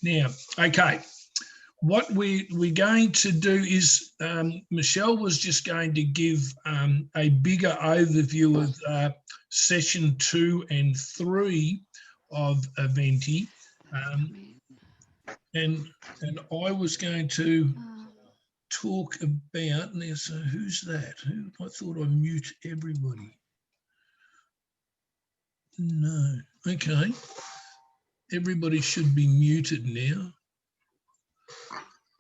Now, okay, what we're going to do is Michelle was just going to give a bigger overview of session 2 and 3 of Eventi, and I was going to talk about now. So who's that? I thought I mute everybody. No, okay. Everybody should be muted now.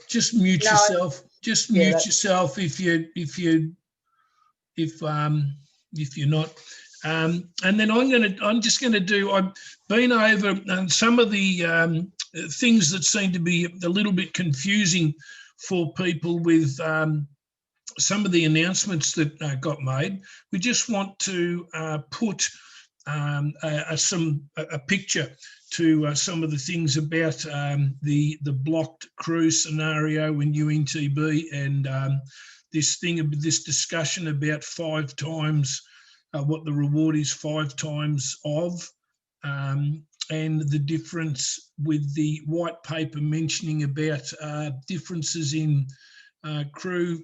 Just mute yourself. Just mute yourself if you're not. And then I'm just gonna do. I've been over some of the things that seem to be a little bit confusing for people with some of the announcements that got made. We just want to put a picture to some of the things about the blocked crew scenario in UNTB, and this discussion about 5 times what the reward is 5 times of, and the difference with the white paper mentioning about differences in crew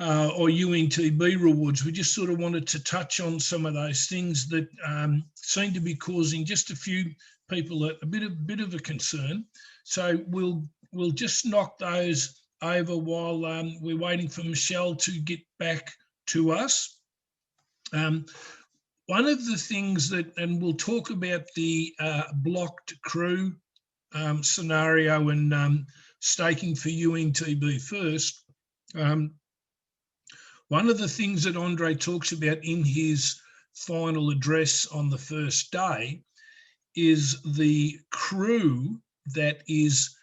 or UNTB rewards. We just sort of wanted to touch on some of those things that seem to be causing just a few people a bit of a concern. So we'll just knock those over while we're waiting for Michelle to get back to us. One of the things that, and we'll talk about the blocked crew scenario and staking for UNTB first. One of the things that Andre talks about in his final address on the first day is the crew that is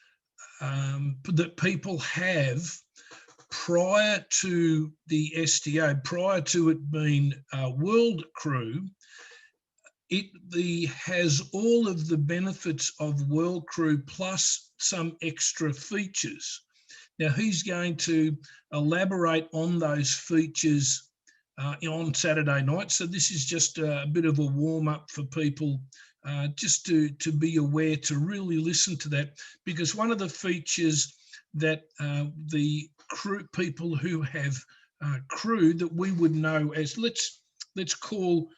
that people have prior to the STO, prior to it being world crew. It has all of the benefits of world crew plus some extra features. Now, he's going to elaborate on those features on Saturday night. So this is just a bit of a warm-up for people just to be aware, to really listen to that, because one of the features that the crew people who have crew that we would know as, let's call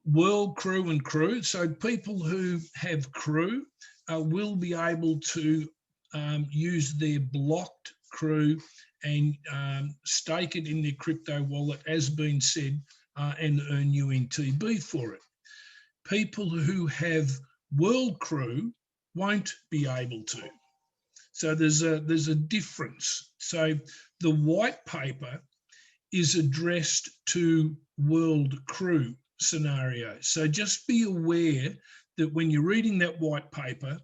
world crew and crew. So people who have crew will be able to use their blocked crew and stake it in their crypto wallet, as been said, and earn UNTB for it. People who have world crew won't be able to. So there's a difference. So the white paper is addressed to world crew scenario. So just be aware that when you're reading that white paper,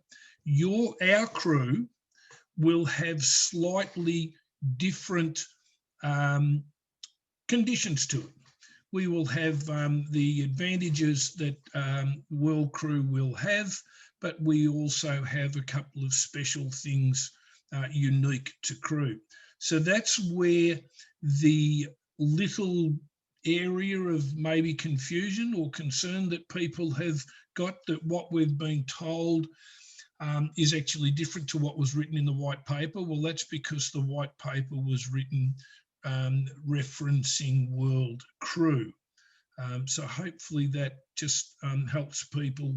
our crew will have slightly different conditions to it. We will have the advantages that world crew will have, but we also have a couple of special things unique to crew. So that's where the little area of maybe confusion or concern that people have got, that what we've been told is actually different to what was written in the white paper. Well, that's because the white paper was written referencing world crew. So hopefully that just helps people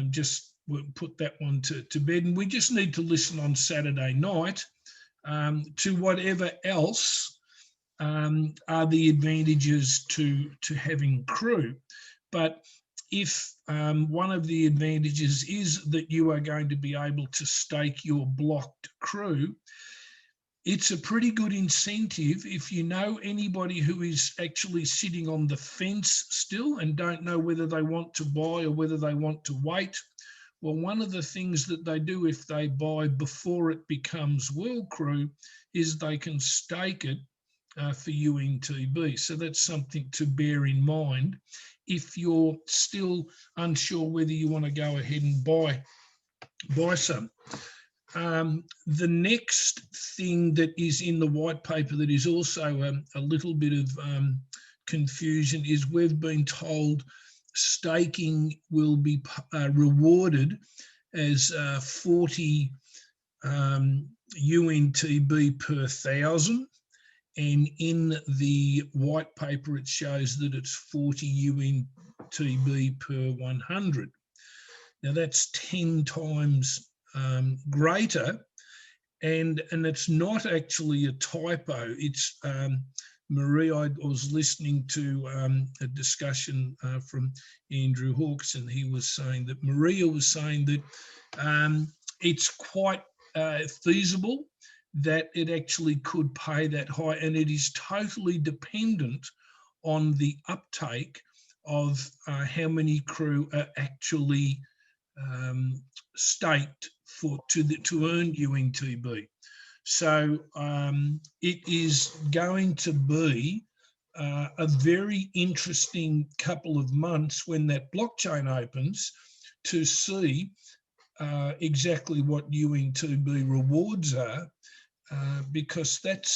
just put that one to bed. And we just need to listen on Saturday night to whatever else are the advantages to having crew. But if one of the advantages is that you are going to be able to stake your blocked crew, it's a pretty good incentive. If you know anybody who is actually sitting on the fence still and don't know whether they want to buy or whether they want to wait, well, one of the things that they do if they buy before it becomes world crew is they can stake it for UNTB. So that's something to bear in mind if you're still unsure whether you want to go ahead and buy some. The next thing that is in the white paper that is also a little bit of confusion is we've been told staking will be rewarded as 40 UNTB per 1,000, and in the white paper it shows that it's 40 UNTB per 100. Now that's 10 times greater, and it's not actually a typo. It's Marie, I was listening to a discussion from Andrew Hawkes, and he was saying that Maria was saying that it's quite feasible that it actually could pay that high, and it is totally dependent on the uptake of how many crew are actually staked to earn UNTB. So it is going to be a very interesting couple of months when that blockchain opens to see exactly what UNTB rewards are, because that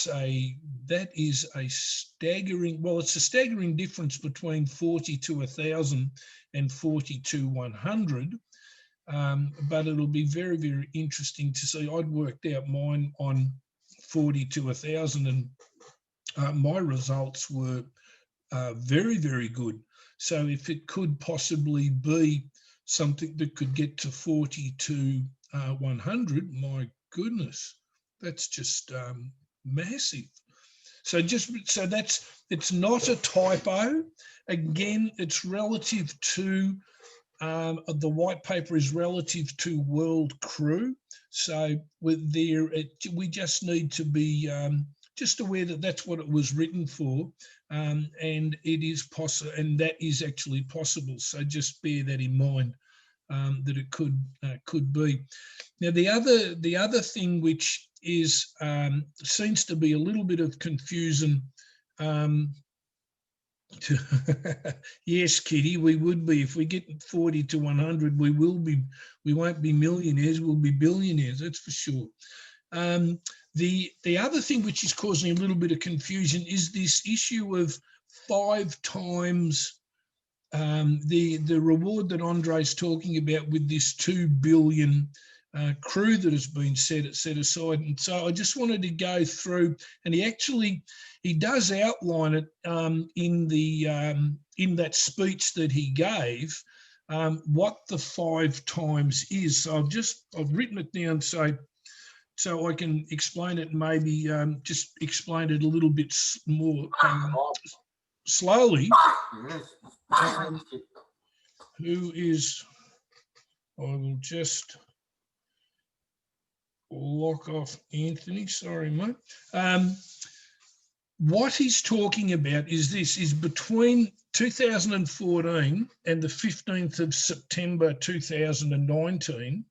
is a staggering, well, it's a staggering difference between 40 to 1,000 and 40 to 100. But it'll be very, very interesting to see. I'd worked out mine on 40 to 1,000, and my results were very, very good. So if it could possibly be something that could get to 40 to 100, my goodness, that's just massive. So it's not a typo. Again, it's relative to the white paper is relative to world crew. So we just need to be just aware that that's what it was written for, and it is possible, and that is actually possible. So just bear that in mind, that it could be. Now the other thing which is seems to be a little bit of confusion. Yes, Kitty, we would be. If we get 40 to 100, we won't be millionaires, we'll be billionaires, that's for sure. The other thing which is causing a little bit of confusion is this issue of 5 times the reward that Andre's talking about with this 2 billion crew that has been set aside. And so I just wanted to go through, and he does outline it in that speech that he gave, what the 5 times is. So I've written it down so I can explain it, maybe just explain it a little bit more slowly. I will just lock off Anthony, sorry mate. What he's talking about is between 2014 and the 15th of September 2019,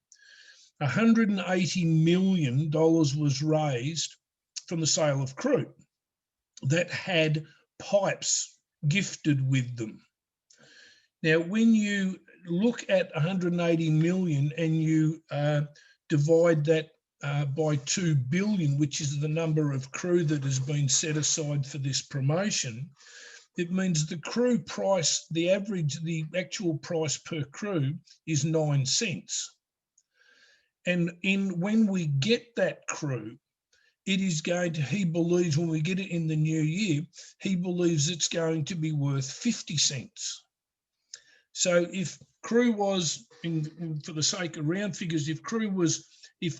$180 million was raised from the sale of crew that had pipes gifted with them. Now, when you look at 180 million and you divide that by 2 billion, which is the number of crew that has been set aside for this promotion, it means the crew price, the actual price per crew is 9 cents. And when we get that crew, it is going to, he believes when we get it in the new year, he believes it's going to be worth 50 cents. So if crew was, for the sake of round figures, if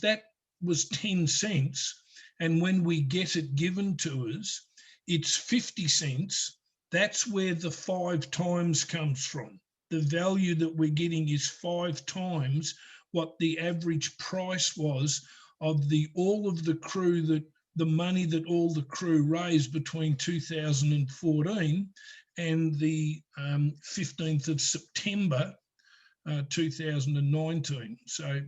that was 10 cents, and when we get it given to us, it's 50 cents, that's where the 5 times comes from. The value that we're getting is 5 times what the average price was of all of the crew, the money that all the crew raised between 2014 and the 15th of September 2019. So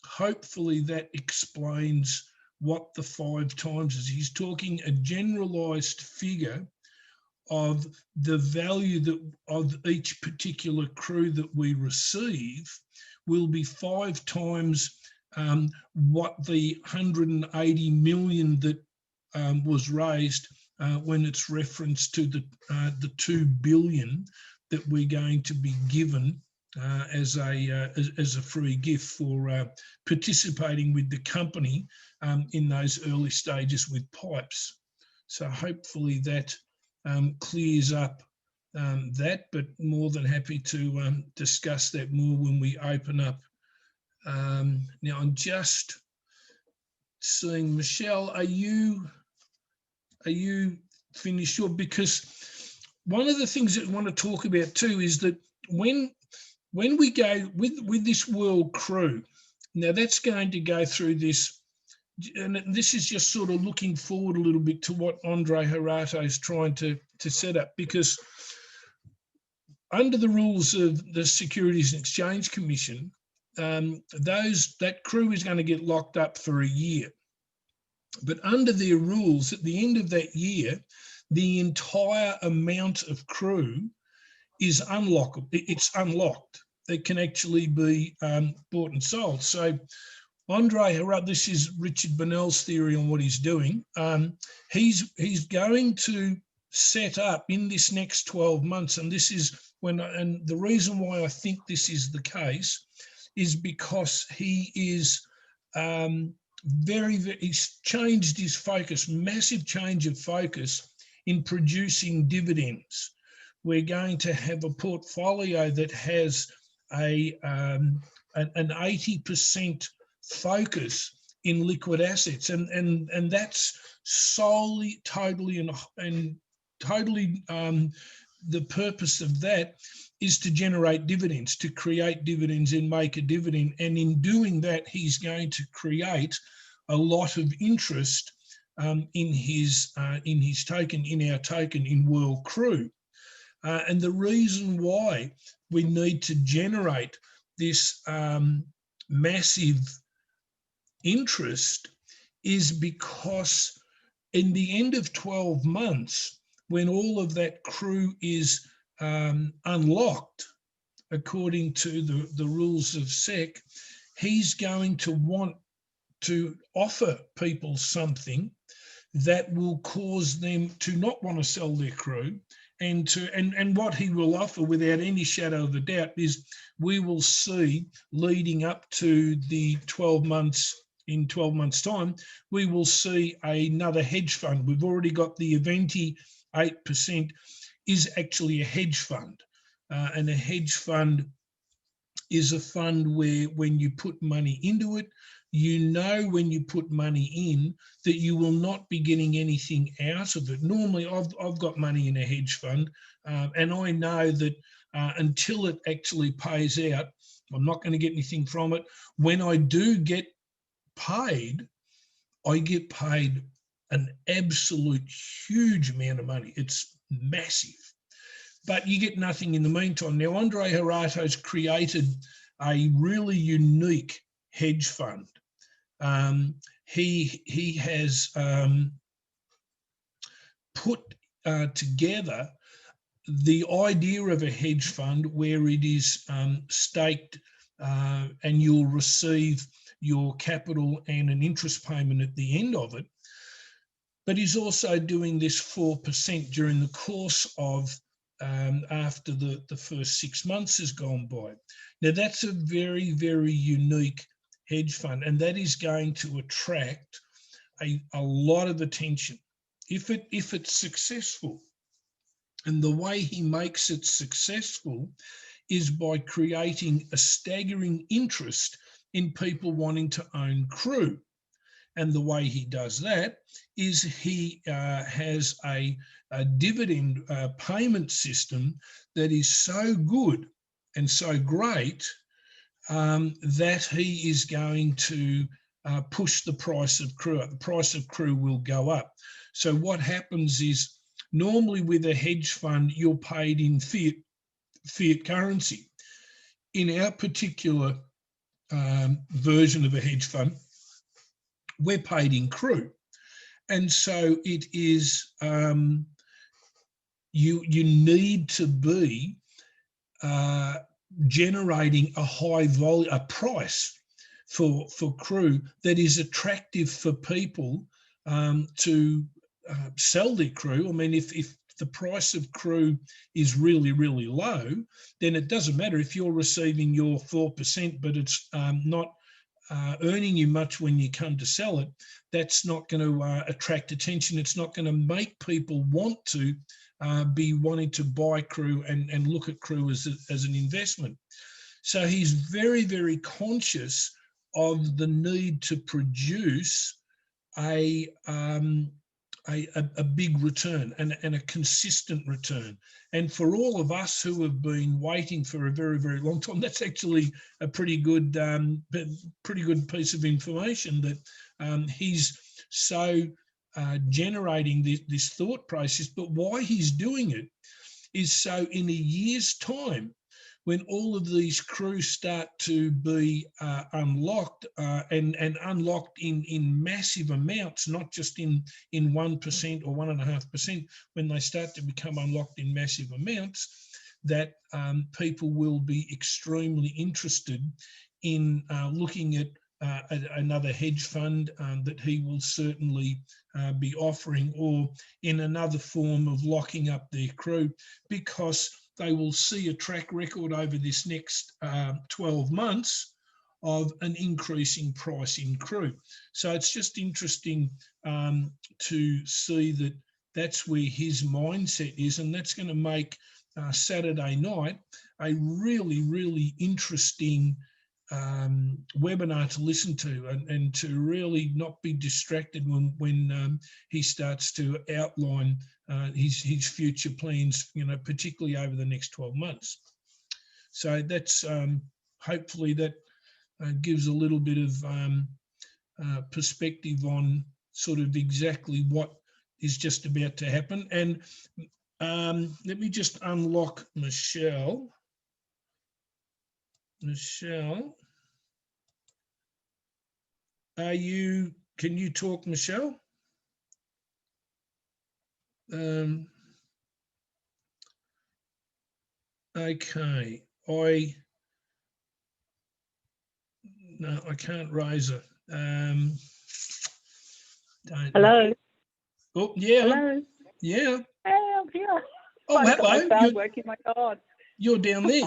hopefully that explains what the 5 times is. He's talking a generalized figure of the value of each particular crew that we receive will be 5 times what the 180 million that was raised when it's referenced to the 2 billion that we're going to be given as a free gift for participating with the company in those early stages with pipes. So hopefully that clears up that, but more than happy to discuss that more when we open up. Now I'm just seeing, Michelle, are you finished? Sure, because one of the things that I want to talk about too is that when we go with this World Crew, now that's going to go through this, and this is just sort of looking forward a little bit to what Andre Harato is trying to set up, because under the rules of the Securities and Exchange Commission, that crew is going to get locked up for a year. But under their rules, at the end of that year, the entire amount of crew is unlockable. It's unlocked. It can actually be bought and sold. So Andre Harato, this is Richard Bonell's theory on what he's doing. He's going to set up in this next 12 months, and this is and the reason why I think this is the case is because he is he's changed his focus, massive change of focus in producing dividends. We're going to have a portfolio that has an 80% focus in liquid assets, and that's solely, totally, and totally the purpose of that is to generate dividends, to create dividends and make a dividend. And in doing that, he's going to create a lot of interest in his token, in our token, in World Crew. And the reason why we need to generate this massive interest is because in the end of 12 months, when all of that crew is unlocked, according to the rules of SEC, he's going to want to offer people something that will cause them to not want to sell their crew. And what he will offer, without any shadow of a doubt, is we will see leading up to the 12 months, in 12 months' time, we will see another hedge fund. We've already got the Eventi 8% is actually a hedge fund. And a hedge fund is a fund where when you put money into it, you know when you put money in that you will not be getting anything out of it. Normally, I've got money in a hedge fund, and I know that until it actually pays out, I'm not going to get anything from it. When I do get paid, I get paid an absolute huge amount of money. It's massive. But you get nothing in the meantime. Now, Andre Harato's created a really unique hedge fund. He has put together the idea of a hedge fund where it is staked and you'll receive your capital and an interest payment at the end of it. But he's also doing this 4% during the course of after the first 6 months has gone by. Now, that's a very, very unique hedge fund, and that is going to attract a lot of attention if it's successful. And the way he makes it successful is by creating a staggering interest in people wanting to own crew. And the way he does that is he has a dividend payment system that is so good and so great that he is going to push the price of crew up. The price of crew will go up. So what happens is, normally with a hedge fund, you're paid in fiat currency. In our particular version of a hedge fund, we're paid in crew. And so it is, you need to be generating a high volume, a price for crew that is attractive for people to sell their crew. I mean, if the price of crew is really, really low, then it doesn't matter if you're receiving your 4%, but it's not earning you much when you come to sell it. That's not going to attract attention. It's not going to make people want to be wanting to buy crew and look at crew as an investment. So he's very, very conscious of the need to produce a big return and a consistent return. And for all of us who have been waiting for a very, very long time, that's actually a pretty good piece of information that he's so generating this thought process. But why he's doing it is so in a year's time, when all of these crews start to be unlocked and unlocked in massive amounts, not just in 1% or 1.5%, when they start to become unlocked in massive amounts, that people will be extremely interested in looking at another hedge fund that he will certainly be offering, or in another form of locking up their crew, because they will see a track record over this next 12 months of an increasing price in crew. So it's just interesting to see that that's where his mindset is, and that's going to make Saturday night a really, really interesting webinar to listen to, and to really not be distracted when he starts to outline his future plans, particularly over the next 12 months. So that's hopefully that gives a little bit of perspective on sort of exactly what is just about to happen. And let me just unlock Michelle. Michelle, can you talk, Michelle? Okay, no, I can't raise her. Hello. Oh, yeah. Hello. Yeah. Hey, I'm here. Oh, I've got hello. my sound working, my God. You're down there.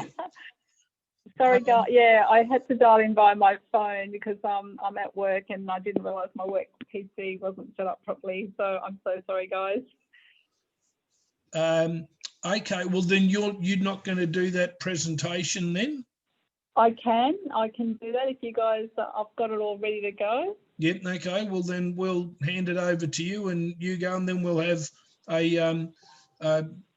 Sorry, guys. Yeah, I had to dial in by my phone because I'm at work and I didn't realise my work PC wasn't set up properly. So I'm so sorry, guys. Okay, well then you're not going to do that presentation then? I can do that if you guys. I've got it all ready to go. Yep. Okay. Well then we'll hand it over to you, and you go, and then we'll have a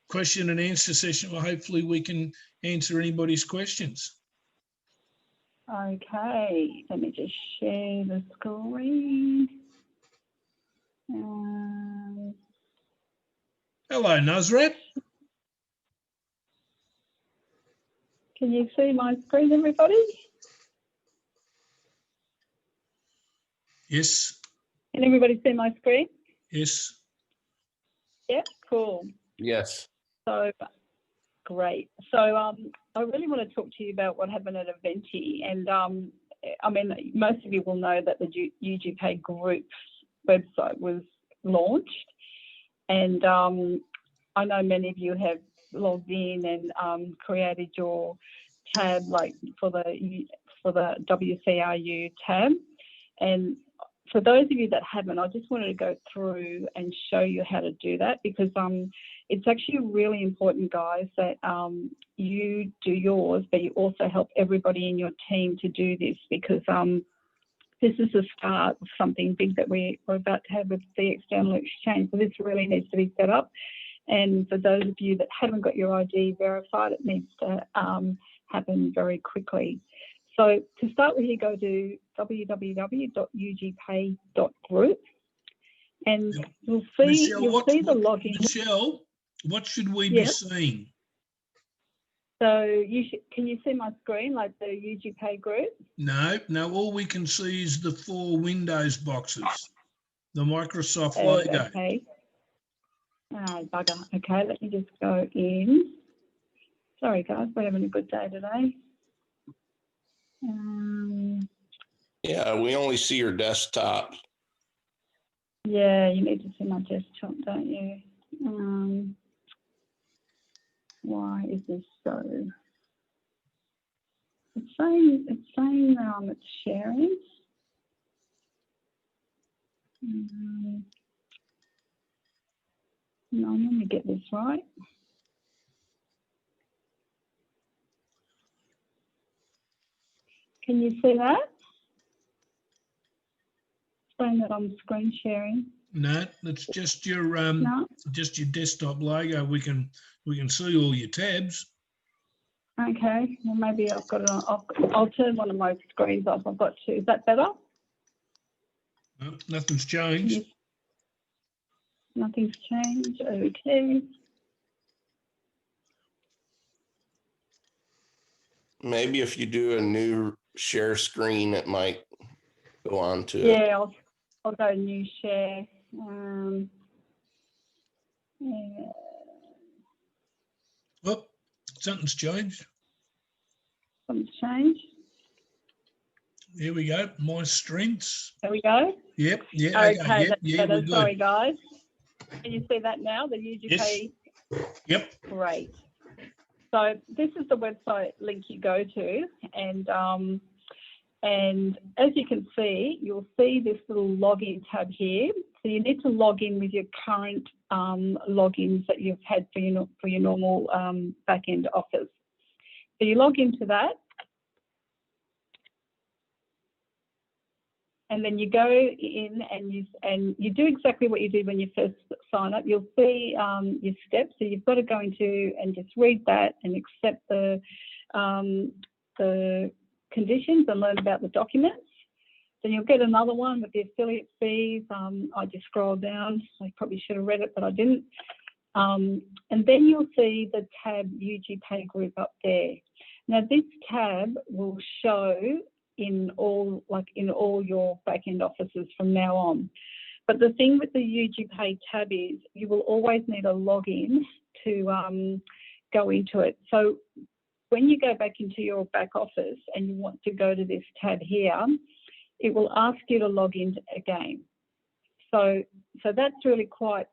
question and answer session where hopefully we can answer anybody's questions. Okay, let me just share the screen. Hello, Nusrat. Can you see my screen, everybody? Yes. Can everybody see my screen? Yes. Yeah, cool. Yes. So, great. So I really want to talk to you about what happened at Eventi. And I mean, most of you will know that the UGK Group's website was launched. And I know many of you have logged in and created your tab, like for the WCRU tab. And for those of you that haven't, I just wanted to go through and show you how to do that, because it's actually really important, guys, that you do yours, but you also help everybody in your team to do this, because this is the start of something big that we're about to have with the external exchange. So this really needs to be set up. And for those of you that haven't got your ID verified, it needs to happen very quickly. So to start with, you go to www.ugpay.group, and you'll see, the login. Michelle, what should we be seeing? So can you see my screen, like the UGPay group? No, all we can see is the 4 Windows boxes, the Microsoft logo. Okay. Oh, bugger. Okay, let me just go in. Sorry, guys, we're having a good day today. Yeah, we only see your desktop. Yeah, you need to see my desktop, don't you? Why is this so? It's saying it's sharing. No, let me get this right. Can you see that? It's saying that I'm screen sharing. No, it's just your No. just your desktop logo. We can see all your tabs. Okay. Well, maybe I've got it on. I'll turn one of my screens off. I've got two. Is that better? No, nothing's changed. Yes. Nothing's changed. Okay. Maybe if you do a new share screen, it might go on to it. Yeah, I'll go new share. Yeah. Oh, something's changed. Something's changed. Here we go. My strengths. There we go. Yep. Yeah. Okay, Yep. that's Yeah. better. We're good. Sorry, guys. Can you see that now? The UGP. Yes. Yep. Great. So this is the website link you go to, and as you can see, you'll see this little login tab here. So you need to log in with your current logins that you've had for your normal back-end office. So you log into that, and then you go in and you do exactly what you did when you first sign up. You'll see your steps. So you've got to go into and just read that and accept the conditions and learn about the documents. Then you'll get another one with the affiliate fees. I just scrolled down. I probably should have read it, but I didn't. And then you'll see the tab UG Pay Group up there. Now this tab will show in all your back-end offices from now on. But the thing with the UG Pay tab is you will always need a login to go into it. So when you go back into your back office and you want to go to this tab here, it will ask you to log in again. So that's really quite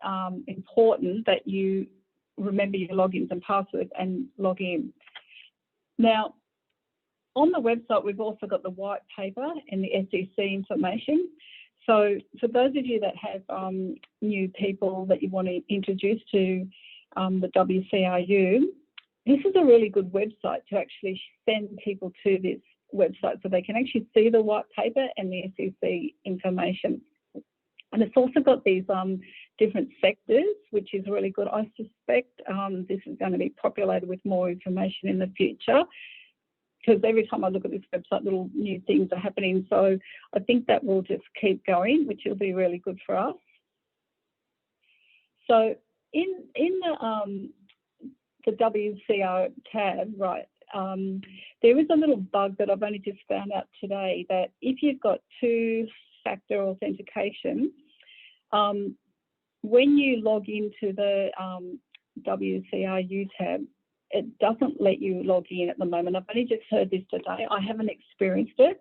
important that you remember your logins and passwords and log in. Now, on the website, we've also got the white paper and the SEC information. So for those of you that have new people that you want to introduce to the WCRU, this is a really good website to actually send people to this website so they can actually see the white paper and the SEC information. And it's also got these different sectors, which is really good. I suspect this is going to be populated with more information in the future, because every time I look at this website, little new things are happening. So I think that will just keep going, which will be really good for us. So in the WCR tab, right, there is a little bug that I've only just found out today, that if you've got two-factor authentication, when you log into the WCRU tab, it doesn't let you log in at the moment. I've only just heard this today. I haven't experienced it,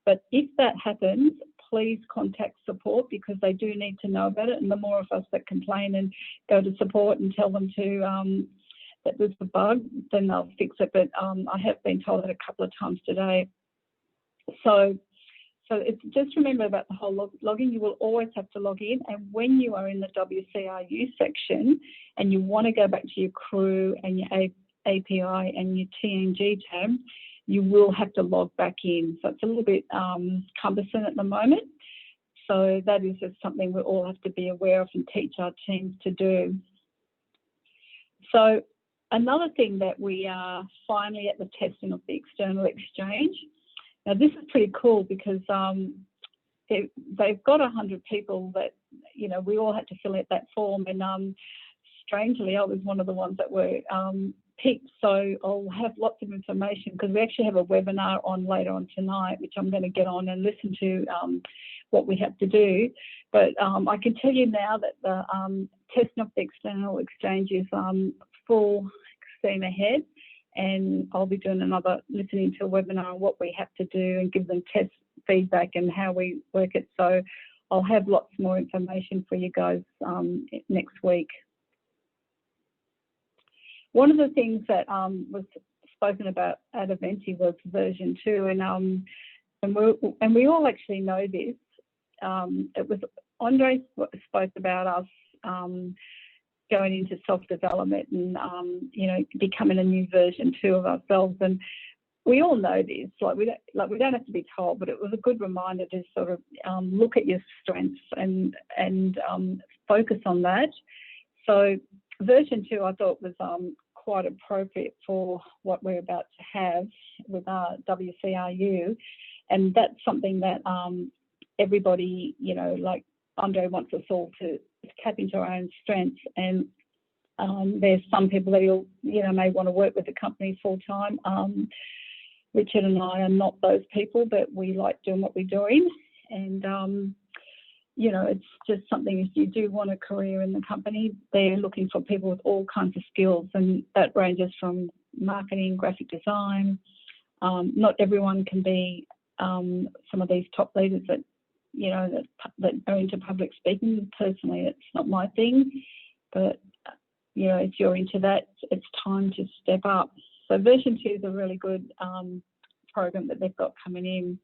but if that happens, please contact support, because they do need to know about it. And the more of us that complain and go to support and tell them to that there's a bug, then they'll fix it. But I have been told it a couple of times today. So it's just remember about the whole login. You will always have to log in, and when you are in the WCRU section and you want to go back to your crew and your API and your TNG tab, you will have to log back in. So it's a little bit cumbersome at the moment. So that is just something we all have to be aware of and teach our teams to do. So another thing that we are finally at the testing of the external exchange. Now this is pretty cool, because they've got 100 people that, you know, we all had to fill out that form, and strangely I was one of the ones that were picked. So I'll have lots of information, because we actually have a webinar on later on tonight, which I'm going to get on and listen to what we have to do. But I can tell you now that the testing of the external exchange is full steam ahead, and I'll be doing listening to a webinar on what we have to do and give them test feedback and how we work it. So I'll have lots more information for you guys next week. one of the things that was spoken about at Eventi was version 2, and we all actually know this. It was Andre spoke about us going into self-development and becoming a new version 2 of ourselves, and we all know this. We don't have to be told, but it was a good reminder to sort of look at your strengths and focus on that. So version 2, I thought, was quite appropriate for what we're about to have with our WCRU, and that's something that everybody, like Andre wants us all to tap into our own strengths. And there's some people that may want to work with the company full time. Richard and I are not those people, but we like doing what we're doing. And, it's just something, if you do want a career in the company, they're looking for people with all kinds of skills, and that ranges from marketing, graphic design. Not everyone can be some of these top leaders that are into public speaking. Personally, it's not my thing, but if you're into that, it's time to step up. So version 2 is a really good program that they've got coming in.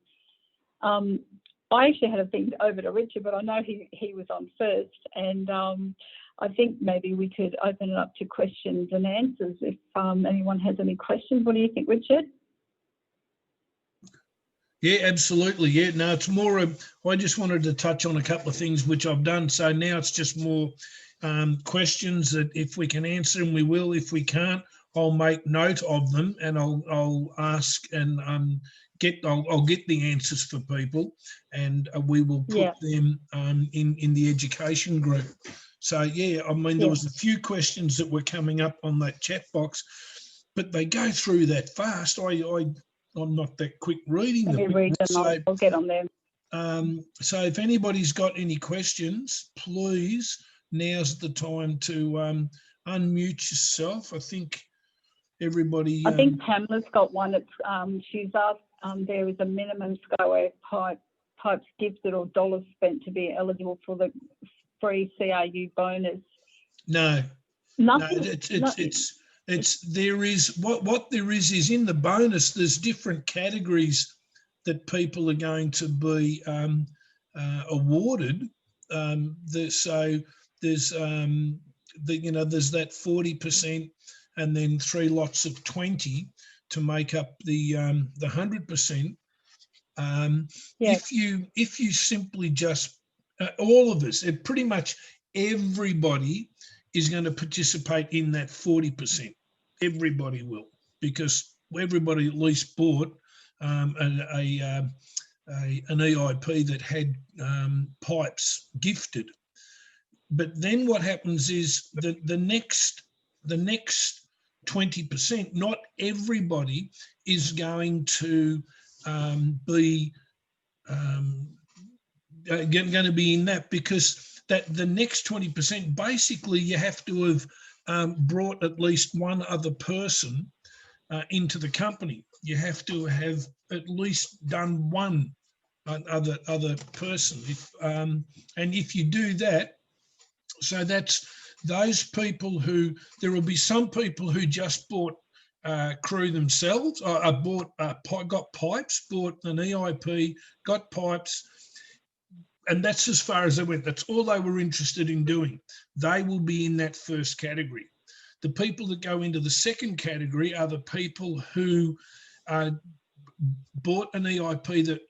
I actually had a thing over to Richard, but I know he was on first, and I think maybe we could open it up to questions and answers if anyone has any questions. What do you think, Richard? Yeah, absolutely. Yeah, no, it's more I just wanted to touch on a couple of things which I've done. So now it's just more questions that if we can answer them, we will. If we can't, I'll make note of them and I'll ask and I'll get the answers for people, and we will put them in the education group. So yeah, I mean, there was a few questions that were coming up on that chat box, but they go through that fast. I'm not that quick reading them. So, I'll get on there. So if anybody's got any questions, please, now's the time to unmute yourself. I think everybody... I think Pamela's got one. It's she's asked, there is a minimum Skyway pipes gifted or dollars spent to be eligible for the free CRU bonus. No. Nothing. No, there is what there is in the bonus. There's different categories that people are going to be awarded. There's there's that 40%, and then 3 lots of 20 to make up the 100%. If you simply just all of us, pretty much everybody is going to participate in that 40%. Everybody will, because everybody at least bought an EIP that had pipes gifted. But then what happens is the next 20%, not everybody is going to be going to be in that, because that the next 20%, basically you have to have brought at least one other person into the company. You have to have at least done one other person. And if you do that, so that's those people who, there will be some people who just bought crew themselves, got pipes, bought an EIP, got pipes, and that's as far as they went. That's all they were interested in doing. They will be in that first category. The people that go into the second category are the people who bought an EIP that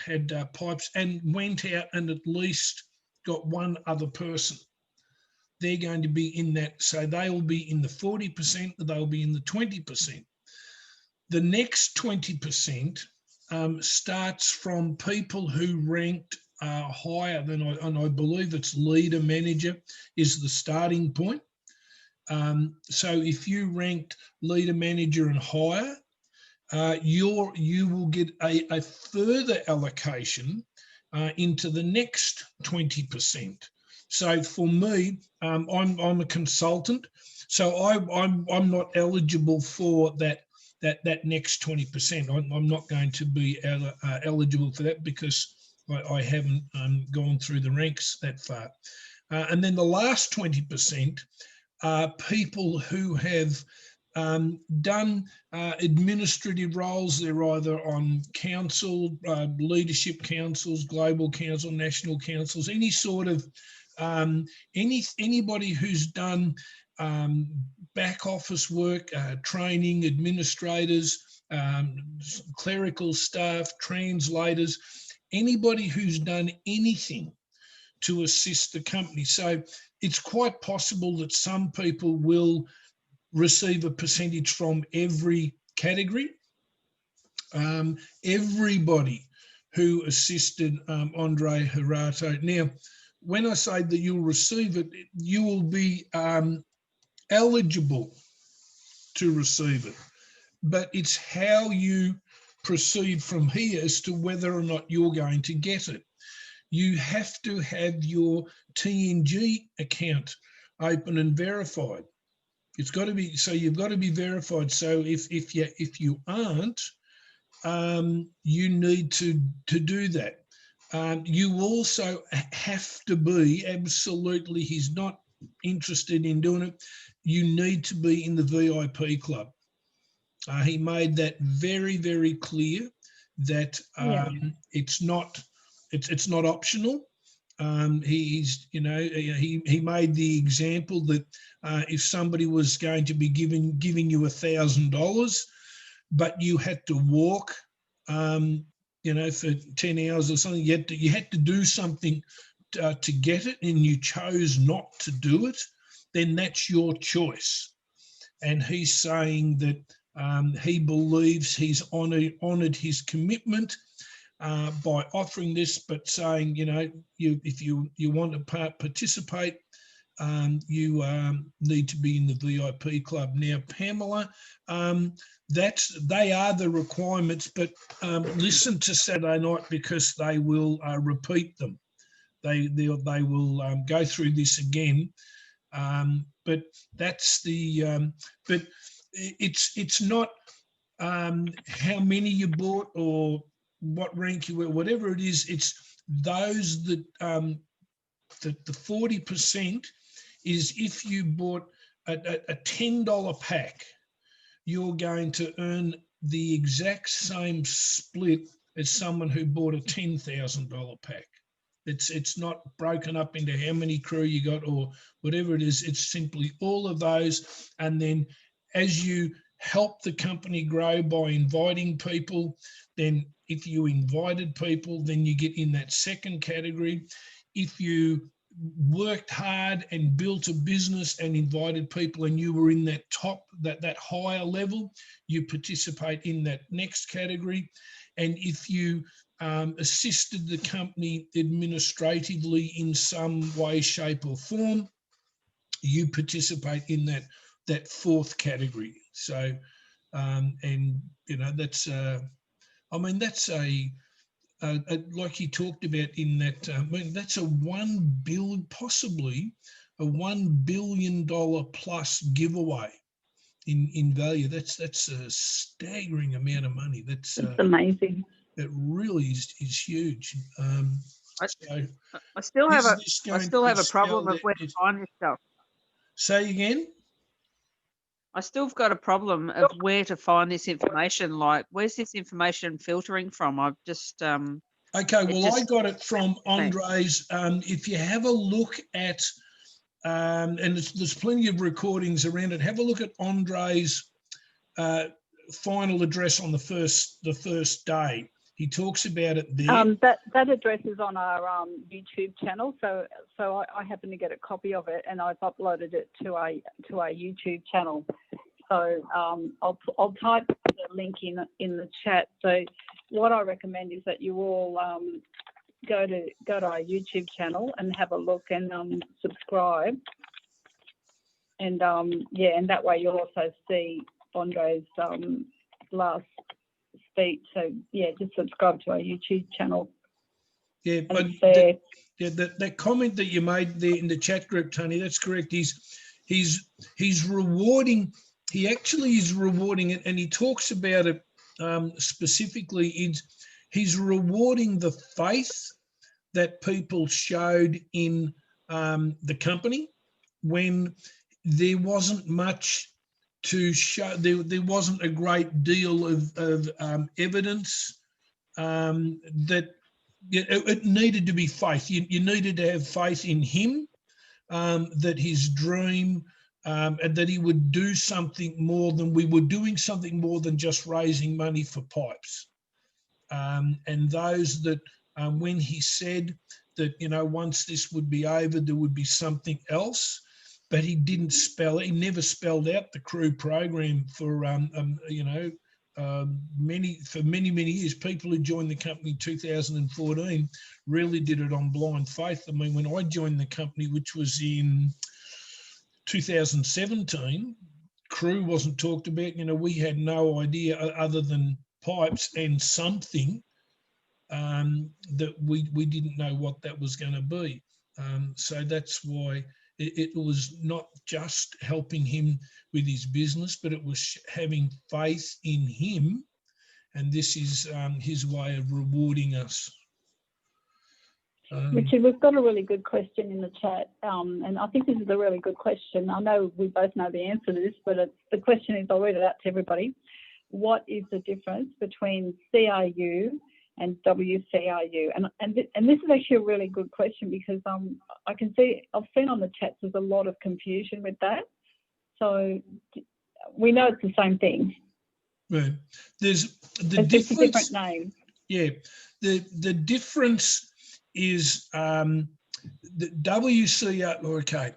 had pipes and went out and at least got one other person. They're going to be in that. So they will be in the 40%, they'll be in the 20%. The next 20% starts from people who ranked higher than, and I believe it's leader manager is the starting point. So if you ranked leader manager and higher, you will get a further allocation into the next 20%. So for me, I'm a consultant, so I'm not eligible for that next 20%. I'm not going to be eligible for that because I haven't gone through the ranks that far. And then the last 20% are people who have done administrative roles. They're either on council, leadership councils, global council, national councils, any sort of anybody who's done back office work, training, administrators, clerical staff, translators, anybody who's done anything to assist the company. So it's quite possible that some people will receive a percentage from every category. Everybody who assisted Andre Harato. Now, when I say that you'll receive it, you will be eligible to receive it, but it's how you proceed from here as to whether or not you're going to get it. You have to have your TNG account open and verified. It's got to be, so you've got to be verified. So if you aren't, you need to do that. You also have to be absolutely, he's not interested in doing it, you need to be in the VIP club. He made that very, very clear that it's not optional. He's, you know, he made the example that if somebody was going to be giving you $1,000, but you had to walk, you know, for 10 hours or something, you had to do something to get it, and you chose not to do it, then that's your choice. And he's saying that he believes he's honoured his commitment by offering this, but saying, you know, if you want to participate, you need to be in the VIP club. Now, Pamela, they are the requirements, but listen to Saturday night, because they will repeat them. They will go through this again, but that's the but it's not how many you bought or what rank you were, whatever it is. It's those that the 40% is if you bought a $10 pack, you're going to earn the exact same split as someone who bought a $10,000 pack. It's not broken up into how many crew you got or whatever it is. It's simply all of those. And then as you help the company grow by inviting people, then if you invited people, then you get in that second category. If you worked hard and built a business and invited people and you were in that top, that higher level, you participate in that next category. And if you assisted the company administratively in some way, shape or form, you participate in that fourth category. So, and you know, that's, I mean, that's like he talked about in that, I mean, that's possibly a $1 billion plus giveaway in value. That's a staggering amount of money. That's amazing. It really is huge. I still have a problem of where to find this stuff. Say again? I still got a problem of where to find this information. Like, where's this information filtering from? I've just okay. Well, I got it from Andre's. If you have a look at, and there's plenty of recordings around it. Have a look at Andre's final address on the first day. He talks about it there. That address is on our YouTube channel, so I happen to get a copy of it, and I've uploaded it to our YouTube channel. So I'll type the link in the chat. So what I recommend is that you all go to our YouTube channel and have a look and subscribe, and and that way you'll also see Andre's last speech. So yeah, just subscribe to our YouTube channel. Yeah, but that comment that you made there in the chat group, Tony, that's correct. He's rewarding. He actually is rewarding it, and he talks about it specifically. He's rewarding the faith that people showed in the company when there wasn't much to show. There wasn't a great deal of evidence that it needed to be faith. You needed to have faith in him, that his dream, and that he would do something more than we were doing, something more than just raising money for pipes. And those that, when he said that, once this would be over, there would be something else, but he didn't spell it. He never spelled out the crew program for, many years. People who joined the company in 2014 really did it on blind faith. I mean, when I joined the company, which was in 2017, crew wasn't talked about. We had no idea other than pipes and something, that we didn't know what that was going to be. So that's why it was not just helping him with his business, but it was having faith in him. And this is his way of rewarding us. Richard, we've got a really good question in the chat, and I think this is a really good question. I know we both know the answer to this, but the question is, I'll read it out to everybody. What is the difference between CRU and WCRU? And this is actually a really good question, because I've seen on the chats there's a lot of confusion with that. So we know it's the same thing. Right. There's the it's difference. Just a different name. Yeah. The difference is the WCRU. Okay.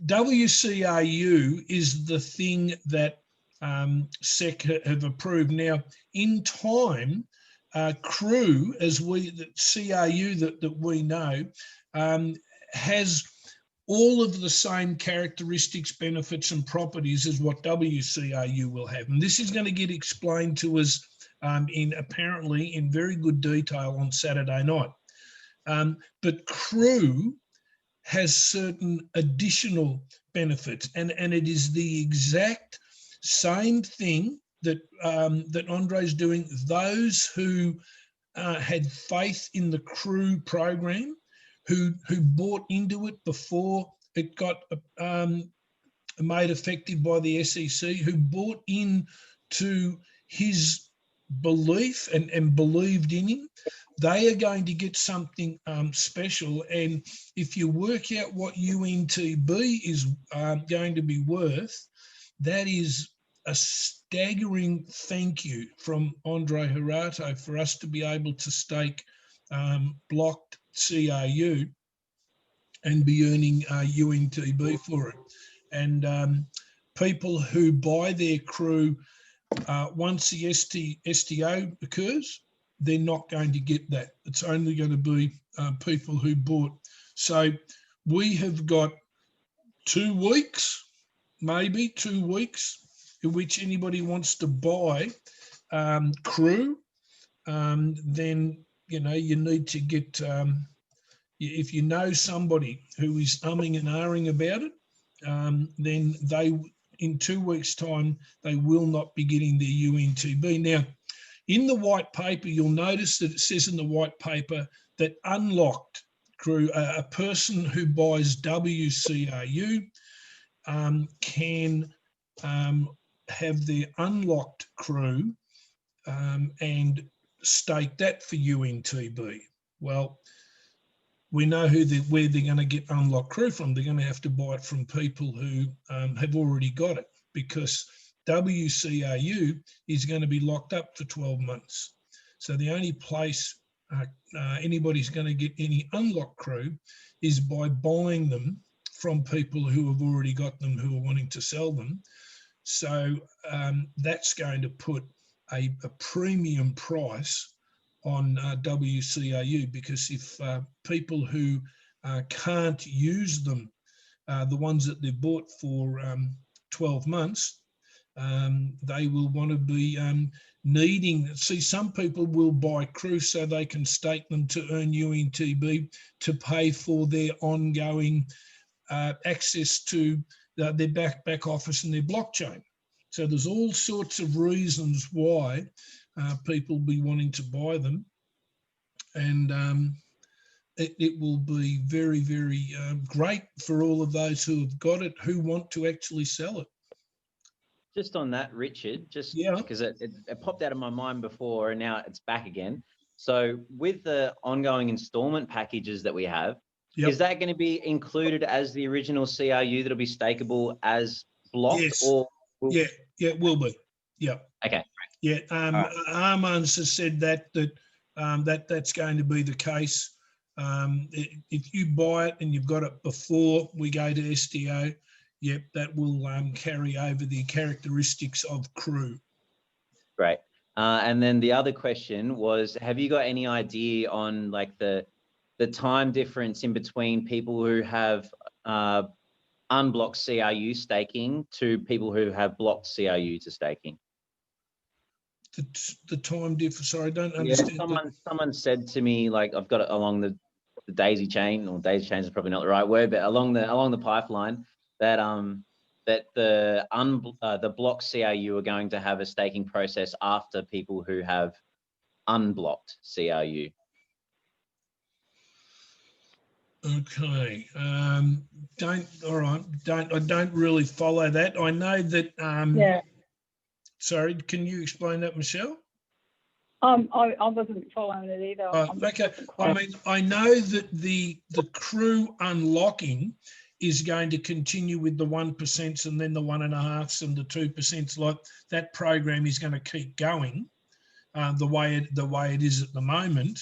WCRU is the thing that SEC have approved. Now, in time, crew, as the CRU that we know, has all of the same characteristics, benefits and properties as what WCRU will have. And this is going to get explained to us apparently in very good detail on Saturday night. But crew has certain additional benefits, and it is the exact same thing that Andre's doing. Those who had faith in the crew program, who bought into it before it got made effective by the SEC, who bought into his belief and believed in him, they are going to get something special. And if you work out what UNTB is going to be worth, that is a staggering thank you from Andre Harato for us to be able to stake blocked CRU and be earning UNTB for it. And people who buy their crew, once the STO occurs, they're not going to get that. It's only going to be people who bought. So we have got 2 weeks, maybe 2 weeks, in which anybody wants to buy crew, then, you need to get, if you know somebody who is umming and ahhing about it, then they, in 2 weeks' time, they will not be getting their UNTB. Now, in the white paper, you'll notice that it says in the white paper that unlocked crew, a person who buys WCRU can have their unlocked crew and stake that for UNTB. Well, we know where they're going to get unlocked crew from. They're going to have to buy it from people who have already got it, because WCRU is going to be locked up for 12 months. So the only place anybody's going to get any unlocked crew is by buying them from people who have already got them, who are wanting to sell them. So that's going to put a premium price on WCRU, because if people who can't use them, the ones that they've bought for 12 months, they will want to be needing. See, some people will buy crew so they can stake them to earn UNTB to pay for their ongoing access to their back office and their blockchain. So there's all sorts of reasons why people be wanting to buy them. And it will be very, very great for all of those who have got it, who want to actually sell it. Just on that, Richard, just Yeah. because it popped out of my mind before and now it's back again. So with the ongoing installment packages that we have, Yep. is that going to be included as the original CRU that'll be stakeable as blocked? Yes. Or Yeah, it will be. Yeah. Okay. Yeah. right. Armand's has said that that's going to be the case. If you buy it and you've got it before we go to STO, yep, that will carry over the characteristics of crew. Great. And then the other question was, have you got any idea on like the time difference in between people who have unblocked CRU staking to people who have blocked CRU to staking? The time difference. Sorry, I don't understand. Someone said to me, like, I've got it along the daisy chain, or daisy chain is probably not the right word, but along the pipeline, that the block CRU are going to have a staking process after people who have unblocked CRU. Okay. I don't really follow that. I know that. Yeah. Sorry, can you explain that, Michelle? I wasn't following it either. Okay. I mean, I know that the crew unlocking is going to continue with the 1% and then the 1.5% and the 2%. Like that program is going to keep going the way it is at the moment.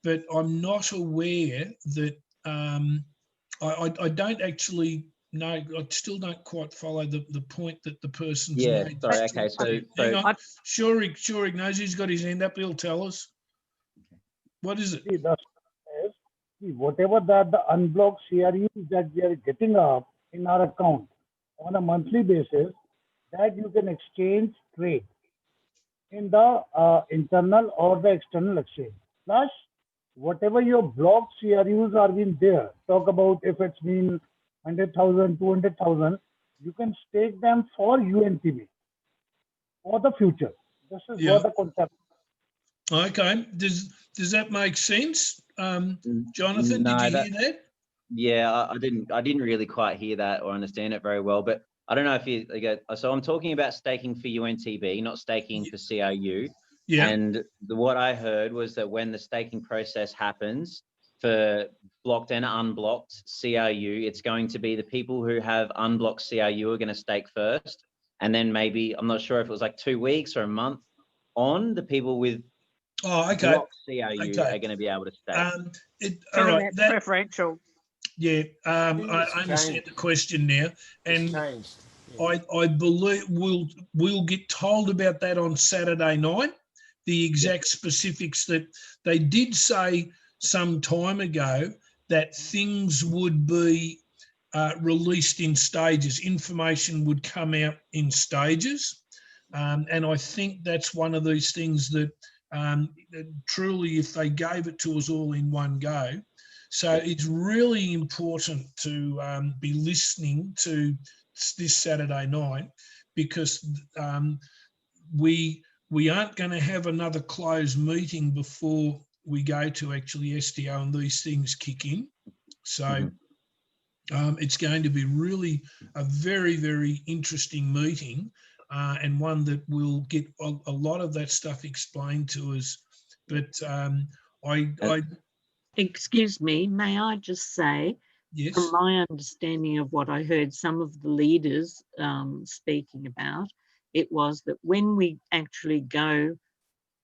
But I'm not aware that I don't actually know. I still don't quite follow the point that the person's made. Sorry. Okay. So hang on. Sure, knows he's got his hand up. He'll tell us. What is it? Whatever the unblocked CRUs that we are getting up in our account on a monthly basis, that you can exchange trade in the internal or the external exchange. Plus, whatever your blocked CRUs are being there, talk about if it's been 100,000, 200,000, you can stake them for UNTB for the future. This is what the concept. Okay. Does that make sense? Jonathan, no, did you hear that? Yeah, I didn't really quite hear that or understand it very well, but I don't know if you so I'm talking about staking for UNTB, not staking for CRU. Yeah. And what I heard was that when the staking process happens for blocked and unblocked CRU, it's going to be the people who have unblocked CRU are going to stake first. And then maybe, I'm not sure if it was like 2 weeks or a month on, the people with blocked CRU are going to be able to stake. All right. That, preferential. Yeah, I understand the question now. And I believe we'll get told about that on Saturday night, the exact specifics. That they did say some time ago that things would be released in stages. Information would come out in stages. And I think that's one of these things that truly, if they gave it to us all in one go. So it's really important to be listening to this Saturday night, because we aren't going to have another closed meeting before we go to actually STO and these things kick in. So it's going to be really a very, very interesting meeting, and one that will get a lot of that stuff explained to us. But Excuse me, may I just say, yes, from my understanding of what I heard some of the leaders speaking about, it was that when we actually go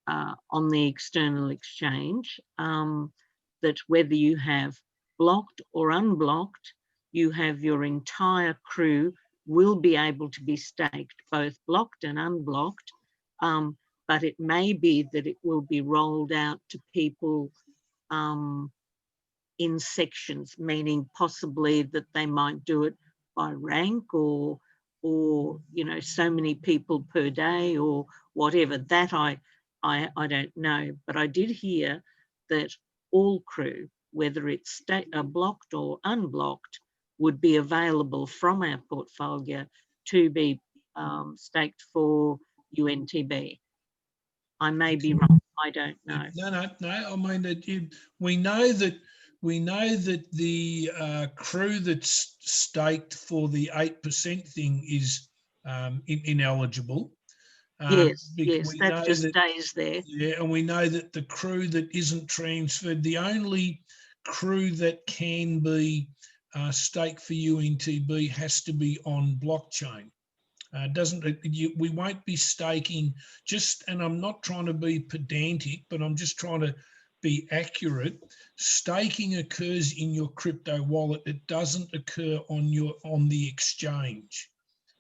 on the external exchange, that whether you have blocked or unblocked, you have your entire crew will be able to be staked, both blocked and unblocked, but it may be that it will be rolled out to people in sections, meaning possibly that they might do it by rank or so many people per day or whatever. That I don't know, but I did hear that all crew, whether it's blocked or unblocked, would be available from our portfolio to be staked for UNTB. I may be wrong. I don't know. No. I mean, we know that we know that the crew that's staked for the 8% thing is ineligible. Yes, We that know just that, stays there. yeah, and we know that the crew that isn't transferred, the only crew that can be staked for UNTB has to be on blockchain. We won't be staking and I'm not trying to be pedantic, but I'm just trying to be accurate. Staking occurs in your crypto wallet. It doesn't occur on the exchange.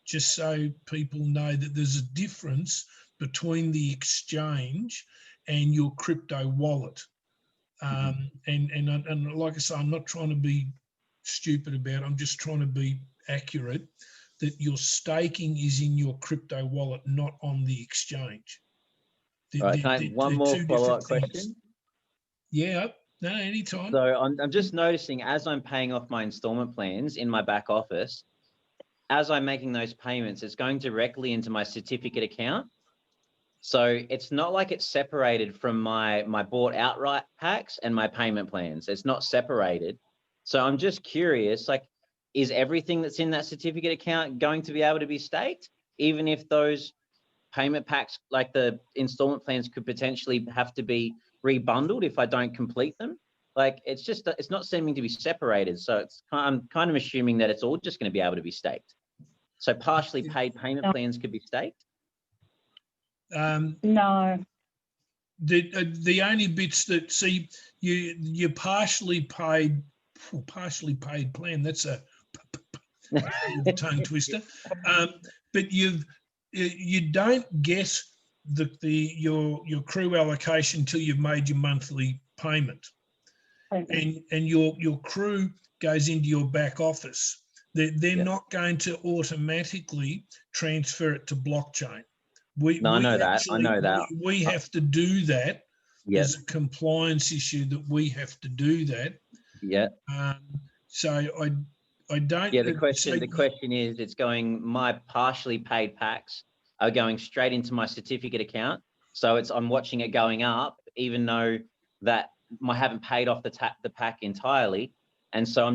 Just so people know that there's a difference between the exchange and your crypto wallet. And like I say, I'm not trying to be stupid about it. I'm just trying to be accurate that your staking is in your crypto wallet, not on the exchange. Right, can I have one more follow-up question? Yeah, no, anytime. So I'm just noticing as I'm paying off my installment plans in my back office, as I'm making those payments, it's going directly into my certificate account. So it's not like it's separated from my bought outright packs and my payment plans. It's not separated. So I'm just curious, like, is everything that's in that certificate account going to be able to be staked, even if those payment packs, like the installment plans, could potentially have to be rebundled if I don't complete them? Like, it's not seeming to be separated. So I'm kind of assuming that it's all just going to be able to be staked. So partially paid payment plans could be staked? No. The only bits that, see, you partially paid plan, that's a tongue twister. But you don't get your crew allocation till you've made your monthly payment. And your crew goes into your back office. They're not going to automatically transfer it to blockchain. I know that. We have to do that. Yeah. There's a compliance issue that we have to do that. Yeah. So I don't. Yeah. The question is, it's going. My partially paid packs are going straight into my certificate account. So I'm watching it going up, even though that I haven't paid off the pack entirely. And so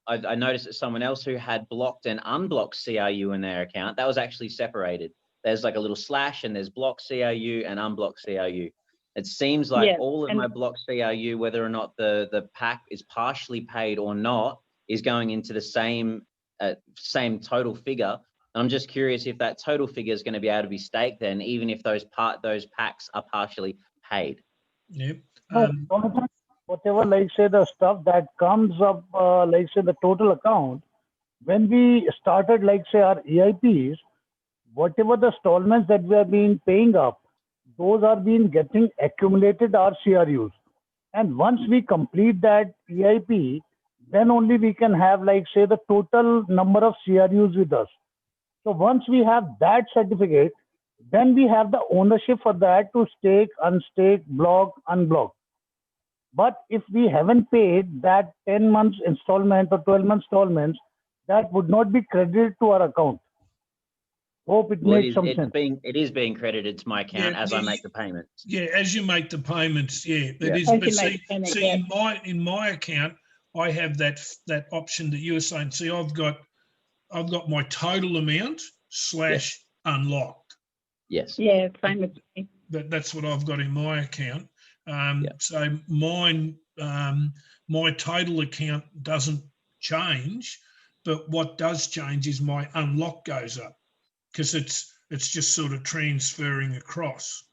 I noticed that someone else who had blocked and unblocked CRU in their account, that was actually separated. There's like a little slash and there's blocked CRU and unblocked CRU. It seems like all of my blocked CRU, whether or not the pack is partially paid or not, is going into the same total figure. And I'm just curious if that total figure is going to be able to be staked then, even if those packs are partially paid. Yep. Whatever, like say the stuff that comes up, like say the total account, when we started, like say our EIPs, whatever the installments that we have been paying up, those are being getting accumulated our CRUs. And once we complete that EIP, then only we can have, like say, the total number of CRUs with us. So once we have that certificate, then we have the ownership for that to stake, unstake, block, unblock. But if we haven't paid that 10 months installment or 12 months installments, that would not be credited to our account. Hope it makes some sense. It is being credited to my account as I make the payments. Yeah, as you make the payments, it is. But in my account, I have that option that you were saying. See, I've got my total amount / unlocked. Yes. Yeah, same with me. That's what I've got in my account. So mine, my total account doesn't change, but what does change is my unlock goes up because it's just sort of transferring across.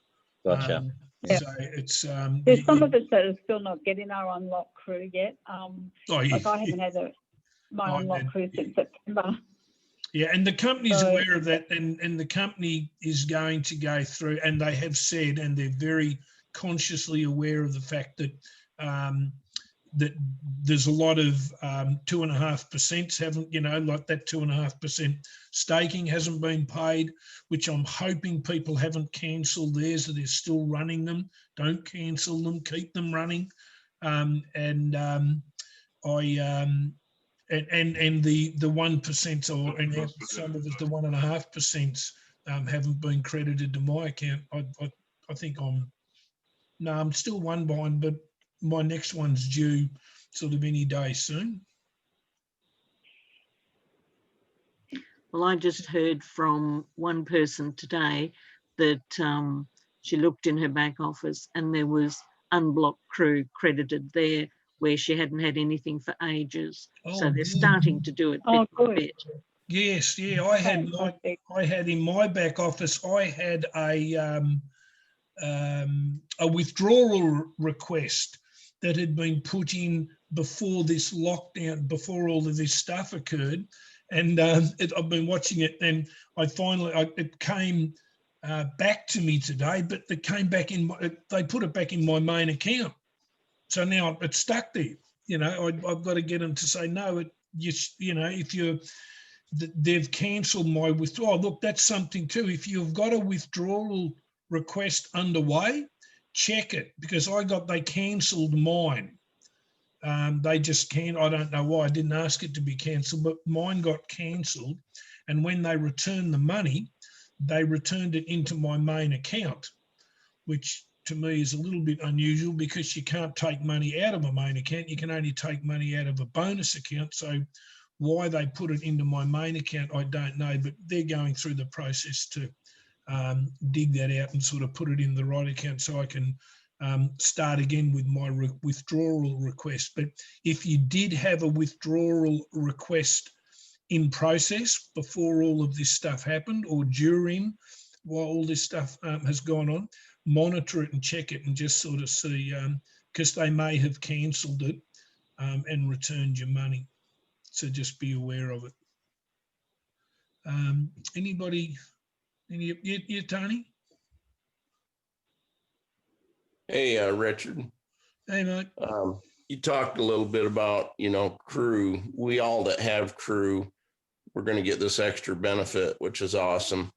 Gotcha. So it's there's some of us that are still not getting our unlock crew yet. Like I haven't had my unlock crew since September. Yeah, and the company's aware of that, and the company is going to go through, and they have said, and they're very consciously aware of the fact that that there's a lot of 2.5% haven't, like that 2.5% staking hasn't been paid, which I'm hoping people haven't cancelled theirs, that they're still running them. Don't cancel them, keep them running. And the 1% or and some of the 1.5% haven't been credited to my account. I think I'm still one behind, but my next one's due sort of any day soon. Well, I just heard from one person today that she looked in her back office and there was unblocked crew credited there where she hadn't had anything for ages. So they're good. starting to do it bit by bit. Yes, yeah, I had in my back office, I had a withdrawal request that had been put in before this lockdown, before all of this stuff occurred, and I've been watching it, and it came back to me today, but it came back they put it back in my main account, so now it's stuck there. You know, I've got to get them to say no. If they've cancelled my withdrawal. Oh, look, that's something too. If you've got a withdrawal request underway, check it, because they cancelled mine. They just can't. I don't know why. I didn't ask it to be cancelled, but mine got cancelled. And when they returned the money, they returned it into my main account, which to me is a little bit unusual because you can't take money out of a main account. You can only take money out of a bonus account. So why they put it into my main account, I don't know, but they're going through the process to dig that out and sort of put it in the right account so I can start again with my withdrawal request. But if you did have a withdrawal request in process before all of this stuff happened, or during, while all this stuff has gone on, monitor it and check it and just sort of see, because they may have cancelled it and returned your money. So just be aware of it. Anybody? Yeah, Tony? Hey, Richard. Hey, mate. You talked a little bit about, crew. We all that have crew, we're going to get this extra benefit, which is awesome.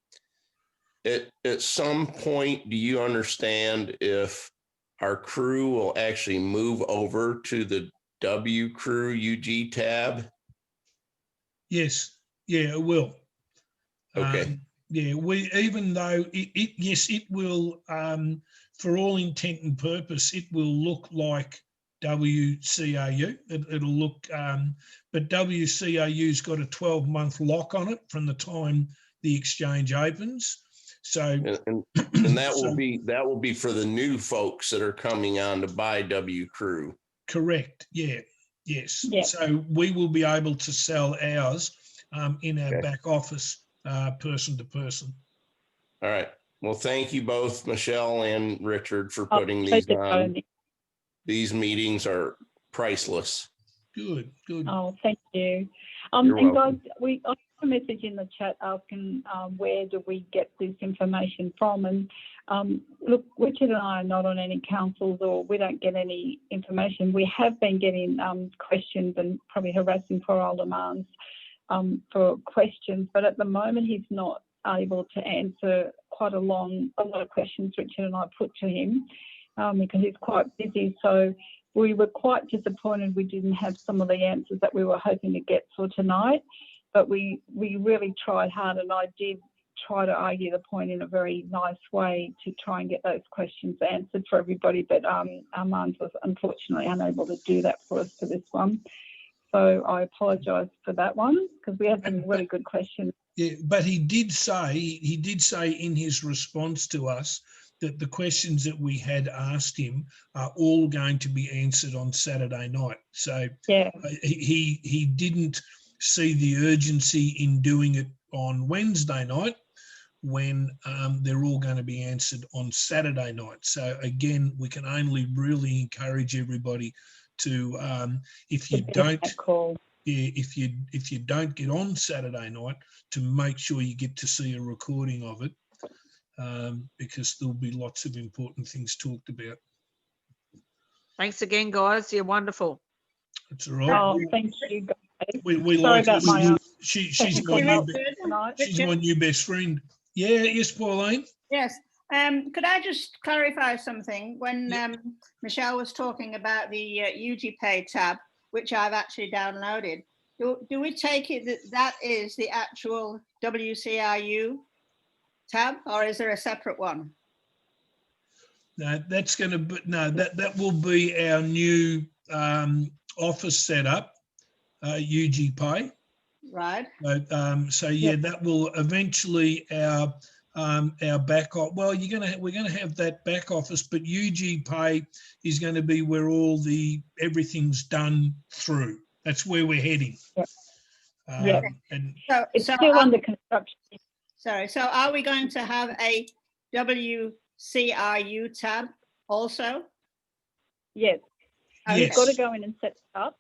At some point, do you understand if our crew will actually move over to the W Crew UG tab? Yes. Yeah, it will. Okay. Yeah, even though it will, for all intent and purpose, it will look like WCAU. It'll look, but WCAU's got a 12-month lock on it from the time the exchange opens. So and that will be for the new folks that are coming on to buy W Crew. Correct. Yeah. Yes. Yeah. So we will be able to sell ours in our back office, person to person. All right. Well, thank you both, Michelle and Richard, for putting these on. These meetings are priceless. Good. Oh, thank you. You're and welcome. guys, I have a message in the chat asking where do we get this information from? And look, Richard and I are not on any councils, or we don't get any information. We have been getting questions and probably harassing for our demands for questions, but at the moment he's not able to answer a lot of questions Richard and I put to him because he's quite busy. So we were quite disappointed we didn't have some of the answers that we were hoping to get for tonight, but we really tried hard, and I did try to argue the point in a very nice way to try and get those questions answered for everybody, but Armand was unfortunately unable to do that for us for this one. So I apologise for that one, because we had some really good questions. Yeah, but he did say in his response to us that the questions that we had asked him are all going to be answered on Saturday night. So yeah, he didn't see the urgency in doing it on Wednesday night when they're all going to be answered on Saturday night. So again, we can only really encourage everybody to, if you don't get on Saturday night, to make sure you get to see a recording of it, because there'll be lots of important things talked about. Thanks again, guys. You're wonderful. That's all right. Oh, thank you, guys. We Sorry like about my she's my new best friend. Yeah, yes, Pauline. Yes. Could I just clarify something? When Michelle was talking about the UGPay tab, which I've actually downloaded, do we take it that is the actual WCRU tab, or is there a separate one? No, that's going to be, no, that will be our new office set up, UG Pay. Right. So yeah, that will eventually our back office. Well, we're gonna have that back office, but UG Pay is going to be where all everything's done through. That's where we're heading. Yeah. And It's still under construction. Sorry. So are we going to have a WCRU tab also? Yes. Okay. You've got to go in and set it up.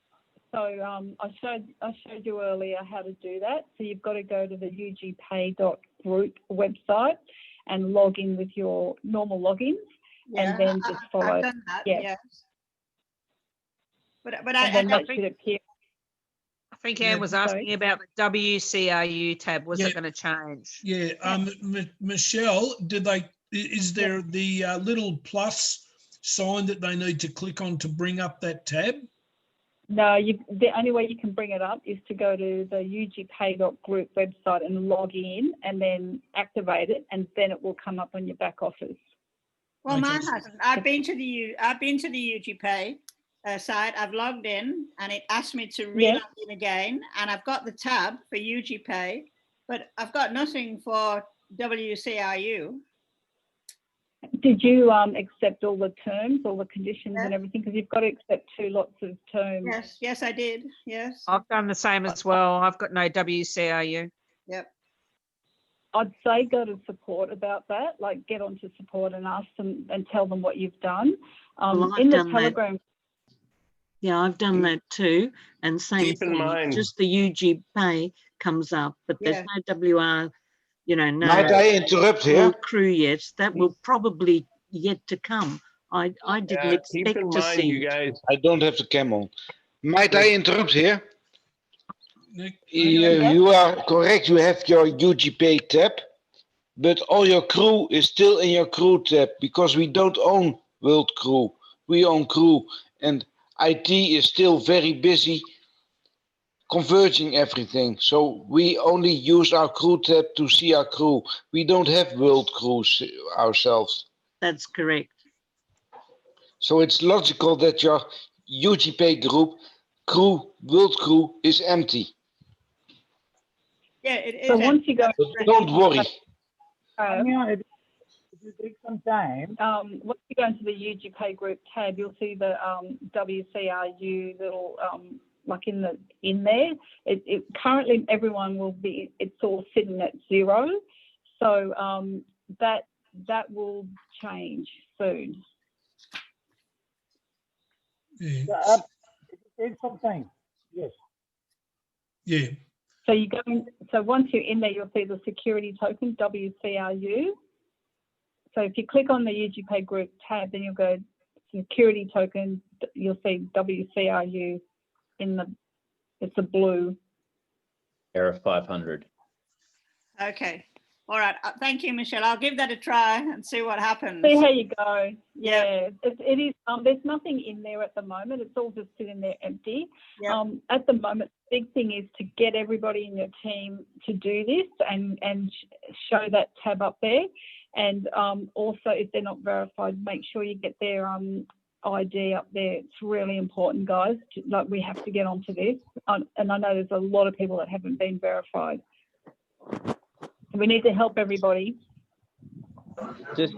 So I showed you earlier how to do that. So you've got to go to the ugpay.group website and log in with your normal logins, Yeah, and then just follow. I've done that, Yeah. yes. But And I then that don't should appear. I think Yeah, Anne was asking sorry. about the WCRU tab. Was Yeah. it going to change? yeah, Michelle, is there the little plus sign that they need to click on to bring up that tab? No, the only way you can bring it up is to go to the ugpay.group website and log in, and then activate it, and then it will come up on your back office. Well, Okay. mine hasn't. I've been to the UGPay site. I've logged in, and it asked me to re-log in again, and I've got the tab for UGPay, but I've got nothing for WCRU. Did you accept all the terms, all the conditions and everything? Because you've got to accept 2 lots of terms. Yes, I did. Yes. I've done the same as well. I've got no WCRU. Yep. I'd say go to support about that, like get onto support and ask them and tell them what you've done. Well, I've In the done that. Telegram. Yeah, I've done that too. And same Keep in thing, mind- just the UG Pay comes up, but there's no WR, no Might I interrupt here? crew yet. That will probably yet to come. I didn't Keep expect in to mind, see you it. guys, I don't have the cam on. Might I interrupt here? Nick? You are correct. You have your UGPay tab, but all your crew is still in your crew tab because we don't own World Crew. We own Crew, and IT is still very busy converging everything. So we only use our crew tab to see our crew. We don't have World Crews ourselves. That's correct. So it's logical that your UGPay group crew, World Crew, is empty. Yeah, it is. So once you go, But don't worry. It will take some time. once you go into the UGPay group tab, you'll see the WCRU little like in there. It currently everyone will be. It's all sitting at 0, so that will change soon. Yeah. It will take some time. Yes. Yeah. So you go in, so once you're in there, you'll see the security token WCRU. So if you click on the UGPay group tab, then you'll go security token. You'll see WCRU it's a blue. Error 500. Okay. All right. Thank you, Michelle. I'll give that a try and see what happens. See how you go. Yeah, it is. There's nothing in there at the moment. It's all just sitting there empty. Yeah. At the moment, the big thing is to get everybody in your team to do this and show that tab up there. And also, if they're not verified, make sure you get their ID up there. It's really important, guys. Like, we have to get onto this. And I know there's a lot of people that haven't been verified. We need to help everybody. Just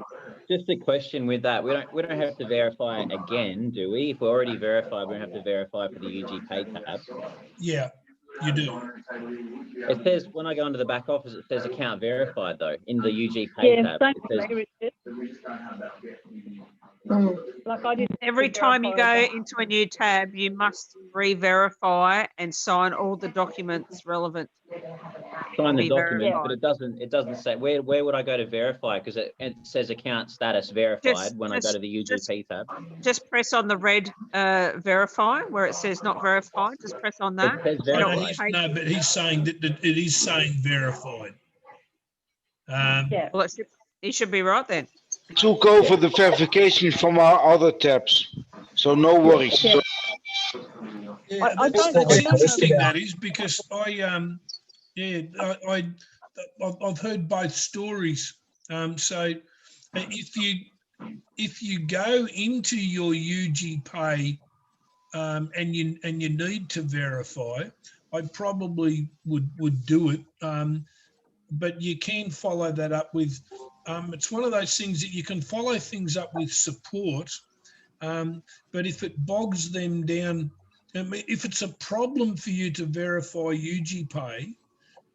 a question with that. We don't have to verify again, do we? If we're already verified, we don't have to verify for the UG Pay tab. Yeah, you do. It says when I go into the back office, it says account verified though in the UG Pay tab. Same It says, here, Richard. Like I didn't Every have to time you go verify into a new tab, you must re-verify and sign all the documents relevant. sign the Be document, verified. but it doesn't say where would I go to verify, because it says account status verified when I go to the UGP tab. Just press on the red verify where it says not verified. Just press on that. It says and it will verified. take- But he's saying that it is saying verified. Yeah. Well, it should be right then. Took over the verification from our other tabs, so no worries. Yeah. Yeah, I that's don't know. interesting. That is because I've heard both stories. So if you go into your UG Pay and you need to verify, I probably would do it. But you can follow that up with, it's one of those things that you can follow things up with support. But if it bogs them down, I mean, if it's a problem for you to verify UGPay,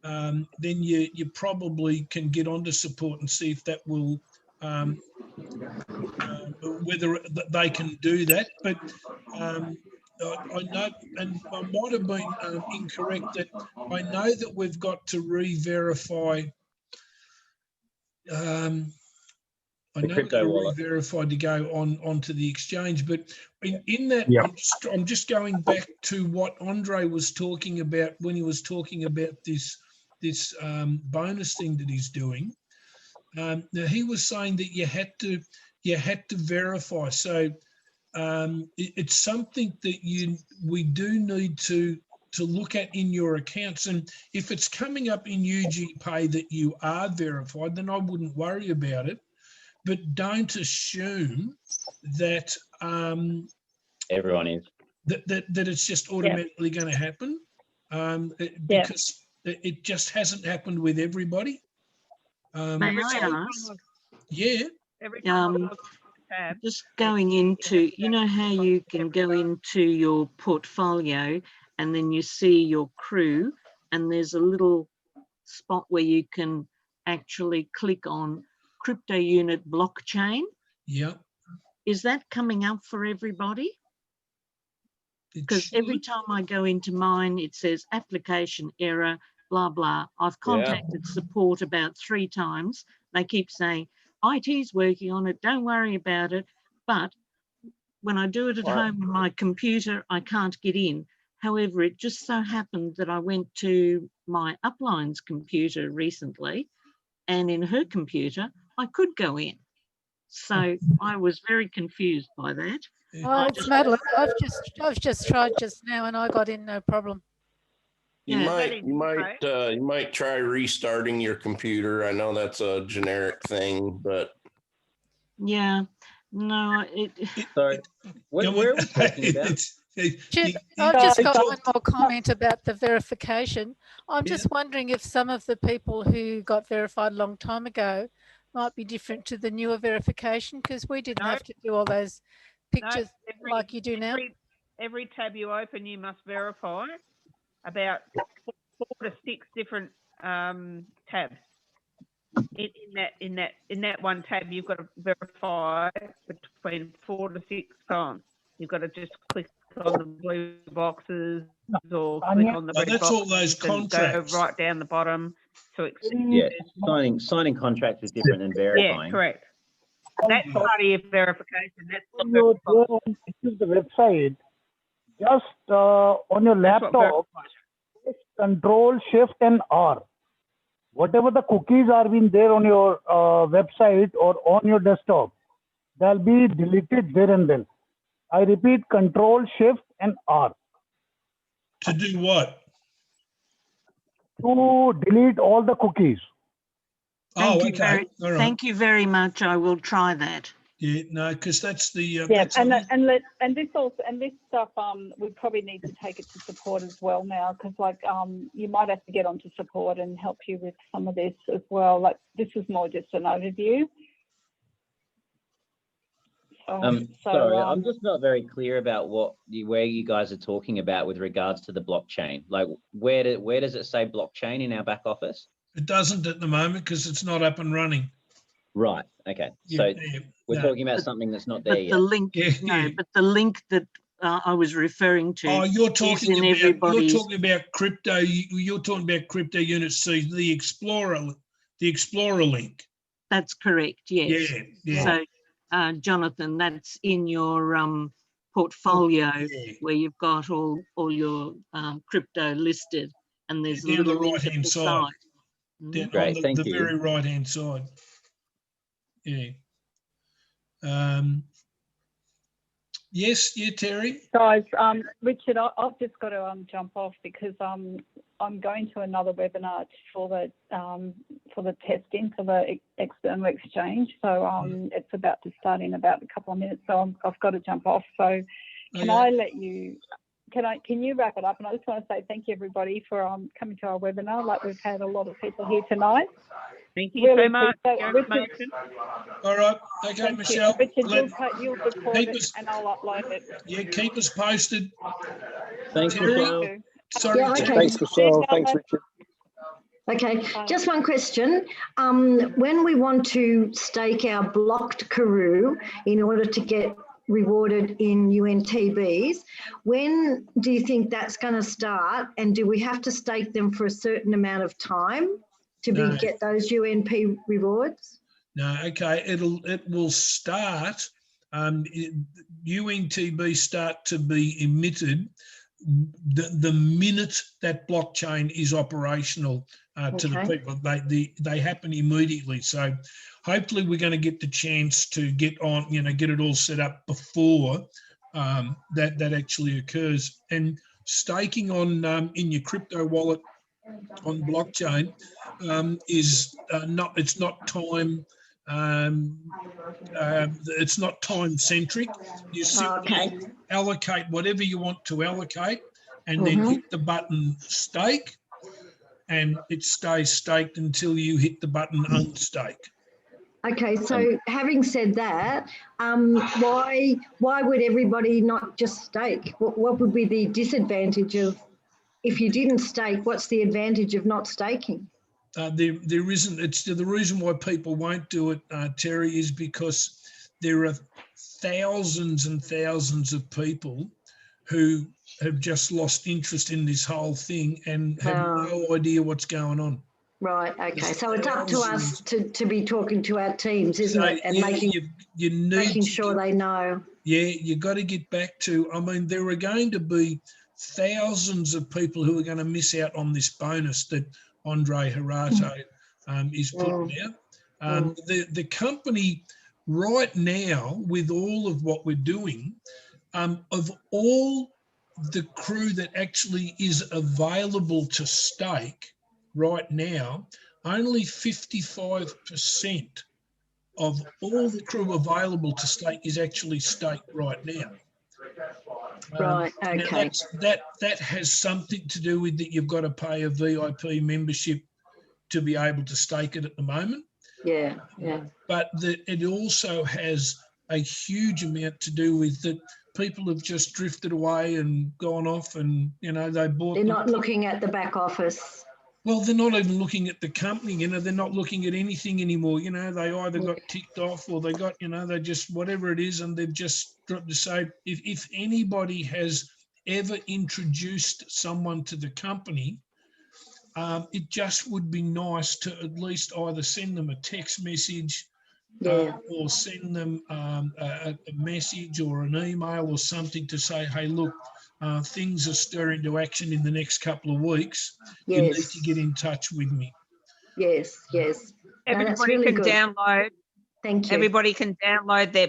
then you probably can get onto support and see if that will, whether they can do that. But I know, and I might have been incorrect, that I know that we've got to re-verify. I know we've got to re-verify to go onto the exchange, but in that, Yeah. I'm just going back to what Andre was talking about when he was talking about this bonus thing that he's doing. Now he was saying that you had to verify. So it's something that we do need to look at in your accounts. And if it's coming up in UGPay that you are verified, then I wouldn't worry about it. But don't assume that Everyone is. that it's just automatically going to happen, because it just hasn't happened with everybody. May I ask? Yeah. Every time Just going into, you know how you can go into your portfolio and then you see your crew, and there's a little spot where you can actually click on crypto unit blockchain. Yeah. Is that coming up for everybody? Because every time I go into mine, it says application error, blah, blah. I've contacted support about 3 times. They keep saying, IT's working on it, don't worry about it. But when I do it at home on my computer, I can't get in. However, it just so happened that I went to my upline's computer recently, and in her computer, I could go in. So I was very confused by that. Oh, it's Madeline. I've just tried just now and I got in no problem. You might try restarting your computer. I know that's a generic thing, but yeah, no, Sorry, where are we talking about? I've just got one more comment about the verification. I'm just wondering if some of the people who got verified a long time ago might be different to the newer verification, because we didn't have to do all those pictures like you do now. Every tab you open, you must verify about 4 to 6 different tabs. In that one tab, you've got to verify between 4 to 6 times. You've got to just click on the blue boxes or click on the red that's boxes. all those contracts. Go right down the bottom to accept. Yeah, signing contracts is different than verifying. Yeah, correct. That's part of your verification. That's the website. Just on your laptop, Control Shift and R. Whatever the cookies are being there on your website or on your desktop, they'll be deleted there and then. I repeat, Control Shift and R. To do what? To delete all the cookies. Thank you very much. I will try that. Yeah, no, because that's the and this stuff we probably need to take it to support as well now, because like you might have to get onto support and help you with some of this as well. Like this is more just an overview. Sorry, I'm just not very clear about where you guys are talking about with regards to the blockchain. Like, where does it say blockchain in our back office? It doesn't at the moment because it's not up and running. Right. Okay. So we're talking about something that's not there yet. The link, but the link that I was referring to. Oh, you're talking about crypto. You're talking about crypto units. See the Explorer link. That's correct. Yes. Yeah. So. Jonathan, that's in your portfolio where you've got all your crypto listed, and there's a little right hand side. Great, thank you. The very right hand side. Yeah. Yes, Terry. Guys, Richard, I've just got to jump off because I'm going to another webinar for the testing for the external exchange. So it's about to start in about a couple of minutes. So I've got to jump off. So Can I let you? Can you wrap it up? And I just want to say thank you everybody for coming to our webinar. Like we've had a lot of people here tonight. Thank you so much. Richard, All right. Okay, thank Michelle. you. Richard, you'll record it and I'll upload it. Yeah, keep us posted. Thanks, Terry? Michelle. Sorry, Yeah, okay. Thanks, Michelle. Thanks, Richard. Okay, just one question. When we want to stake our blocked Karoo in order to get rewarded in UNTBs, when do you think that's going to start? And do we have to stake them for a certain amount of time to get those UNP rewards? No, okay. It will start. UNTB start to be emitted the minute that blockchain is operational to the people. They happen immediately. So hopefully we're going to get the chance to get on, get it all set up before that actually occurs. And staking on in your crypto wallet on blockchain is it's not time. It's not time centric. You simply allocate whatever you want to allocate and then hit the button stake, and it stays staked until you hit the button unstake. Okay, so having said that, why would everybody not just stake? What would be the disadvantage of, if you didn't stake, what's the advantage of not staking? There isn't. It's the reason why people won't do it, Terry, is because there are thousands and thousands of people who have just lost interest in this whole thing and have no idea what's going on. Right, okay. So it's up to us to be talking to our teams, isn't it? And making sure they know. Yeah, you've got to get back to, I mean, there are going to be thousands of people who are going to miss out on this bonus that Andre Harato is putting out. The company right now, with all of what we're doing, of all the crew that actually is available to stake right now, only 55% of all the crew available to stake is actually staked right now. Right, okay. That has something to do with that you've got to pay a VIP membership to be able to stake it at the moment. Yeah. But it also has a huge amount to do with that people have just drifted away and gone off, and they bought. They're not looking at the back office. Well, they're not even looking at the company, they're not looking at anything anymore. They either got ticked off or they got, they just, whatever it is, and they've just dropped to say, if anybody has ever introduced someone to the company, it just would be nice to at least either send them a text message or send them a message or an email or something to say, hey, look, things are stirring to action in the next couple of weeks. You need to get in touch with me. Yes. Everybody really can good. download. Thank you. Everybody can download their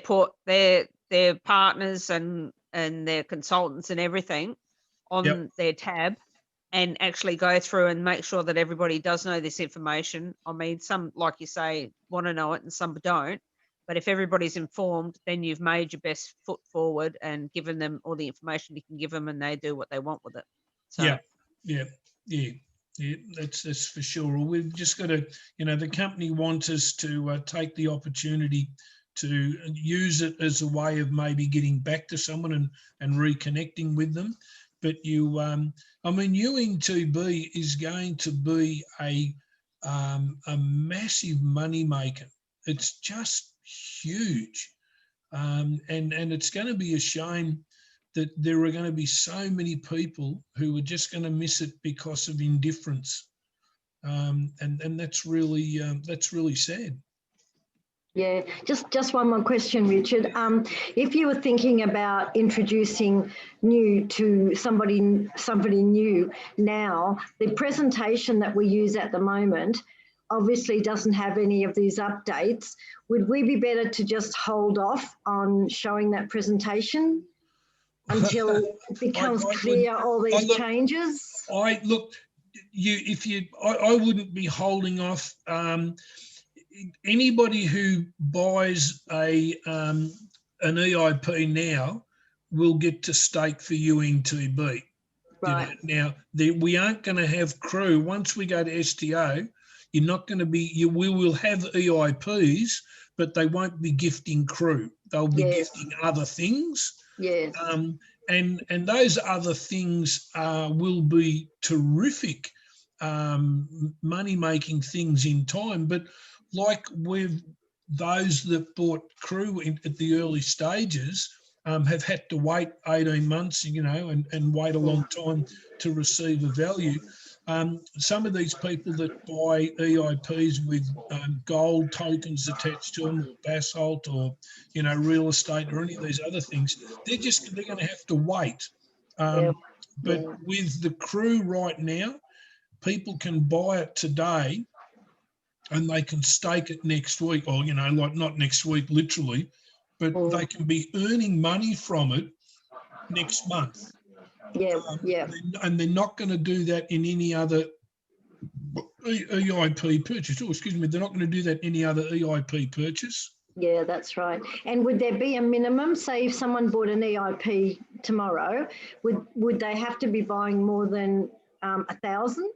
partners and their consultants and everything on their tab, and actually go through and make sure that everybody does know this information. I mean, some, like you say, want to know it and some don't. But if everybody's informed, then you've made your best foot forward and given them all the information you can give them, and they do what they want with it. So. Yeah, that's for sure. We've just got to, the company wants us to take the opportunity to use it as a way of maybe getting back to someone and reconnecting with them. But UNTB is going to be a massive money maker. It's just huge, and it's going to be a shame that there are going to be so many people who are just going to miss it because of indifference, and that's really sad. Yeah, just one more question, Richard. If you were thinking about introducing somebody new now, the presentation that we use at the moment obviously doesn't have any of these updates. Would we be better to just hold off on showing that presentation until it becomes clear all these changes? I wouldn't be holding off. Anybody who buys an EIP now will get to stake for UNTB. Right. Now, we aren't going to have crew. Once we go to STO, you're not going to be, we will have EIPs, but they won't be gifting crew. They'll be gifting other things. Yes. And those other things will be terrific money-making things in time. But like with those that bought crew at the early stages, have had to wait 18 months, and wait a long time to receive a value. Some of these people that buy EIPs with gold tokens attached to them, or basalt, or real estate, or any of these other things, they're going to have to wait. But with the crew right now, people can buy it today, and they can stake it next week, or like not next week literally, but they can be earning money from it next month. And they're not going to do that in any other EIP purchase. Oh, excuse me, they're not going to do that in any other EIP purchase. Yeah, that's right. And would there be a minimum? Say if someone bought an EIP tomorrow, would they have to be buying more than 1,000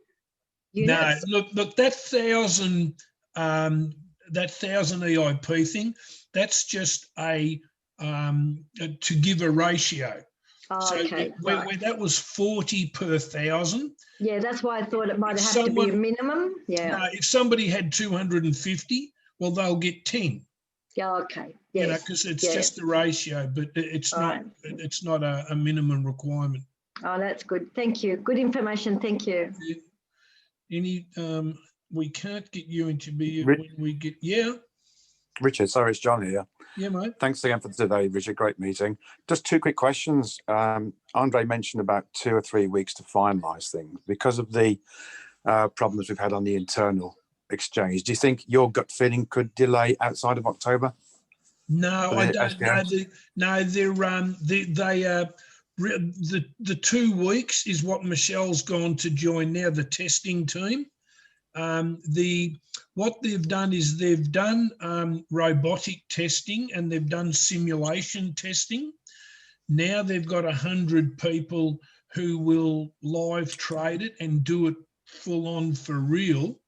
units? No, look, that 1,000 EIP thing, that's just to give a ratio. Where that was 40 per 1,000. Yeah, that's why I thought it might have to be a minimum. Yeah. No, if somebody had 250, well, they'll get 10. Yeah, okay. Yes. Because it's just a ratio, but it's not. It's not a minimum requirement. Oh, that's good. Thank you. Good information. Thank you. We can't get you into when we get. Yeah. Richard, sorry, it's John here. Yeah, mate. Thanks again for today, Richard. Great meeting. Just two quick questions. Andre mentioned about 2 or 3 weeks to finalise things because of the problems we've had on the internal exchange. Do you think your gut feeling could delay outside of October? No, I don't. The 2 weeks is what Michelle's gone to join now, the testing team. What they've done is they've done robotic testing, and they've done simulation testing. Now they've got 100 people who will live trade it and do it full on for real.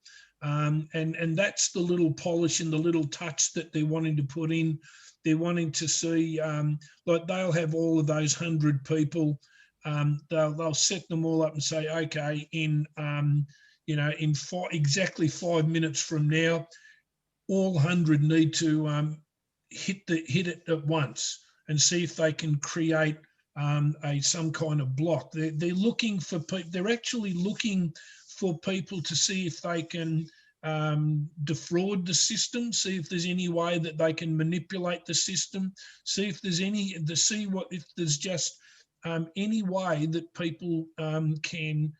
And that's the little polish and the little touch that they're wanting to put in. They're wanting to see, like they'll have all of those 100 people, they'll set them all up and say, okay, in exactly 5 minutes from now, all 100 need to hit it at once and see if they can create some kind of block. They're looking for people. They're actually looking for people to see if they can defraud the system, see if there's any way that they can manipulate the system, see if there's if there's just any way that people can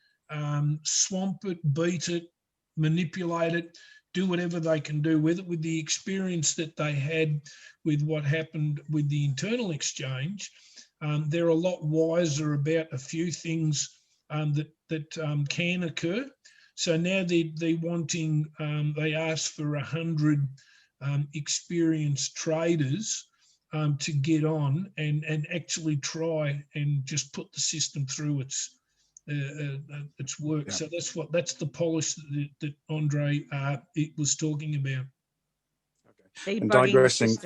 swamp it, beat it, manipulate it, do whatever they can do with it. With the experience that they had with what happened with the internal exchange, they're a lot wiser about a few things that can occur. So now they're wanting, they asked for 100 experienced traders to get on and actually try and just put the system through its work. So that's the polish that Andre was talking about. Okay. And digressing.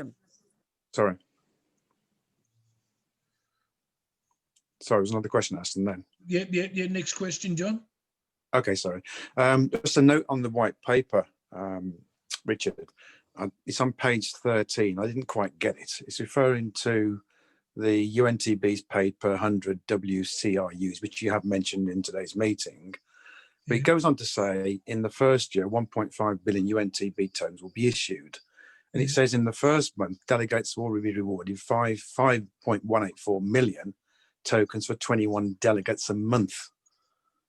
Sorry, was another question asked and then? Yeah. Next question, John. Okay, sorry. Just a note on the white paper, Richard. It's on page 13. I didn't quite get it. It's referring to the UNTB's paid per 100 WCRUs, which you have mentioned in today's meeting. But it goes on to say, in the first year, 1.5 billion UNTB tokens will be issued. And it says in the first month, delegates will be rewarded 5.184 million tokens for 21 delegates a month.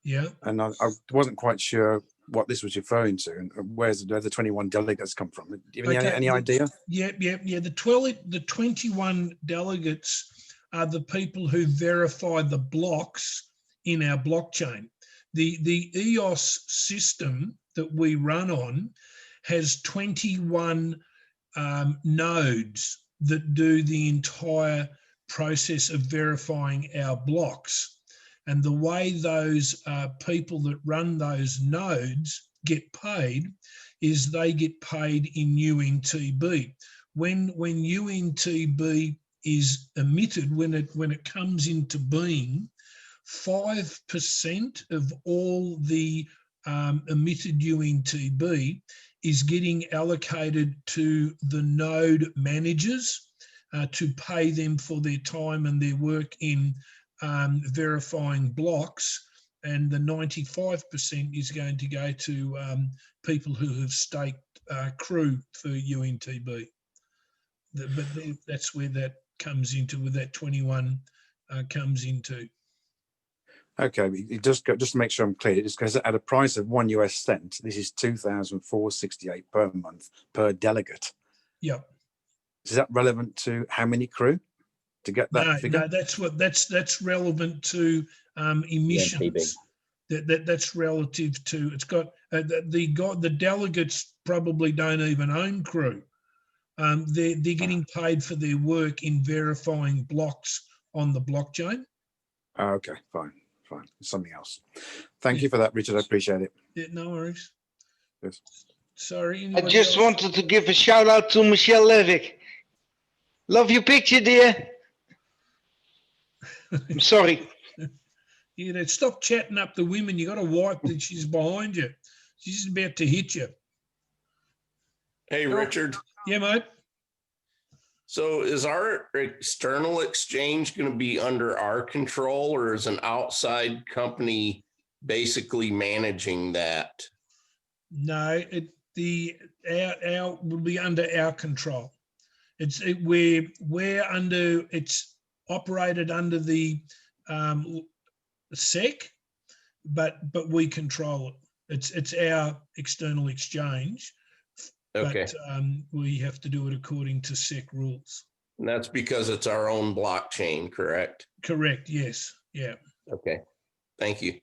Yeah. And I wasn't quite sure what this was referring to and where the 21 delegates come from. Do you have any idea? Yeah. The 21 delegates are the people who verify the blocks in our blockchain. The EOS system that we run on has 21 nodes that do the entire process of verifying our blocks. And the way those people that run those nodes get paid is they get paid in UNTB. When UNTB is emitted, when it comes into being, 5% of all the emitted UNTB is getting allocated to the node managers to pay them for their time and their work in verifying blocks, and the 95% is going to go to people who have staked crew for UNTB. But that's where that comes into, where that 21 comes into. Okay, it just to make sure I'm clear, it just goes at a price of $1. This is $2,468 per month per delegate. Yep. Is that relevant to how many crew to get that figure? No, that's relevant to emissions. That's relative to, it's got the delegates probably don't even own crew. They're getting paid for their work in verifying blocks on the blockchain. Okay, fine. Something else. Thank you for that, Richard. I appreciate it. Yeah, no worries. Yes. Sorry. I just wanted to give a shout out to Michelle Levick. Love your picture, dear. I'm sorry. Yeah, stop chatting up the women. You got to wipe that she's behind you. She's about to hit you. Hey, Richard. Yeah, mate. So is our external exchange going to be under our control, or is an outside company basically managing that? No, our will be under our control. We're under, it's operated under the SEC, but we control it. It's our external exchange. Okay. But we have to do it according to SEC rules. And that's because it's our own blockchain, correct? Correct, yes. Yeah. Okay. Thank you.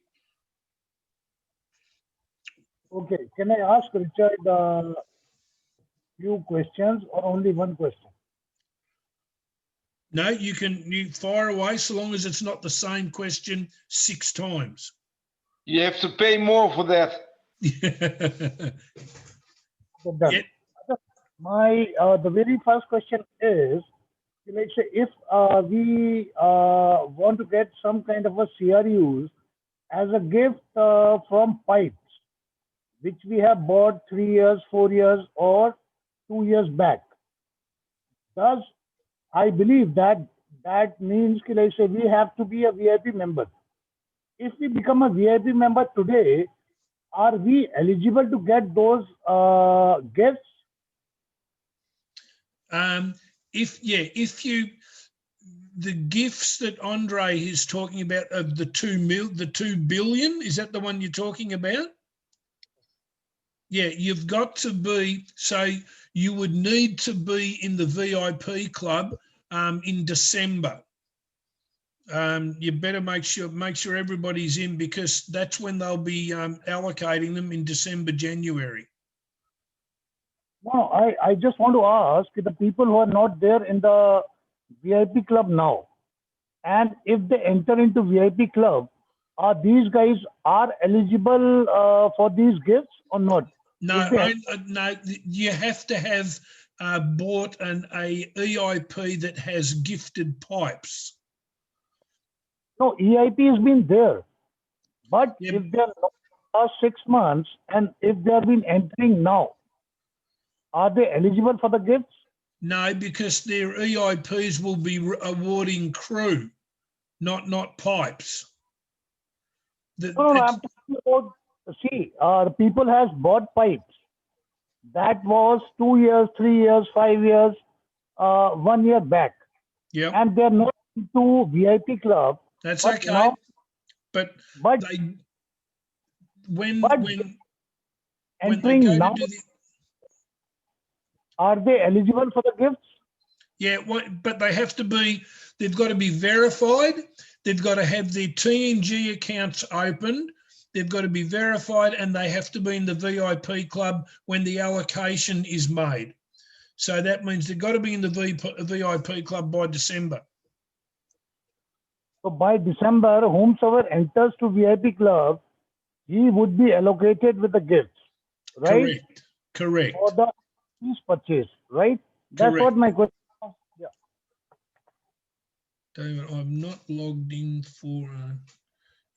Okay, can I ask Richard a few questions or only one question? No, you fire away so long as it's not the same question 6 times. You have to pay more for that. Yep. My the very first question is, let's say if we want to get some kind of a CRUs as a gift from pipes, which we have bought 3 years, 4 years, or 2 years back, does I believe that means, let's say, we have to be a VIP member. If we become a VIP member today, are we eligible to get those gifts? The gifts that Andre is talking about of the 2 billion, is that the one you're talking about? Yeah, you've got to be, so you would need to be in the VIP club in December. You better make sure everybody's in, because that's when they'll be allocating them in December, January. No, I just want to ask the people who are not there in the VIP club now, and if they enter into VIP club, are these guys are eligible for these gifts or not? No, no, you have to have bought a EIP that has gifted pipes. No, EIP has been there, but if they're not last 6 months and if they have been entering now, are they eligible for the gifts? No, because their EIPs will be awarding crew, not pipes. No, I'm talking about, see, the people has bought pipes. That was 2 years, 3 years, 5 years, 1 year back. Yeah. And they're not into VIP club. That's okay. Now, but they, when entering they go now, to do are they eligible for the gifts? Yeah, but they have to be, they've got to be verified. They've got to have their TNG accounts opened. They've got to be verified, and they have to be in the VIP club when the allocation is made. So that means they've got to be in the VIP club by December. So by December, whomsoever enters to VIP club, he would be allocated with the gifts, right? Correct. For the fees purchase, right? That's Correct. what my question was. Yeah. David, I'm not logged in for.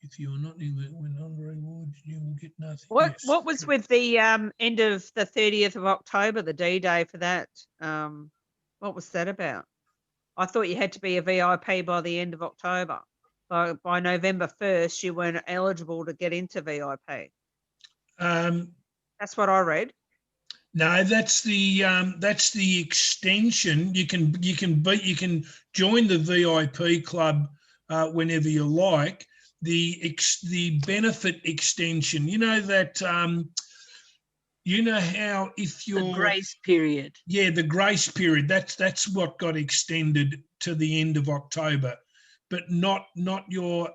If you're not in the when under rewards, you will get nothing. What Yes, what was with the end of the 30th of October, the D-Day for that? What was that about? I thought you had to be a VIP by the end of October. By November 1st, you weren't eligible to get into VIP. That's what I read. No, that's the extension. You can join the VIP club whenever you like. The benefit extension. You know that you know how if you're The grace period. Yeah, the grace period. That's what got extended to the end of October, but not your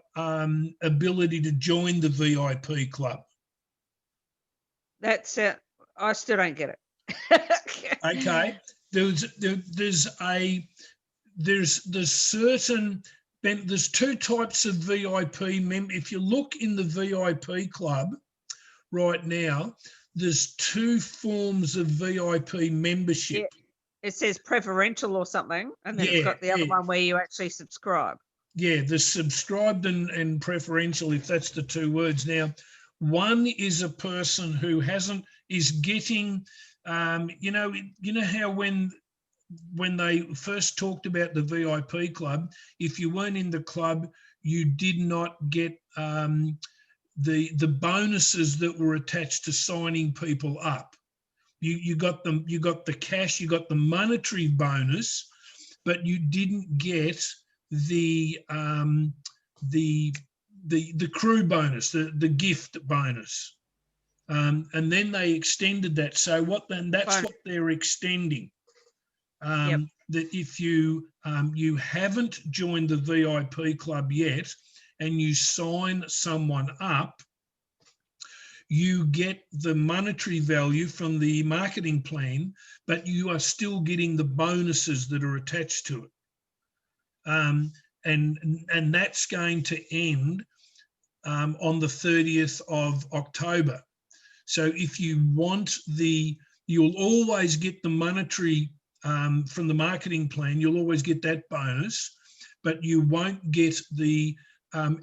ability to join the VIP club. That's it. I still don't get it. Okay, there's two types of VIP If you look in the VIP club right now, there's two forms of VIP membership. Yeah. It says preferential or something, and then it's got the other one where you actually subscribe. Yeah, the subscribed and preferential, if that's the two words. Now, one is a person who is getting, you know how when they first talked about the VIP club, if you weren't in the club, you did not get the bonuses that were attached to signing people up. You got the cash, you got the monetary bonus, but you didn't get the crew bonus, the gift bonus, and then they extended that. So that's what they're extending. That if you haven't joined the VIP club yet and you sign someone up, you get the monetary value from the marketing plan, but you are still getting the bonuses that are attached to it. And that's going to end on the 30th of October. So if you want you'll always get the monetary from the marketing plan, you'll always get that bonus, but you won't get the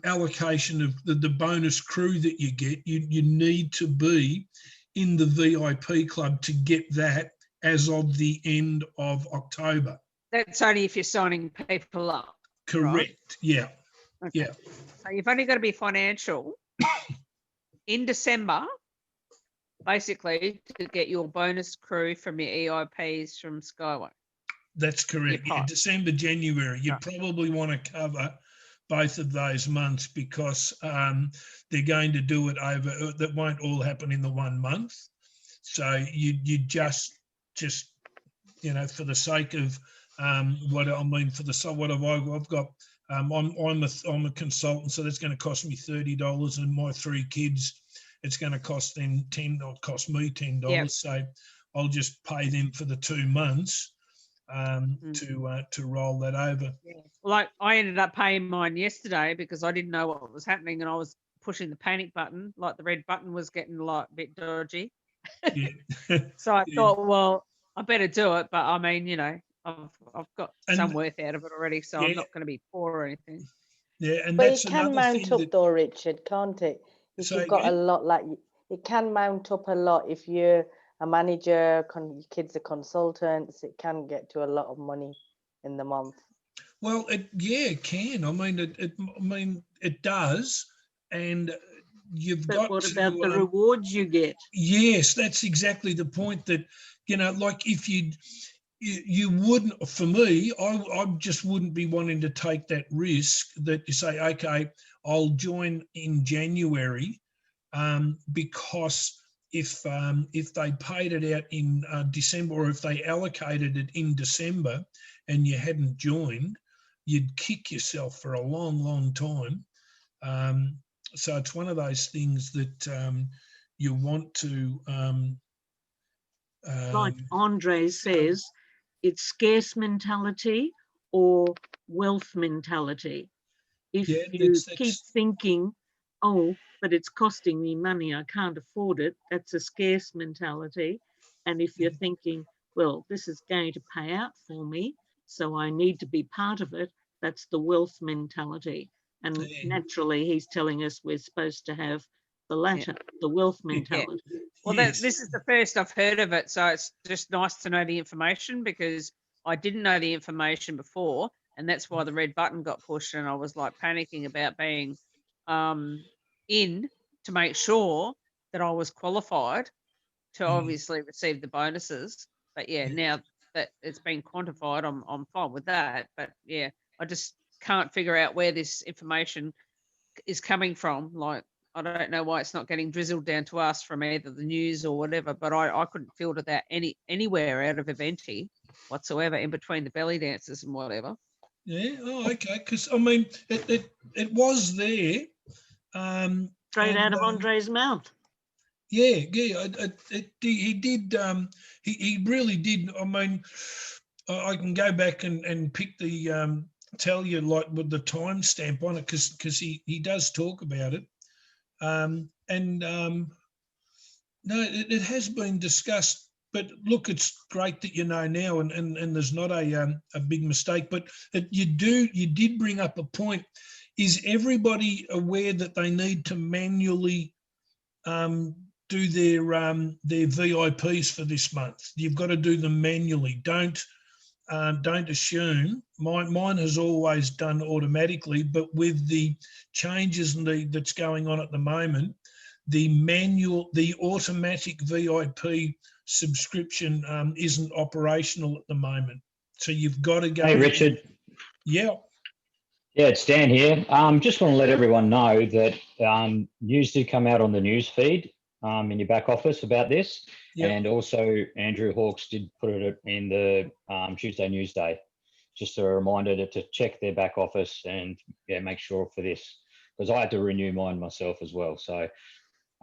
allocation of the bonus crew that you get. You need to be in the VIP club to get that as of the end of October. That's only if you're signing people up. Correct. Right? Yeah. Okay. Yeah. So you've only got to be financial in December, basically, to get your bonus crew from your EIPs from Skyway. That's correct. Yeah, December, January. You probably want to cover both of those months because they're going to do it over. That won't all happen in the 1 month. So you just for the sake of what I've got. I'm a consultant, so that's going to cost me $30, and my 3 kids, it's going to cost them $10. Cost me $10. Yep. So I'll just pay them for the 2 months to roll that over. Yeah. Well, I ended up paying mine yesterday because I didn't know what was happening, and I was pushing the panic button, like the red button was getting a bit dodgy. Yeah. So I thought, well, I better do it. But I mean, I've got some worth out of it already, so I'm not going to be poor or anything. Yeah, and but that's it can mount up though, Richard, can't it? If you've got a lot, like it can mount up a lot if you're a manager, your kids are consultants. It can get to a lot of money in the month. Well, it can. I mean, it does, and you've got. What about the rewards you get? Yes, that's exactly the point. That like if you wouldn't. For me, I just wouldn't be wanting to take that risk. That you say, okay, I'll join in January, because if they paid it out in December, or if they allocated it in December, and you hadn't joined, you'd kick yourself for a long, long time. So it's one of those things that you want to. Like Andre says, it's scarce mentality or wealth mentality. If Yeah, you that's keep thinking, oh, but it's costing me money, I can't afford it, that's a scarce mentality. And if you're thinking, well, this is going to pay out for me, so I need to be part of it, that's the wealth mentality. And naturally, he's telling us we're supposed to have the latter, the wealth mentality. Well, this is the first I've heard of it, so it's just nice to know the information, because I didn't know the information before, and that's why the red button got pushed, and I was like panicking about being in to make sure that I was qualified to obviously receive the bonuses. But yeah, now that it's been quantified, I'm fine with that. But yeah, I just can't figure out where this information is coming from. Like, I don't know why it's not getting drizzled down to us from either the news or whatever, but I couldn't filter that anywhere out of Eventi whatsoever, in between the belly dancers and whatever. Yeah. Oh, okay. Because I mean, it was there. Straight out of Andre's mouth. Yeah. He did. He really did. I mean, I can go back and pick the tell you like with the timestamp on it, because he does talk about it. No, it has been discussed, but look, it's great that you know now, and there's not a big mistake. But you did bring up a point. Is everybody aware that they need to manually do their VIPs for this month? You've got to do them manually. Don't assume. Mine has always done automatically, but with the changes that's going on at the moment, the automatic VIP subscription isn't operational at the moment. So you've got to go. Hey, Richard. Yeah. Yeah, it's Dan here. Just want to let everyone know that news did come out on the news feed in your back office about this. Yep. And also Andrew Hawkes did put it in the Tuesday Newsday. Just a reminder to check their back office and make sure for this, because I had to renew mine myself as well. So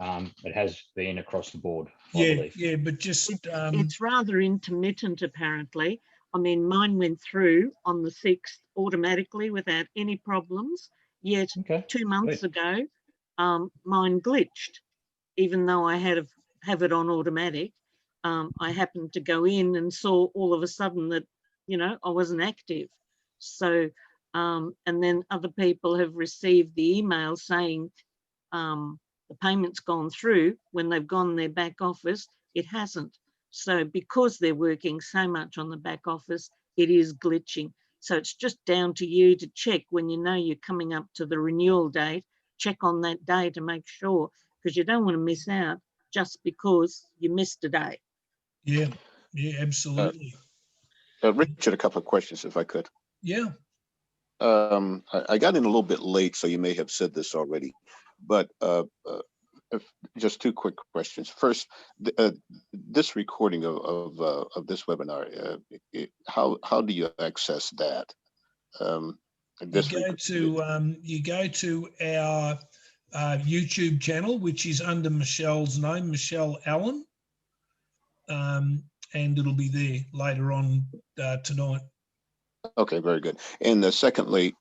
it has been across the board, I believe. Yeah, but just... It's rather intermittent, apparently. I mean, mine went through on the 6th automatically without any problems, yet 2 months ago, mine glitched. Even though I have it on automatic, I happened to go in and saw all of a sudden that, I wasn't active. So, and then other people have received the email saying the payment's gone through. When they've gone their back office, it hasn't. So because they're working so much on the back office, it is glitching. So it's just down to you to check when you know you're coming up to the renewal date, check on that day to make sure, because you don't want to miss out just because you missed a day. Yeah, absolutely. Richard, a couple of questions, if I could. Yeah. I got in a little bit late, so you may have said this already, but just two quick questions. First, this recording of this webinar, how do you access that? You go to our YouTube channel, which is under Michelle's name, Michelle Allen, and it'll be there later on tonight. Okay, very good. And secondly,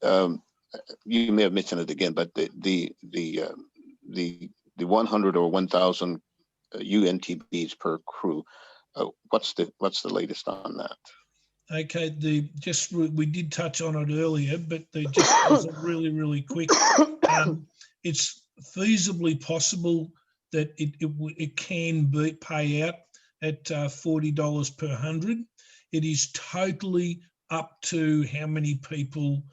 you may have mentioned it again, but the 100 or 1,000 UNTBs per crew, what's the latest on that? Okay, we did touch on it earlier, but just really quick. It's feasibly possible that it can be pay out at $40 per 100. It is totally up to how many people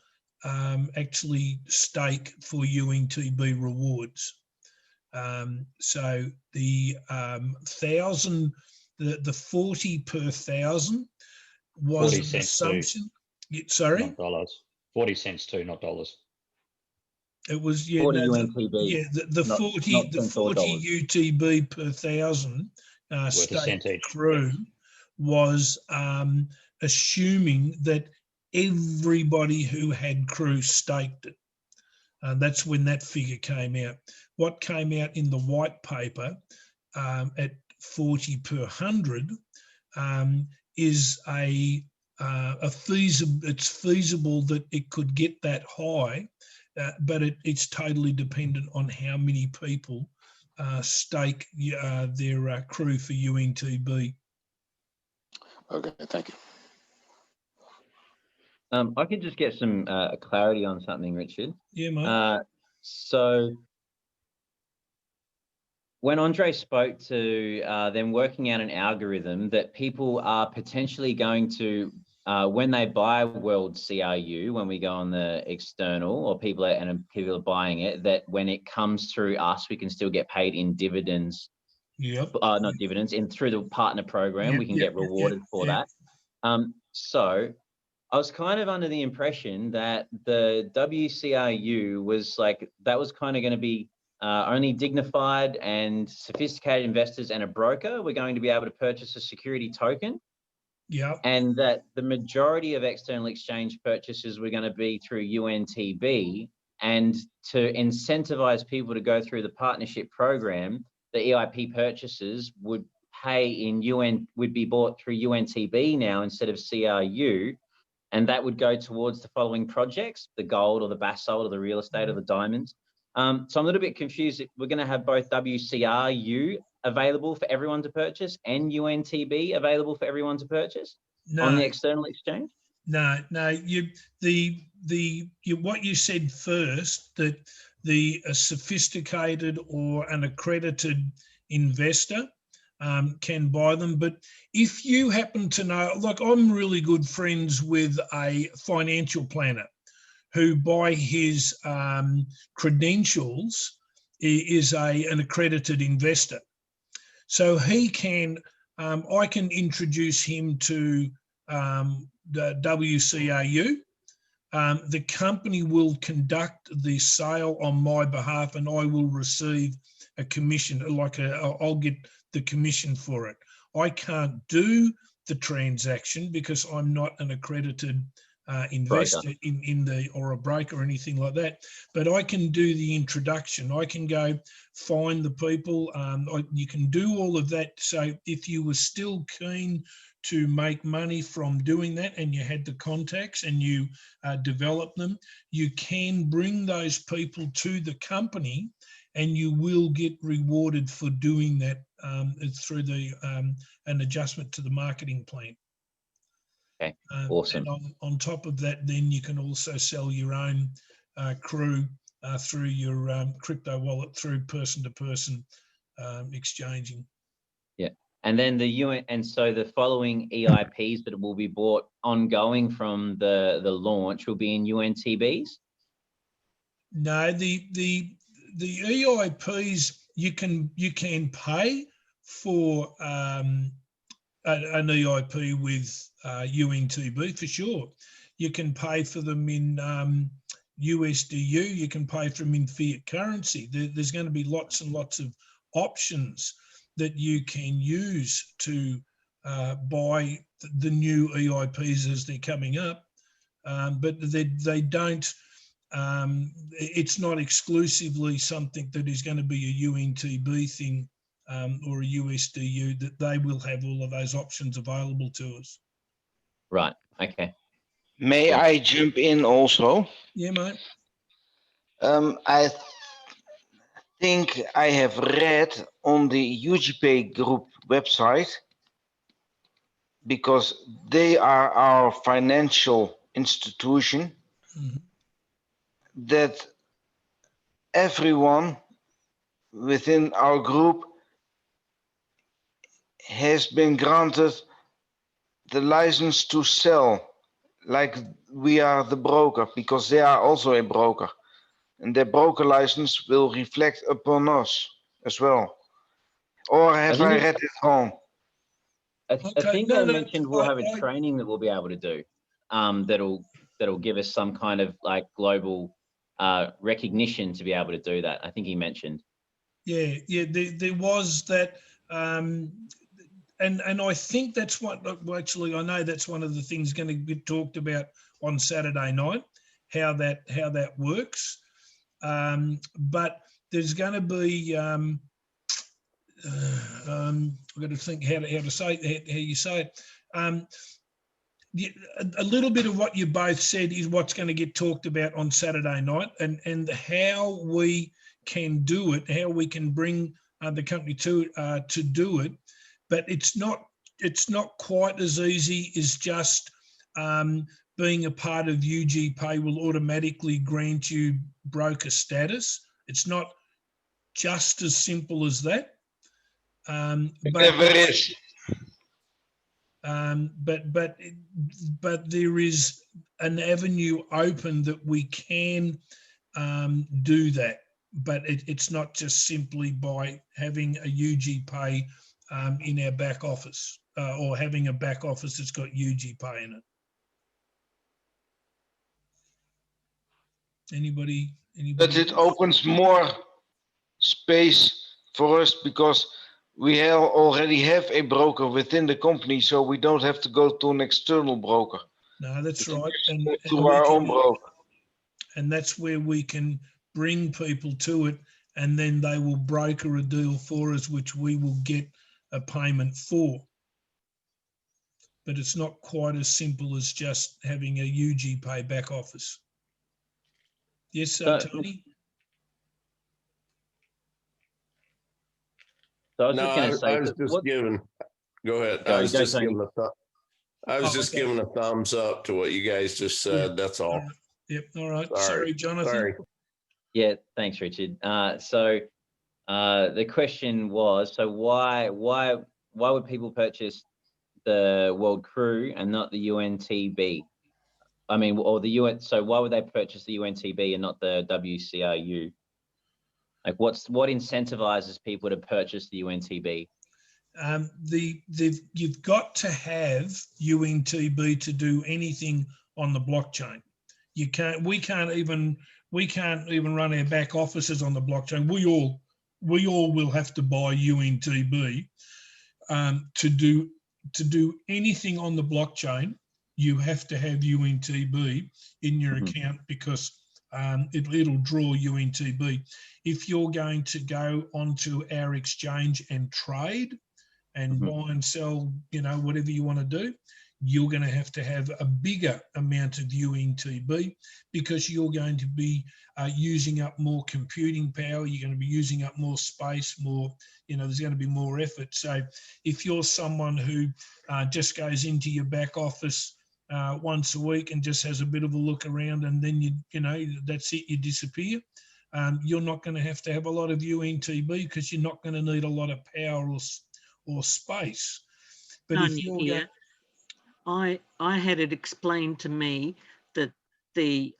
actually stake for UNTB rewards. So the 1,000, the 40 per 1,000 was 40 an cents assumption. Sorry? Not dollars. 40 cents too, not dollars. It was 40 UNTB. The 40 UTB per 1,000 state crew was assuming that everybody who had crew staked it. That's when that figure came out. What came out in the white paper at 40 per 100 is it's feasible that it could get that high, but it's totally dependent on how many people stake their crew for UNTB. Okay, thank you. I could just get some clarity on something, Richard. Yeah, mate. So when Andre spoke to them working out an algorithm that people are potentially going to, when they buy World CRU, when we go on the external, or people are buying it, that when it comes through us, we can still get paid in dividends. Yep. Not dividends, through the partner program, we can get rewarded for that. So I was kind of under the impression that the WCRU was like, that was kind of going to be only dignified and sophisticated investors and a broker were going to be able to purchase a security token. Yeah. And that the majority of external exchange purchases were going to be through UNTB, and to incentivize people to go through the partnership program, the EIP purchases would would be bought through UNTB now instead of CRU. And that would go towards the following projects: the gold or the basalt or the real estate or the diamonds. So I'm a little bit confused. We're going to have both WCRU available for everyone to purchase and UNTB available for everyone to purchase on the external exchange? No. What you said first, that the sophisticated or an accredited investor can buy them. But if you happen to know, like I'm really good friends with a financial planner who by his credentials is an accredited investor. So he can, I can introduce him to the WCRU. The company will conduct the sale on my behalf and I will receive a commission, I'll get the commission for it. I can't do the transaction because I'm not an accredited investor or a broker or anything like that, but I can do the introduction. I can go find the people. You can do all of that. So if you were still keen to make money from doing that and you had the contacts and you develop them, you can bring those people to the company and you will get rewarded for doing that through an adjustment to the marketing plan. Okay, awesome. And on top of that, then you can also sell your own crew through your crypto wallet, through person-to-person exchanging. Yeah, and then so the following EIPs that will be bought ongoing from the launch will be in UNTBs? No, the EIPs you can pay for an EIP with UNTB for sure. You can pay for them in USDU. You can pay for them in fiat currency. There's going to be lots and lots of options that you can use to buy the new EIPs as they're coming up, but they don't. It's not exclusively something that is going to be a UNTB thing or a USDU, that they will have all of those options available to us. Right, okay. May I jump in also? Yeah, mate. I think I have read on the UGP Group website, because they are our financial institution, that everyone within our group has been granted the license to sell, like we are the broker, because they are also a broker, and their broker license will reflect upon us as well. Or have I read it wrong? I think I mentioned we'll have a training that we'll be able to do that'll give us some kind of like global recognition to be able to do that. I think he mentioned. Yeah, there was that, and I think that's what, actually, I know that's one of the things going to get talked about on Saturday night, how that works. But there's going to be, I've got to think how you say it. a little bit of what you both said is what's going to get talked about on Saturday night, and how we can do it, how we can bring the company to do it. But it's not quite as easy as just being a part of UGPay will automatically grant you broker status. It's not just as simple as that. Never is. But there is an avenue open that we can do that. But it's not just simply by having a UGPay in our back office or having a back office that's got UGPay in it. Anybody? But it opens more space for us because we already have a broker within the company, so we don't have to go to an external broker. No, that's right. To our own broker. And that's where we can bring people to it, and then they will broker a deal for us, which we will get a payment for. But it's not quite as simple as just having a UGPay back office. Yes, Tony? So I was just going to say, I was just giving. Go ahead. I was just giving a thumbs up to what you guys just said. Yeah. That's all. Yep. All right. Sorry, Jonathan. Sorry. Yeah. Thanks, Richard. So the question was: so why would people purchase the World Crew and not the UNTB? I mean, or the UN. So why would they purchase the UNTB and not the WCRU? Like, what incentivizes people to purchase the UNTB? You've got to have UNTB to do anything on the blockchain. We can't even run our back offices on the blockchain. We all will have to buy UNTB to do anything on the blockchain. You have to have UNTB in your account because it'll draw UNTB. If you're going to go onto our exchange and trade and buy and sell, whatever you want to do, you're going to have a bigger amount of UNTB because you're going to be using up more computing power. You're going to be using up more space, there's going to be more effort. So if you're someone who just goes into your back office once a week and just has a bit of a look around and then that's it, you disappear, you're not going to have a lot of UNTB because you're not going to need a lot of power or space. But if you're I had it explained to me that the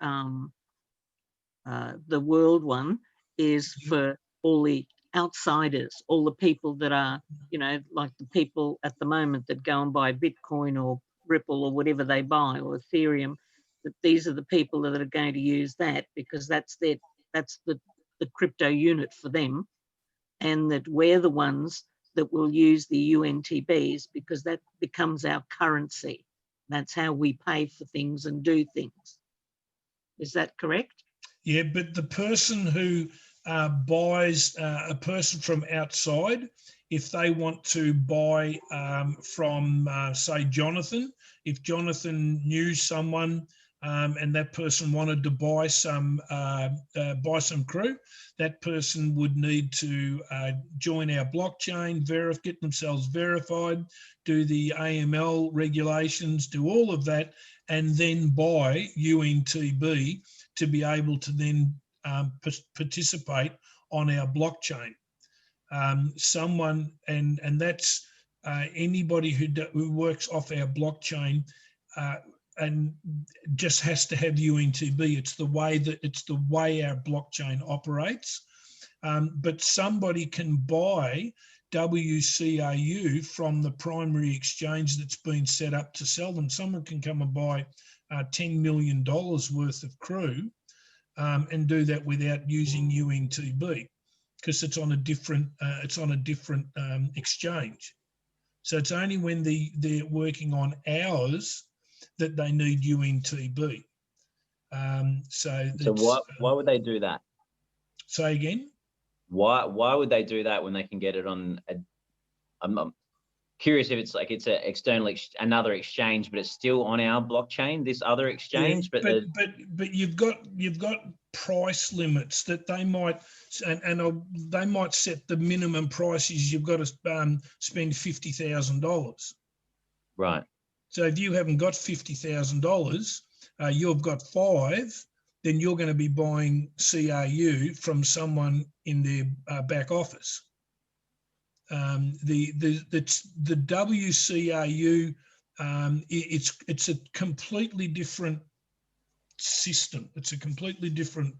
world one is for all the outsiders, all the people that are, like the people at the moment that go and buy Bitcoin or Ripple or whatever they buy, or Ethereum, that these are the people that are going to use that because that's the crypto unit for them, and that we're the ones that will use the UNTBs because that becomes our currency. That's how we pay for things and do things. Is that correct? Yeah, but the person who buys a person from outside, if they want to buy from, say, Jonathan, if Jonathan knew someone and that person wanted to buy some crew, that person would need to join our blockchain, get themselves verified, do the AML regulations, do all of that, and then buy UNTB to be able to then participate on our blockchain. And that's anybody who works off our blockchain and just has to have UNTB. It's the way our blockchain operates. But somebody can buy WCRU from the primary exchange that's been set up to sell them. Someone can come and buy $10 million worth of crew and do that without using UNTB because it's on a different exchange. So it's only when they're working on ours that they need UNTB. So why would they do that? Say again? Why would they do that when they can get it on curious if it's like it's a external another exchange, but it's still on our blockchain, this other exchange. Yeah, but you've got price limits that they might they might set the minimum prices. You've got to spend $50,000. Right. So if you haven't got $50,000, you've got 5. Then you're going to be buying CRU from someone in their back office. The WCRU, it's a completely different system. It's a completely different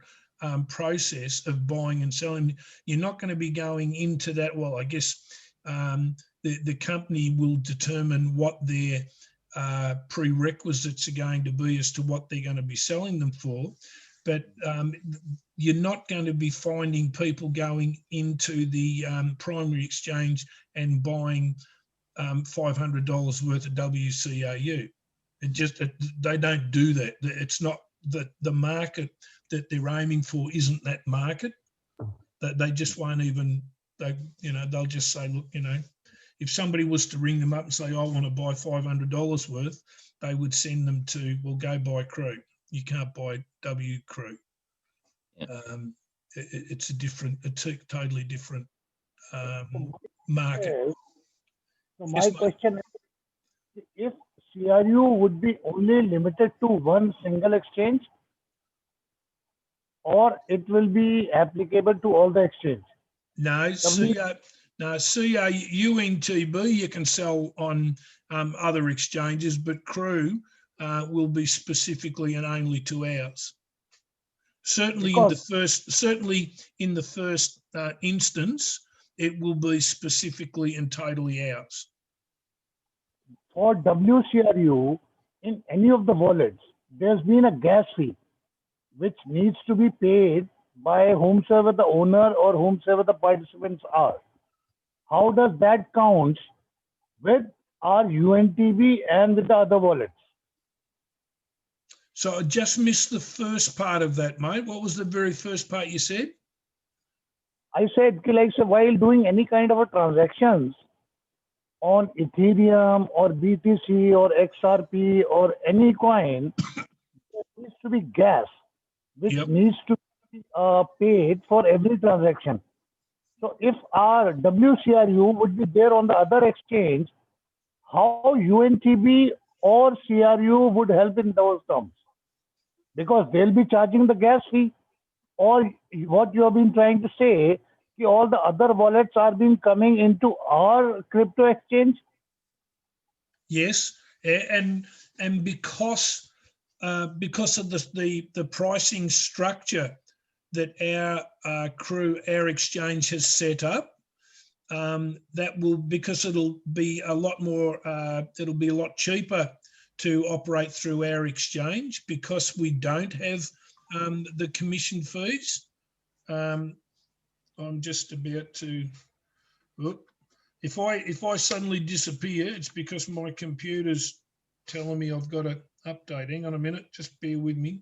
process of buying and selling. You're not going to be going into that. Well, I guess the company will determine what their prerequisites are going to be as to what they're going to be selling them for. But you're not going to be finding people going into the primary exchange and buying $500 worth of WCRU. They don't do that. It's not the market that they're aiming for isn't that market. That they just won't even. They'll just say, look, if somebody was to ring them up and say, I want to buy $500 worth, they would send them to, well, go buy Crew. You can't buy W Crew. Yeah. It's a totally different market. So my question is, if CRU would be only limited to one single exchange, or it will be applicable to all the exchanges? No, UNTB you can sell on other exchanges, but Crew will be specifically and only to ours. Certainly in the first instance, it will be specifically and totally ours. For WCRU, in any of the wallets, there's been a gas fee which needs to be paid by whomsoever the owner or whomsoever the participants are. How does that count with our UNTB and with the other wallets? So I just missed the first part of that, mate. What was the very first part you said? I said, like, so while doing any kind of a transactions on Ethereum or BTC or XRP or any coin, there needs to be gas, which needs to be paid for every transaction. So if our WCRU would be there on the other exchange, how UNTB or CRU would help in those terms? Because they'll be charging the gas fee. Or what you have been trying to say, all the other wallets are being coming into our crypto exchange? Yes, and because of the pricing structure that our exchange has set up, that will, because it'll be a lot more, it'll be a lot cheaper to operate through our exchange because we don't have the commission fees. I'm just about to look. If I suddenly disappear, it's because my computer's telling me I've got to update. Hang on a minute, just bear with me.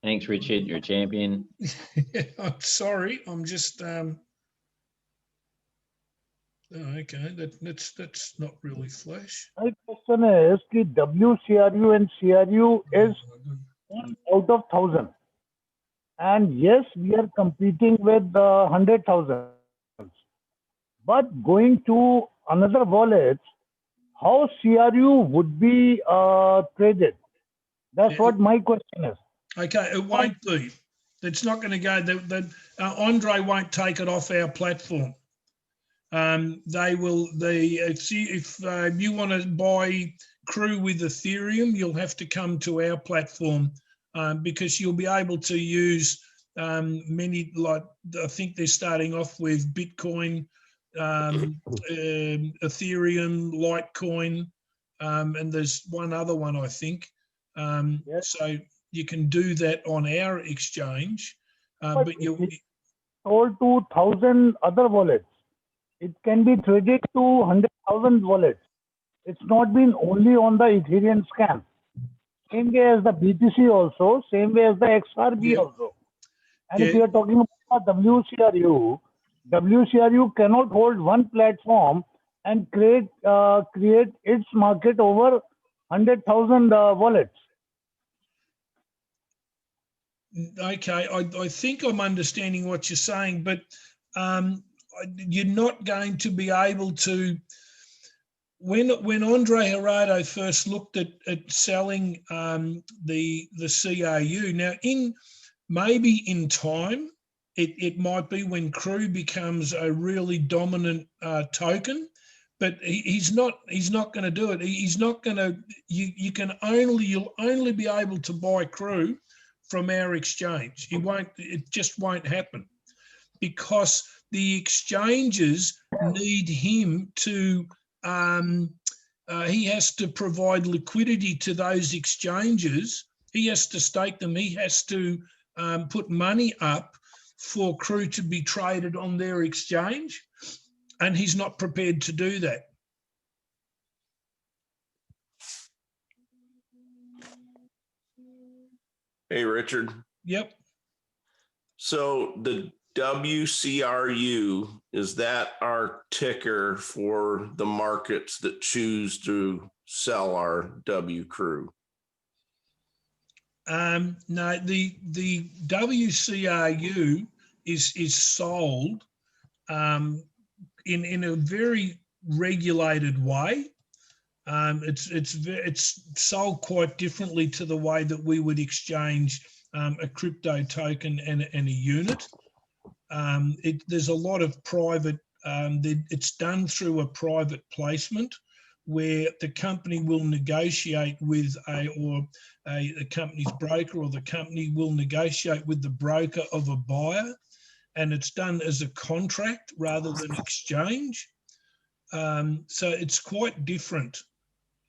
Thanks, Richard. You're a champion. I'm sorry. I'm just okay. That's not really Flash. My question is, the WCRU and CRU is 1 out of 1,000. And yes, we are competing with 100,000. But going to another wallet, how CRU would be traded? That's what my question is. Okay, it won't be. It's not going to go. Andre won't take it off our platform. They will. If you want to buy Crew with Ethereum, you'll have to come to our platform because you'll be able to use many. Like I think they're starting off with Bitcoin, Ethereum, Litecoin, and there's one other one I think. Yes. So you can do that on our exchange, but you sold to 1,000 other wallets. It can be traded to 100,000 wallets. It's not been only on the Ethereum scam. Same way as the BTC also, same way as the XRP also. And if you are talking about WCRU, WCRU cannot hold one platform and create its market over 100,000 wallets. Okay, I think I'm understanding what you're saying, but you're not going to be able to. When Andre Gerardo first looked at selling the CRU, now maybe in time, it might be when Crew becomes a really dominant token, but he's not going to do it. He's not going to. You'll only be able to buy Crew from our exchange. It just won't happen, because the exchanges need him to. He has to provide liquidity to those exchanges. He has to stake them. He has to put money up for Crew to be traded on their exchange, and he's not prepared to do that. Hey, Richard. Yep. So the WCRU, is that our ticker for the markets that choose to sell our W Crew? No, the WCRU is sold in a very regulated way. It's sold quite differently to the way that we would exchange a crypto token and a unit. There's a lot of private. It's done through a private placement, where the company will negotiate with a company's broker, or the company will negotiate with the broker of a buyer, and it's done as a contract rather than exchange. So it's quite different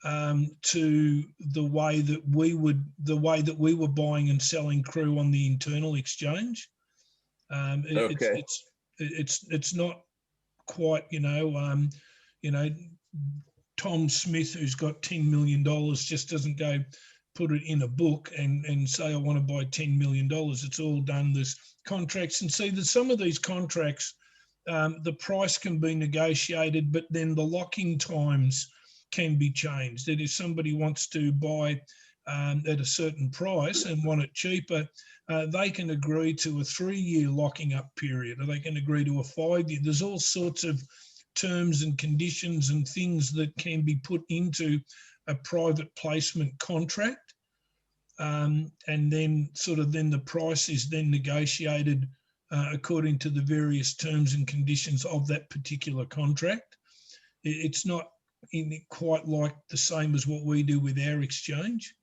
to the way that we were buying and selling Crew on the internal exchange. Okay. It's not quite, Tom Smith, who's got $10 million, just doesn't go put it in a book and say, I want to buy $10 million. It's all done, there's contracts. And see that some of these contracts, the price can be negotiated, but then the locking times can be changed. That if somebody wants to buy at a certain price and want it cheaper, they can agree to a 3-year locking up period, or they can agree to a 5-year. There's all sorts of terms and conditions and things that can be put into a private placement contract. And then the price is then negotiated according to the various terms and conditions of that particular contract. It's not quite like the same as what we do with our exchange.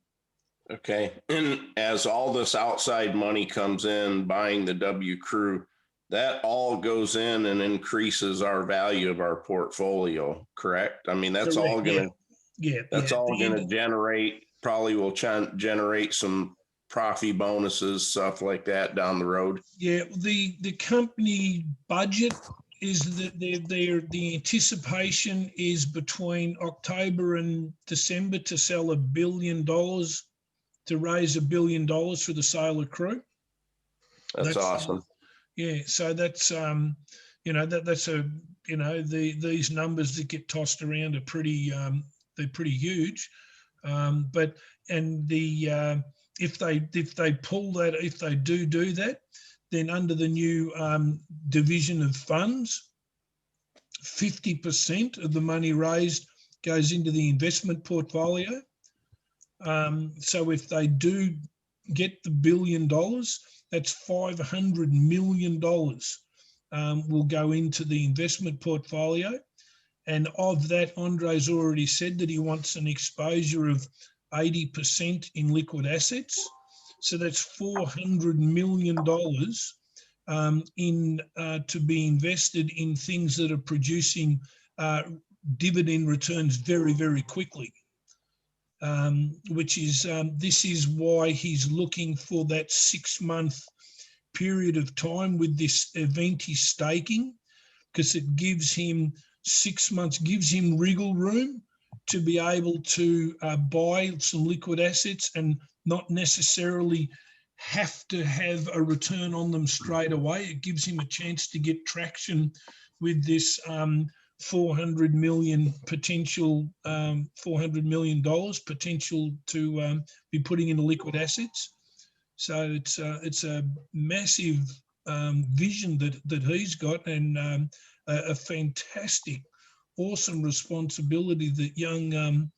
Okay. And as all this outside money comes in buying the W Crew, that all goes in and increases our value of our portfolio, correct? I mean, that's Correct, all going to, that's all going to generate, probably will generate some profit bonuses, stuff like that down the road. Yeah, the company budget is that the anticipation is between October and December to sell $1 billion, to raise $1 billion for the sale of Crew. That's awesome. Yeah, so that's that's a these numbers that get tossed around are pretty they're pretty huge, but if they pull that, if they do that, then under the new division of funds, 50% of the money raised goes into the investment portfolio. So if they do get the $1 billion, that's $500 million will go into the investment portfolio. And of that, Andre's already said that he wants an exposure of 80% in liquid assets. So that's $400 million to be invested in things that are producing dividend returns very, very quickly. Which is, this is why he's looking for that 6-month period of time with this Eventi staking, because it gives him 6 months, gives him wriggle room to be able to buy some liquid assets and not necessarily have to have a return on them straight away. It gives him a chance to get traction with this 400 million potential, $400 million potential to be putting into liquid assets. So it's a massive vision that he's got, and a fantastic, awesome responsibility that young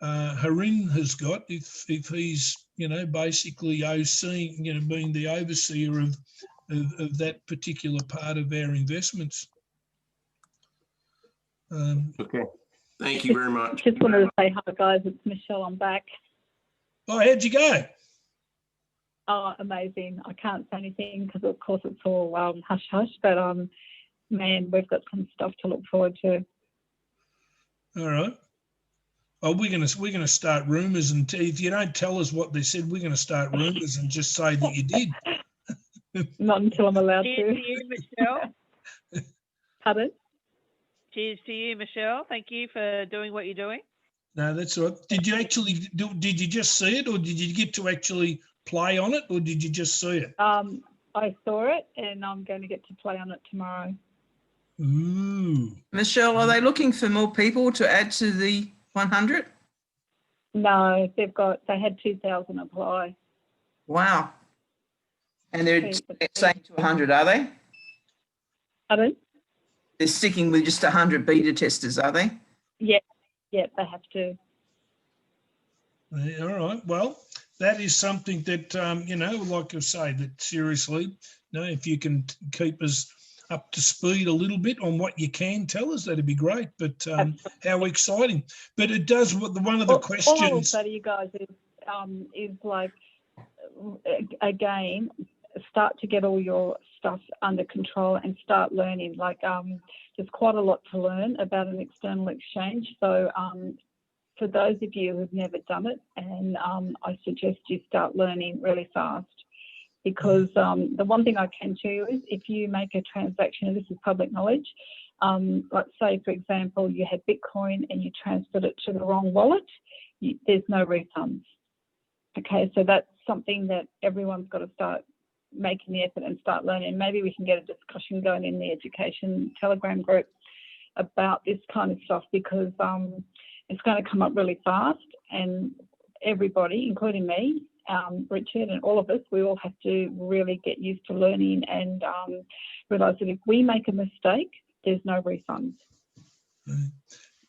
Harin has got if he's, basically overseeing, being the overseer of that particular part of our investments. Okay. Thank you very much. Just wanted to say hi, guys. It's Michelle. I'm back. Oh, how'd you go? Oh, amazing. I can't say anything because, of course, it's all hush hush. But man, we've got some stuff to look forward to. All right. Oh, we're gonna start rumours, and if you don't tell us what they said, we're gonna start rumours and just say that you did. Not until I'm allowed Cheers to. to you, Michelle. Pardon? Cheers to you, Michelle. Thank you for doing what you're doing. No, that's all right. Did you actually did you just see it, or did you get to actually play on it, or did you just see it? I saw it, and I'm going to get to play on it tomorrow. Ooh. Michelle, are they looking for more people to add to the 100? No, they had 2,000 apply. Wow. And they're saying to 100, are they? Pardon? They're sticking with just 100 beta testers, are they? Yeah, they have to. Yeah, all right. Well, that is something that, like I say, that seriously, if you can keep us up to speed a little bit on what you can tell us, that'd be great. But how exciting. But it does, one of the questions. All I will say to you guys is like, again, start to get all your stuff under control and start learning. Like, there's quite a lot to learn about an external exchange. So for those of you who've never done it, and I suggest you start learning really fast. Because the one thing I can tell you is if you make a transaction, and this is public knowledge, let's say, for example, you had Bitcoin and you transferred it to the wrong wallet, there's no refunds. Okay, so that's something that everyone's got to start making the effort and start learning. Maybe we can get a discussion going in the education Telegram group about this kind of stuff, because it's going to come up really fast, and everybody, including me, Richard, and all of us, we all have to really get used to learning and realise that if we make a mistake, there's no refunds.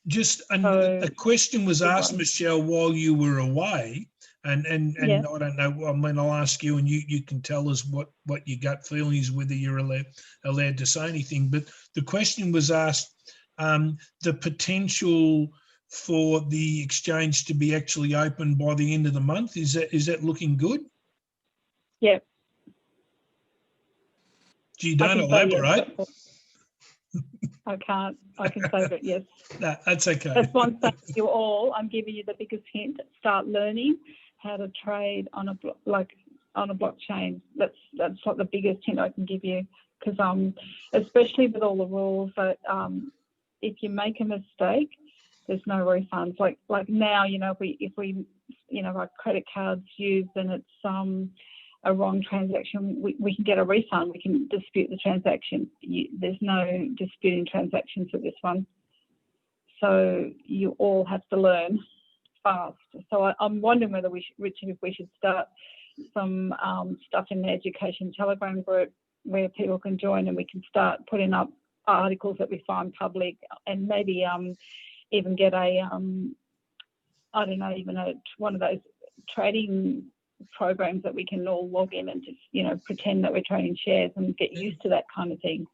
Just a question was asked, Michelle, while you were away, and Yeah. I don't know, I mean, I'll ask you, and you can tell us what your gut feeling is, whether you're allowed to say anything. But the question was asked, the potential for the exchange to be actually open by the end of the month. Is that looking good? Yeah. Gee, don't elaborate. I can't. I can say that, yes. No, that's okay. That's one thing for you all. I'm giving you the biggest hint. Start learning how to trade on a blockchain. That's like the biggest hint I can give you, because especially with all the rules that if you make a mistake, there's no refunds. Like now, if we our credit card's used and it's a wrong transaction, we can get a refund. We can dispute the transaction. There's no disputing transactions with this one. So you all have to learn fast. So I'm wondering whether Richard, if we should start some stuff in the education Telegram group where people can join, and we can start putting up articles that we find public, and maybe even get one of those trading programs that we can all log in and just pretend that we're trading shares and get used to that kind of thing.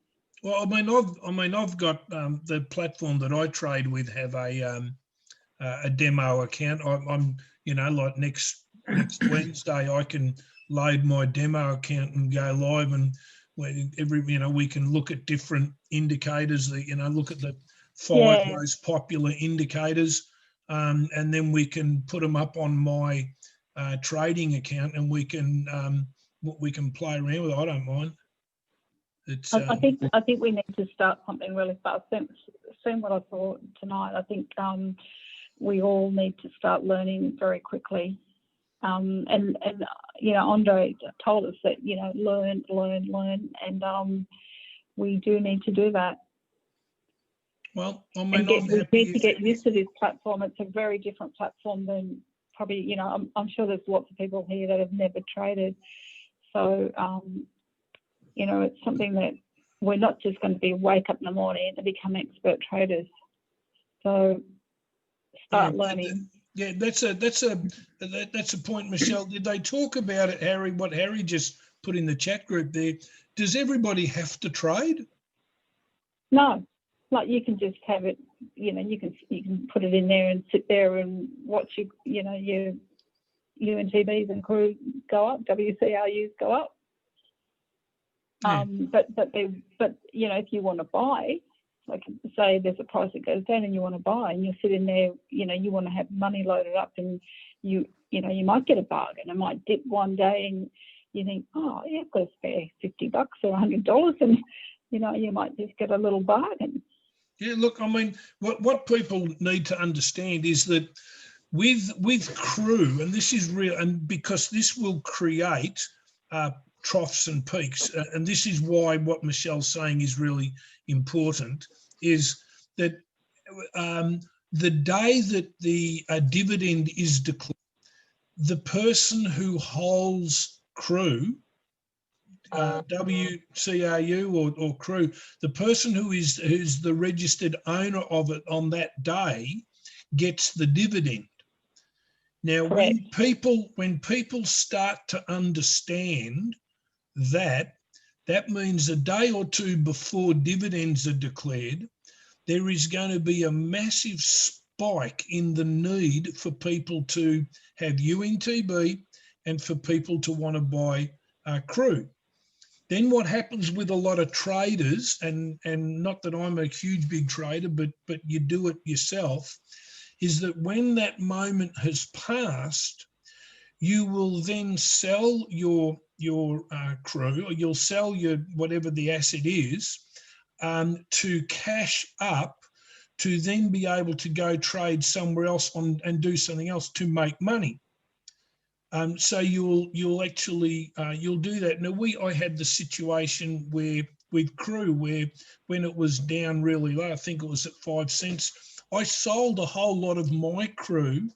Well, I've got the platform that I trade with have a demo account. I'm like next Wednesday I can load my demo account and go live, and we can look at different indicators. Look at the 5 most popular indicators, and then we can put them up on my trading account, and we can play around with it. I don't mind. I think we need to start something really fast. Seeing what I saw tonight, I think we all need to start learning very quickly. And you know, Andre told us that, you know, learn, and we do need to do that. Well, I mean, we need to get used to this platform. It's a very different platform than probably, you know, I'm sure there's lots of people here that have never traded. So, you know, it's something that we're not just going to be wake up in the morning and become expert traders. So start learning. Yeah, that's a point, Michelle. Did they talk about it, Harry? What Harry just put in the chat group there? Does everybody have to trade? No, like you can just have it. You know, you can put it in there and sit there and watch your UNTBs and crew go up, WCRUs go up. Yeah. But you know, if you want to buy, like say there's a price that goes down and you want to buy, and you're sitting there, you know, you want to have money loaded up, and you know, you might get a bargain. It might dip one day and you think, oh yeah, I've got to spare $50 or $100, and you know, you might just get a little bargain. Yeah, look, I mean, what people need to understand is that with crew, and this is real, and because this will create troughs and peaks, and this is why what Michelle's saying is really important, is that the day that the dividend is declared, the person who holds crew, WCRU or crew, the person who's the registered owner of it on that day gets the dividend. Now, when people start to understand that, that means a day or two before dividends are declared, there is going to be a massive spike in the need for people to have UNTB and for people to want to buy crew. Then what happens with a lot of traders, and not that I'm a huge big trader, but you do it yourself, is that when that moment has passed, you will then sell your crew, or you'll sell your whatever the asset is, to cash up, to then be able to go trade somewhere else and do something else to make money. So you'll actually you'll do that. Now I had the situation where with crew where when it was down really low, I think it was at 5 cents, I sold a whole lot of my crew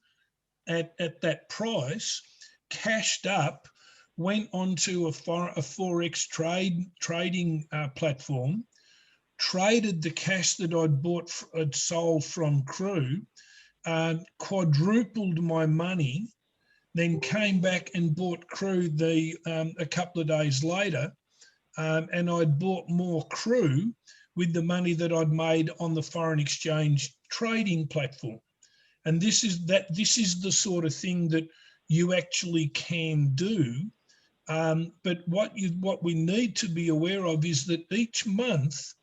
at that price, cashed up, went onto a forex trading platform, traded the cash that I'd sold from crew, quadrupled my money, then came back and bought crew a couple of days later, and I'd bought more crew with the money that I'd made on the foreign exchange trading platform. And this is the sort of thing that you actually can do. But what we need to be aware of is that each month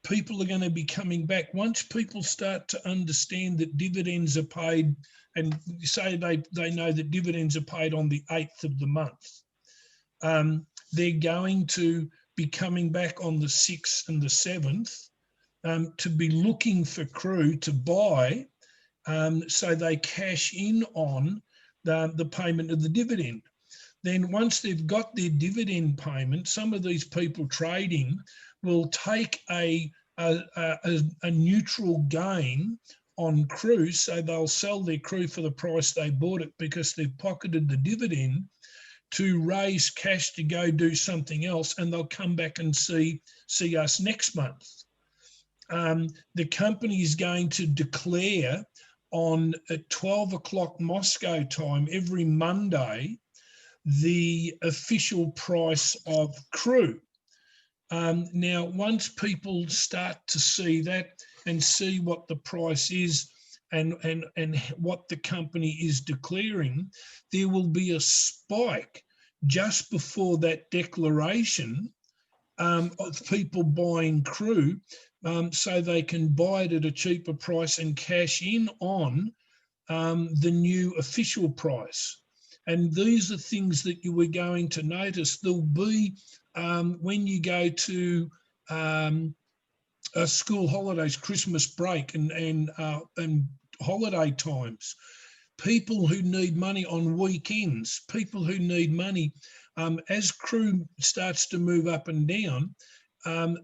people are going to be coming back. Once people start to understand that dividends are paid, and say they know that dividends are paid on the 8th of the month, they're going to be coming back on the 6th and the 7th to be looking for crew to buy, so they cash in on the payment of the dividend. Then once they've got their dividend payment, some of these people trading will take a neutral gain on crew, so they'll sell their crew for the price they bought it because they've pocketed the dividend to raise cash to go do something else, and they'll come back and see us next month. The company is going to declare at 12 o'clock Moscow time every Monday the official price of crew. Now, once people start to see that and see what the price is and what the company is declaring, there will be a spike just before that declaration of people buying crew, so they can buy it at a cheaper price and cash in on the new official price. And these are things that you were going to notice. There'll be, when you go to school holidays, Christmas break and holiday times, people who need money on weekends, people who need money. As crew starts to move up and down,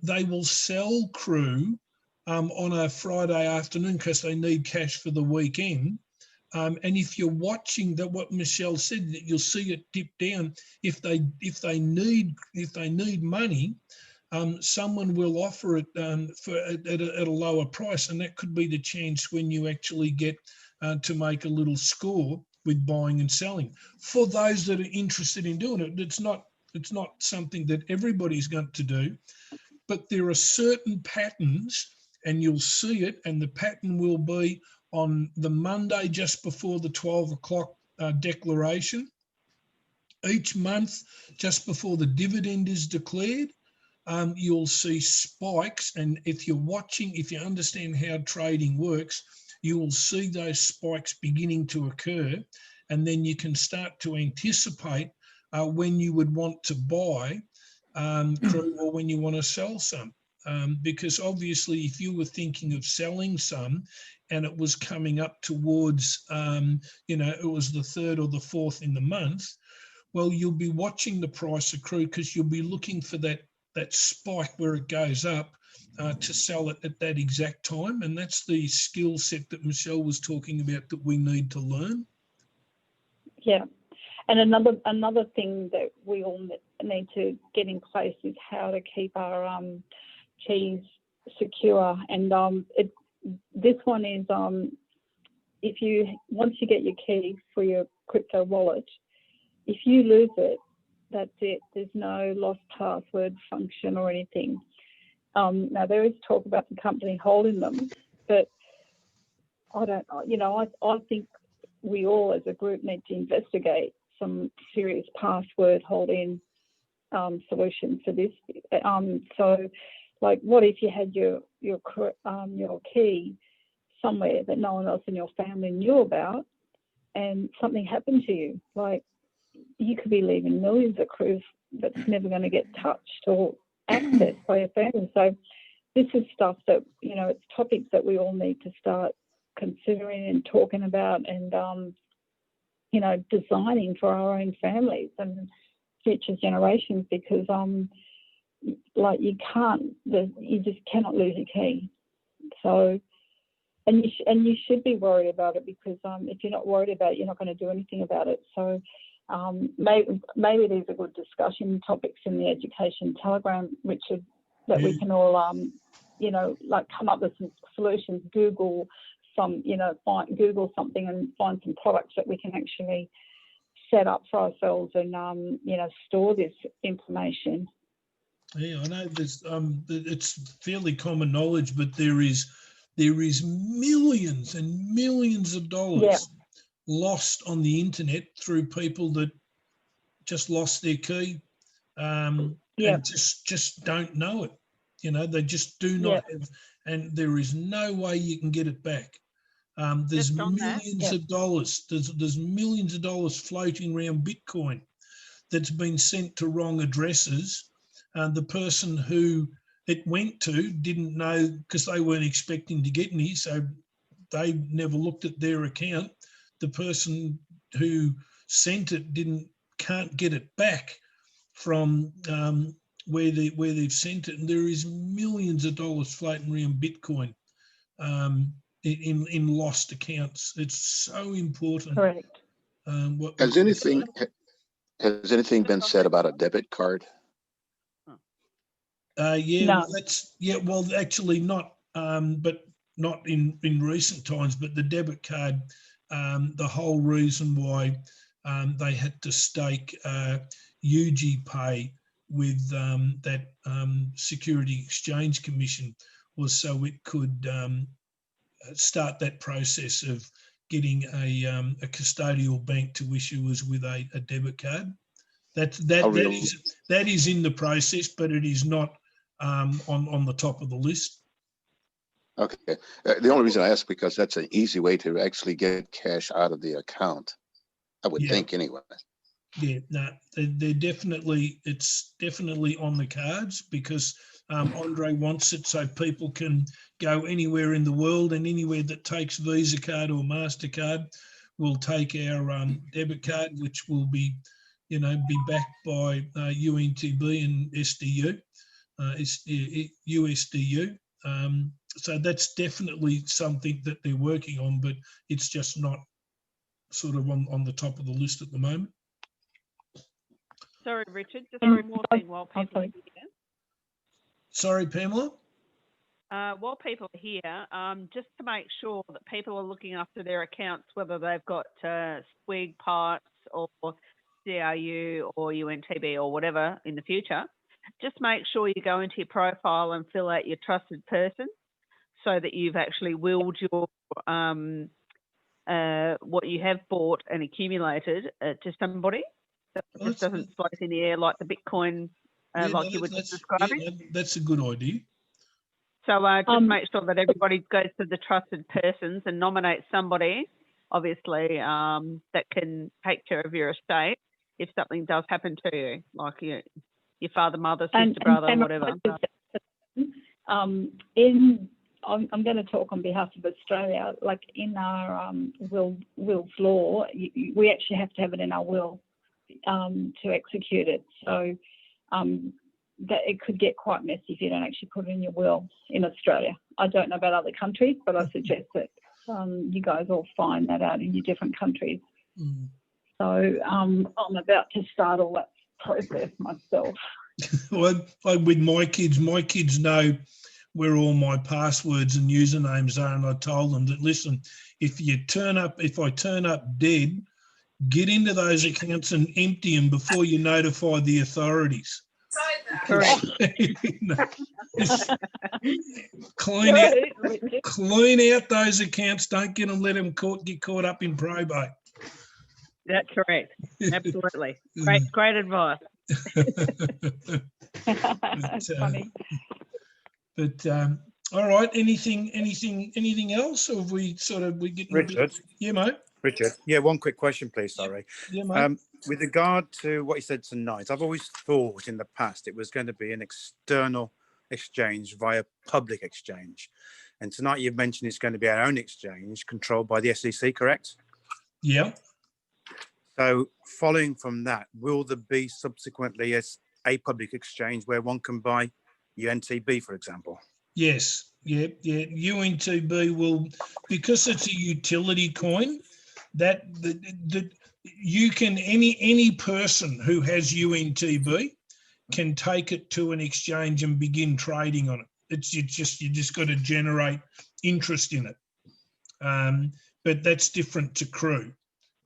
they will sell crew on a Friday afternoon because they need cash for the weekend. And if you're watching that, what Michelle said, that you'll see it dip down. If they need money, someone will offer it at a lower price, and that could be the chance when you actually get to make a little score with buying and selling. For those that are interested in doing it, it's not something that everybody's going to do, but there are certain patterns, and you'll see it, and the pattern will be on the Monday just before the 12 o'clock declaration. Each month, just before the dividend is declared, you'll see spikes. And if you're watching, if you understand how trading works, you will see those spikes beginning to occur. And then you can start to anticipate when you would want to buy crew or when you want to sell some. Because obviously, if you were thinking of selling some and it was coming up towards, it was the 3rd or the 4th in the month, well, you'll be watching the price of crew because you'll be looking for that spike where it goes up to sell it at that exact time. And that's the skill set that Michelle was talking about that we need to learn. Yeah. And another thing that we all need to get in place is how to keep our keys secure. And this one is once you get your key for your crypto wallet, if you lose it, that's it. There's no lost password function or anything. Now there is talk about the company holding them, but I don't, I think we all as a group need to investigate some serious password holding solutions for this. So, like, what if you had your key somewhere that no one else in your family knew about, and something happened to you? Like, you could be leaving millions of crews that's never going to get touched or accessed by your family. So, this is stuff that, it's topics that we all need to start considering and talking about, and designing for our own families and future generations, because you just cannot lose a key. So, and you should be worried about it, because if you're not worried about it, you're not going to do anything about it. So maybe these are good discussion topics in the education telegram, Richard, that we can all come up with some solutions. Google Google something and find some products that we can actually set up for ourselves and store this information. Yeah, I know there's it's fairly common knowledge, but there is millions and millions of dollars lost on the internet through people that just lost their key and just don't know it. They just do not have, and there is no way you can get it back. There's millions of dollars. There's millions of dollars floating around Bitcoin that's been sent to wrong addresses. The person who it went to didn't know, because they weren't expecting to get any, so they never looked at their account. The person who sent it can't get it back from where they've sent it, and there is millions of dollars floating around Bitcoin in lost accounts. It's so important. Correct. Has anything been said about a debit card? No. Well, actually not, but not in recent times. But the debit card, the whole reason why they had to stake UGPay with that Security Exchange Commission was so it could start that process of getting a custodial bank to issue us with a debit card. That is in the process, but it is not on the top of the list. Okay. The only reason I ask, because that's an easy way to actually get cash out of the account, I would think anyway. Yeah, no, it's definitely on the cards, because Andre wants it so people can go anywhere in the world, and anywhere that takes Visa card or MasterCard we'll take our debit card, which will be, be backed by UNTB and SDU, USDU. So that's definitely something that they're working on, but it's just not sort of on the top of the list at the moment. Sorry, Richard, just one more thing while people are here. Sorry, Pamela? While people are here, just to make sure that people are looking after their accounts, whether they've got SWIG parts or CRU or UNTB or whatever in the future, just make sure you go into your profile and fill out your trusted person so that you've actually willed your what you have bought and accumulated to somebody. So it just doesn't float in the air like the Bitcoin, like you were just describing. Yeah, that's a good idea. So just make sure that everybody goes to the trusted persons and nominate somebody, obviously, that can take care of your estate if something does happen to you, like your father, mother, sister, brother, or whatever. I'm going to talk on behalf of Australia. Like in our will's law, we actually have to have it in our will to execute it. So that it could get quite messy if you don't actually put it in your will in Australia. I don't know about other countries, but I suggest that you guys all find that out in your different countries. Mm. So I'm about to start all that process myself. Well, with my kids know where all my passwords and usernames are, and I told them that, listen, if I turn up dead, get into those accounts and empty them before you notify the authorities. Correct. Clean out those accounts. Don't let them get caught up in probate. That's correct. Absolutely. Great advice. Funny. But all right. Anything else? Or have we getting Richard? Yeah, mate. Richard, yeah, one quick question, please. Sorry. Yeah, mate. With regard to what you said tonight, I've always thought in the past it was going to be an external exchange via public exchange. And tonight you've mentioned it's going to be our own exchange controlled by the SEC, correct? Yeah. So following from that, will there be subsequently a public exchange where one can buy UNTB, for example? Yes. Yeah. UNTB will, because it's a utility coin, that you can, any person who has UNTB can take it to an exchange and begin trading on it. You just got to generate interest in it. But that's different to CRU.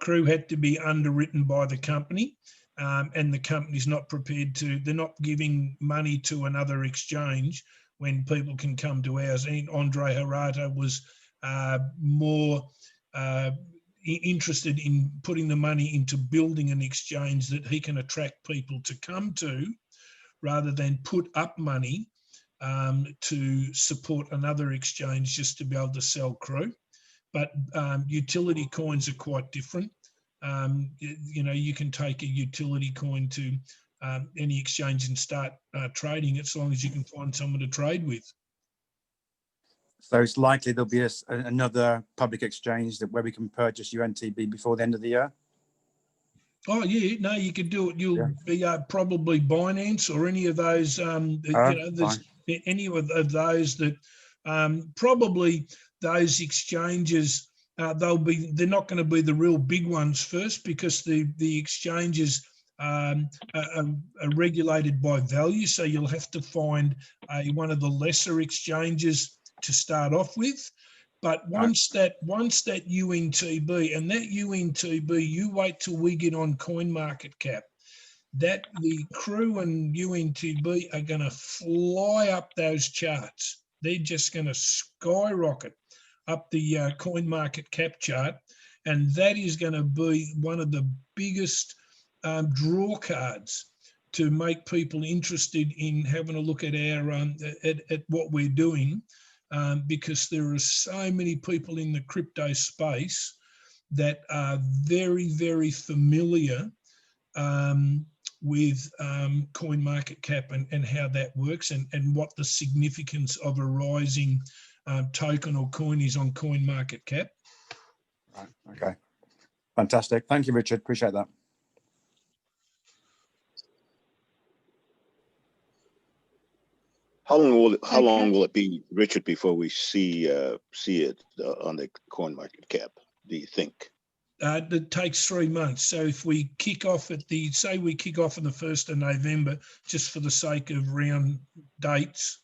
CRU had to be underwritten by the company, and the company's not prepared to, they're not giving money to another exchange when people can come to ours. And Andre Harata was more interested in putting the money into building an exchange that he can attract people to come to, rather than put up money to support another exchange just to be able to sell CRU. But utility coins are quite different. You can take a utility coin to any exchange and start trading as long as you can find someone to trade with. So it's likely there'll be another public exchange where we can purchase UNTB before the end of the year? Oh, yeah. No, you could do it. You'll be probably Binance or any of those, there's any of those that probably those exchanges, they're not going to be the real big ones first, because the exchanges are regulated by value. So you'll have to find one of the lesser exchanges to start off with. But once that UNTB, and that UNTB, you wait till we get on CoinMarketCap, that the CRU and UNTB are going to fly up those charts. They're just going to skyrocket up the CoinMarketCap chart, and that is going to be one of the biggest draw cards to make people interested in having a look at our at what we're doing. Because there are so many people in the crypto space that are very, very familiar with CoinMarketCap and how that works, and what the significance of a rising token or coin is on CoinMarketCap. Right. Okay. Fantastic. Thank you, Richard. Appreciate that. How long will it be, Richard, before we see it on the coin market cap, do you think? It takes 3 months. So if we kick off at say we kick off on the 1st of November, just for the sake of round dates,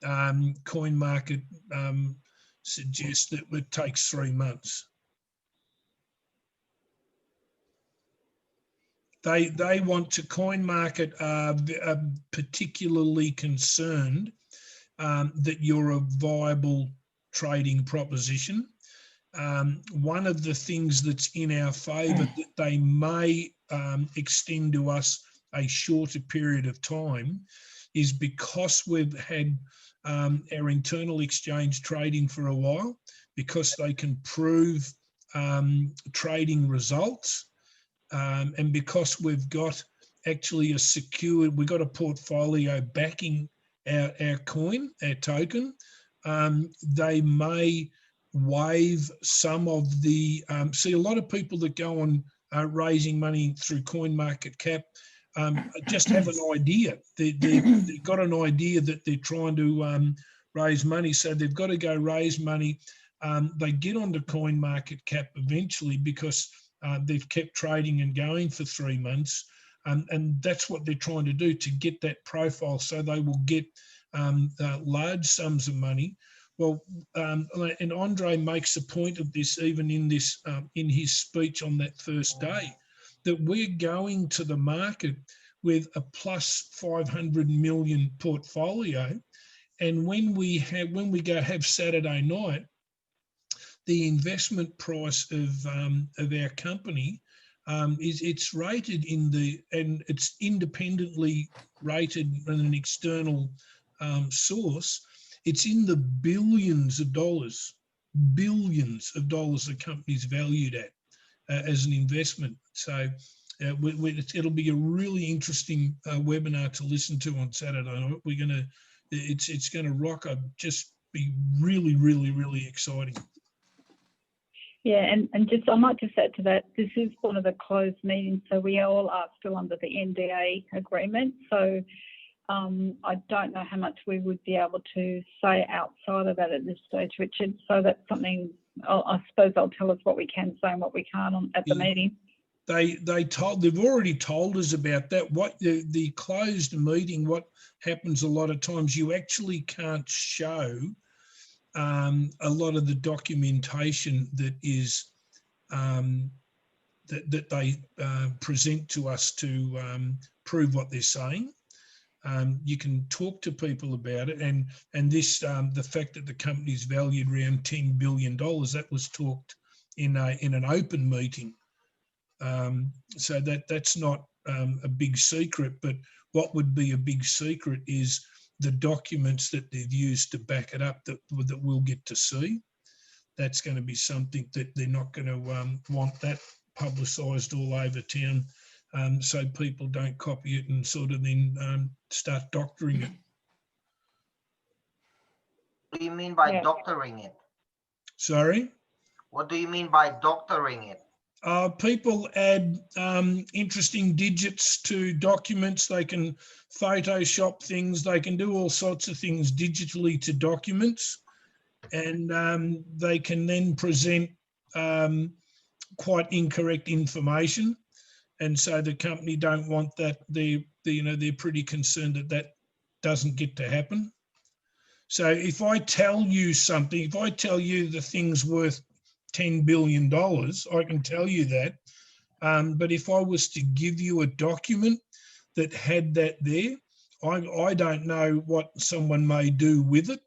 coin market suggests that it takes 3 months. They want to coin market are particularly concerned that you're a viable trading proposition. One of the things that's in our favour that they may extend to us a shorter period of time is because we've had our internal exchange trading for a while, because they can prove trading results. And because we've got actually we've got a portfolio backing our coin, our token, they may waive some of the, see a lot of people that go on raising money through coin market cap just have an idea. They've got an idea that they're trying to raise money, so they've got to go raise money. They get onto coin market cap eventually because they've kept trading and going for 3 months, and that's what they're trying to do, to get that profile so they will get large sums of money. Well, and Andre makes a point of this even in this in his speech on that first day, that we're going to the market with a plus 500 million portfolio, and when we go have Saturday night, the investment price of our company it's rated and it's independently rated in an external source. It's in the billions of dollars the company's valued at as an investment. So it'll be a really interesting webinar to listen to on Saturday night. It's gonna rock. Just be really, really, really exciting. Yeah, and just I might just add to that, this is one of the closed meetings, so we all are still under the NDA agreement. So I don't know how much we would be able to say outside of that at this stage, Richard. So that's something I suppose they'll tell us what we can say and what we can't at the meeting. They've already told us about that. What the closed meeting, what happens a lot of times, you actually can't show a lot of the documentation that is that they present to us to prove what they're saying. You can talk to people about it, and this the fact that the company's valued around $10 billion, that was talked in an open meeting. So that's not a big secret, but what would be a big secret is the documents that they've used to back it up that we'll get to see. That's going to be something that they're not going to want that publicised all over town, so people don't copy it and sort of then start doctoring it. What do you mean by doctoring it? Sorry? What do you mean by doctoring it? People add interesting digits to documents. They can Photoshop things. They can do all sorts of things digitally to documents, and they can then present quite incorrect information. And so the company don't want that. They're pretty concerned that that doesn't get to happen. So if I tell you something, if I tell you the thing's worth $10 billion, I can tell you that. But if I was to give you a document that had that there, I don't know what someone may do with it.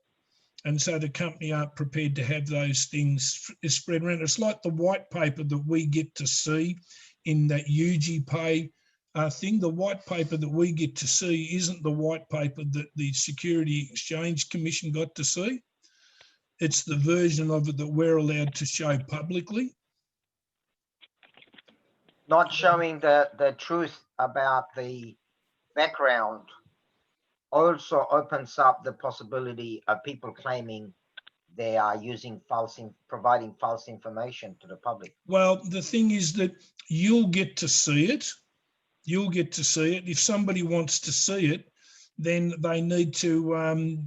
And so the company aren't prepared to have those things spread around. It's like the white paper that we get to see in that UGPay thing. The white paper that we get to see isn't the white paper that the Security Exchange Commission got to see. It's the version of it that we're allowed to show publicly. Not showing the truth about the background also opens up the possibility of people claiming they are using providing false information to the public? Well, the thing is that you'll get to see it. You'll get to see it. If somebody wants to see it, then they need to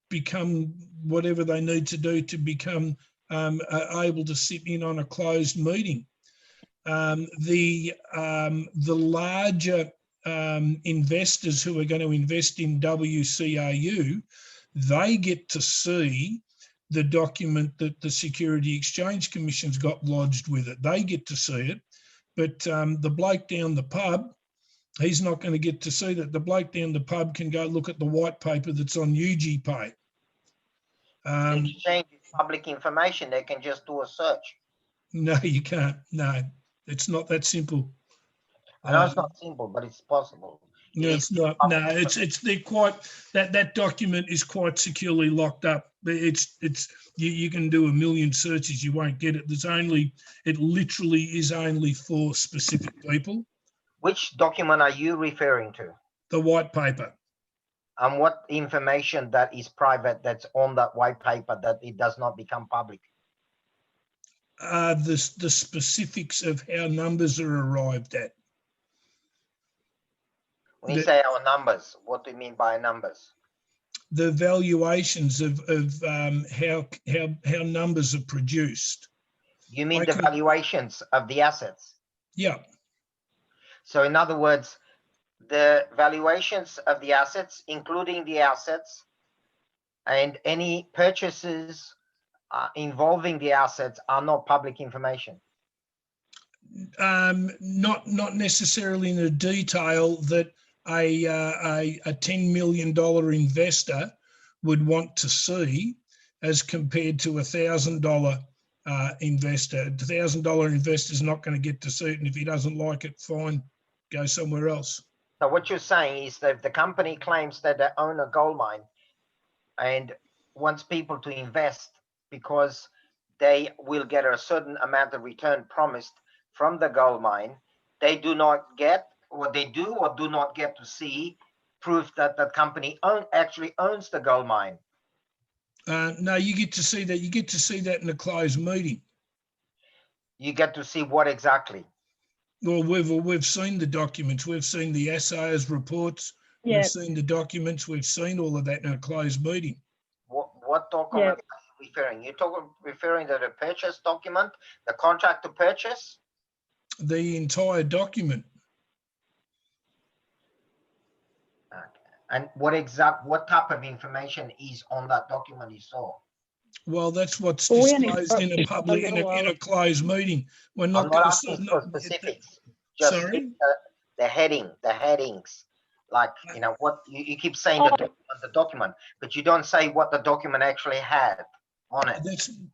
become whatever they need to do to become able to sit in on a closed meeting. The larger investors who are going to invest in WCRU, they get to see the document that the Security Exchange Commission's got lodged with it. They get to see it, but the bloke down the pub, he's not going to get to see that. The bloke down the pub can go look at the white paper that's on UGPay. The exchange is public information. They can just do a search. No, you can't. No, it's not that simple. I know it's not simple, but it's possible. No, it's not. No, they're quite, that document is quite securely locked up. You can do a million searches, you won't get it. It literally is only for specific people. Which document are you referring to? The white paper. And what information that is private that's on that white paper that it does not become public? The specifics of how numbers are arrived at. When you say our numbers, what do you mean by numbers? The valuations of how numbers are produced. You mean the valuations of the assets? Yeah. So in other words, the valuations of the assets, including the assets and any purchases involving the assets, are not public information. Not necessarily in the detail that a $10 million investor would want to see, as compared to $1,000 investor. A $1,000 investor is not going to get to see it, and if he doesn't like it, fine, go somewhere else. So what you're saying is that if the company claims that they own a gold mine and wants people to invest because they will get a certain amount of return promised from the gold mine, they do not get, or they do or do not get to see proof that that company actually owns the gold mine. No, you get to see that. You get to see that in a closed meeting. You get to see what exactly? Well, we've seen the documents. We've seen the assayers' reports. Yeah. We've seen the documents. We've seen all of that in a closed meeting. What document are you referring? You're referring to the purchase document, the contract to purchase? The entire document. Okay. And what type of information is on that document you saw? Well, that's what's disclosed in a public, in a closed meeting. We're not going to say specifics. Just sorry? The headings. Like, you know, what you keep saying the document, but you don't say what the document actually had on it.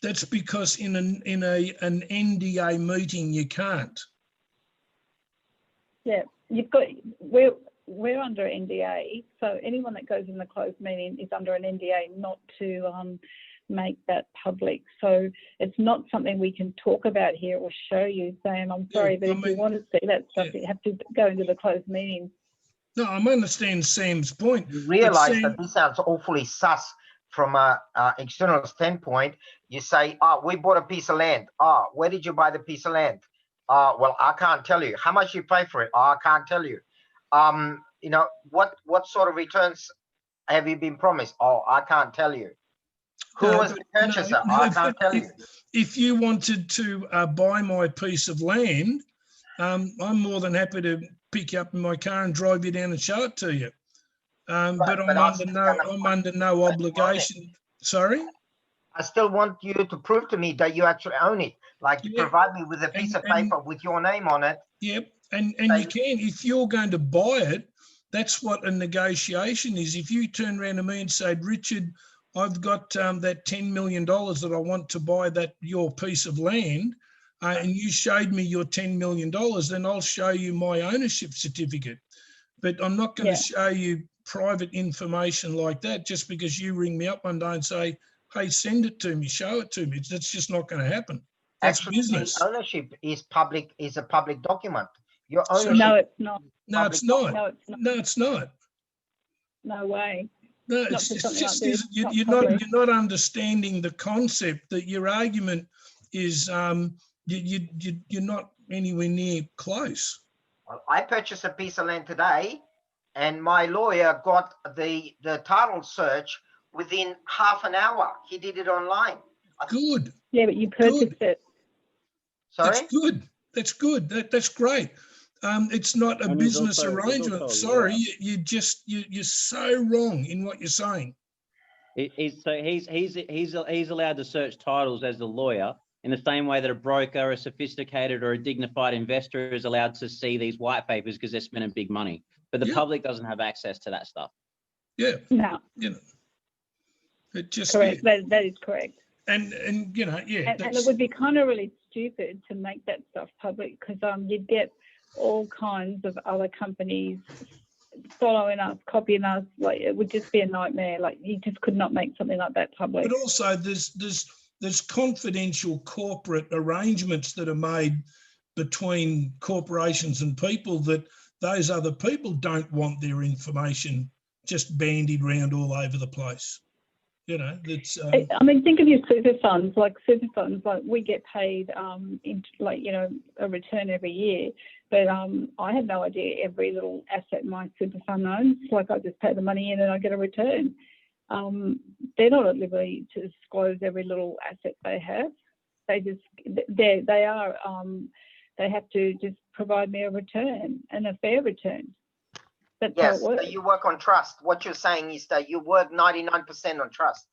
That's because in an NDA meeting you can't. Yeah, we're under NDA, so anyone that goes in the closed meeting is under an NDA not to make that public. So it's not something we can talk about here or show you, Sam. I'm sorry, but if you want to see that stuff, you have to go into the closed meeting. No, I understand Sam's point. You realise that this sounds awfully sus from an external standpoint. You say, we bought a piece of land. Where did you buy the piece of land? Well, I can't tell you. How much you pay for it? I can't tell you. You know, what sort of returns have you been promised? I can't tell you. Who was the purchaser? I can't tell you. If you wanted to buy my piece of land, I'm more than happy to pick you up in my car and drive you down and show it to you. But I'm under no obligation. Sorry? I still want you to prove to me that you actually own it. Like, you provide me with a piece of paper with your name on it. Yep, and you can. If you're going to buy it, that's what a negotiation is. If you turn around to me and say, Richard, I've got that $10 million that I want to buy your piece of land, and you showed me your $10 million, then I'll show you my ownership certificate. But I'm not going to show you private information like that just because you ring me up one day and say, hey, send it to me, show it to me. That's just not going to happen. That's actually, business. Ownership is a public document. Your ownership. No, it's not. No, it's not. No, it's not. No, it's not. No way. No, not it's for something like just this. you're not understanding the concept. That your argument is you're not anywhere near close. Well, I purchased a piece of land today, and my lawyer got the title search within half an hour. He did it online. Good. Yeah, but you purchased it. Sorry? That's good. That's good. That's great. It's not a And there's business also arrangement. a Sorry, lawyer. you're so wrong in what you're saying. He's allowed to search titles as a lawyer in the same way that a broker, a sophisticated or a dignified investor is allowed to see these white papers because they're spending big money. But the public doesn't have access to that stuff. Yeah. No. You know, it just Correct. That is correct. And you know, yeah. And it would be kind of really stupid to make that stuff public, because you'd get all kinds of other companies following us, copying us. Like, it would just be a nightmare. Like, you just could not make something like that public. But also there's confidential corporate arrangements that are made between corporations and people that those other people don't want their information just bandied around all over the place. You know, that's. I mean, think of your super funds. Like we get paid a return every year, but I had no idea every little asset my super fund owns. Like, I just pay the money in and I get a return. They're not at liberty to disclose every little asset they have. They have to just provide me a return, and a fair return. That's Yes, how it works. you work on trust. What you're saying is that you work 99% on trust.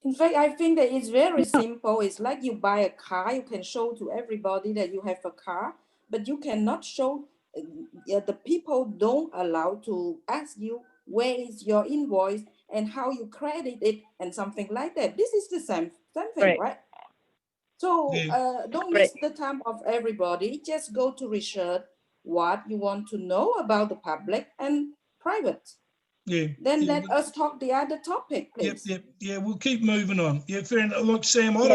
In fact, I think that it's very simple. It's like you buy a car, you can show to everybody that you have a car, but you cannot show, the people don't allow to ask you where is your invoice and how you credit it and something like that. This is the same thing, right? So don't waste the time of everybody. Just go to research what you want to know about the public and private. Yeah. Then let us talk the other topic, please. Yep. Yeah, we'll keep moving on. Yeah, fair enough. Look, Sam, I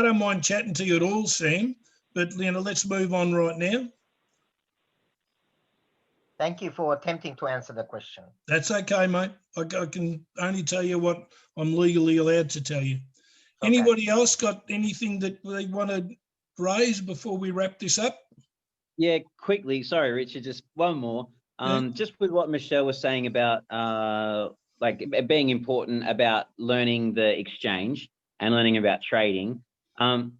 don't mind chatting to you at all, Sam. But let's move on right now. Thank you for attempting to answer the question. That's okay, mate. I can only tell you what I'm legally allowed to tell you. Okay. Anybody else got anything that they want to raise before we wrap this up? Yeah, quickly. Sorry, Richard, just one more. Just with what Michelle was saying about like being important about learning the exchange and learning about trading, and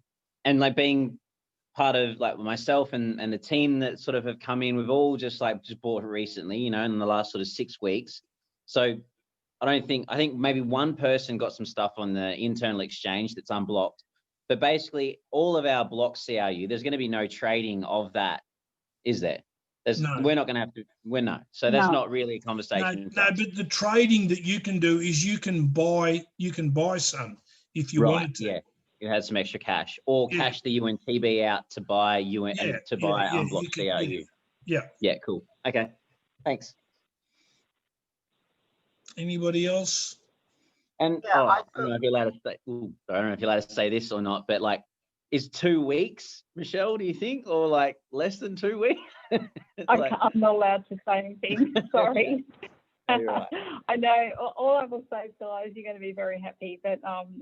like being part of like myself and the team that sort of have come in, we've all just bought recently, in the last sort of 6 weeks. So I think maybe one person got some stuff on the internal exchange that's unblocked, but basically all of our block CRU, there's going to be no trading of that, is there? No. We're not going to have to. So that's not really a conversation. No, but the trading that you can do is you can buy some if you wanted to. Yeah, you had some extra cash, or cash the UNTB out to buy unblocked CRU. Yeah, cool. Okay, thanks. Anybody else? And I don't know if you're allowed to say. I don't know if you're allowed to say this or not, but like, is 2 weeks, Michelle, do you think, or like less than 2 weeks? I'm not allowed to say anything. Sorry. Right. I know. All I will say, Phil, is you're going to be very happy that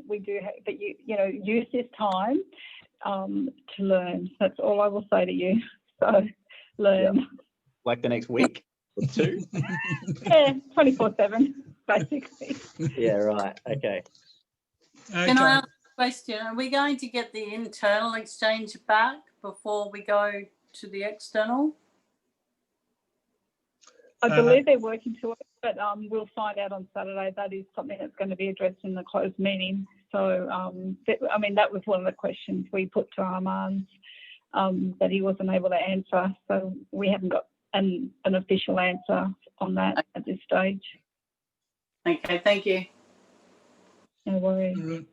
we do. But you use this time to learn. That's all I will say to you. So learn. Yeah. Like the next week or two. Yeah, 24/7, basically. Yeah. Right. Okay. Can I ask a question? Are we going to get the internal exchange back before we go to the external? I believe they're working to it, but we'll find out on Saturday. That is something that's going to be addressed in the closed meeting. So, that was one of the questions we put to Armand that he wasn't able to answer. So we haven't got an official answer on that at this stage. Okay, thank you. No worries.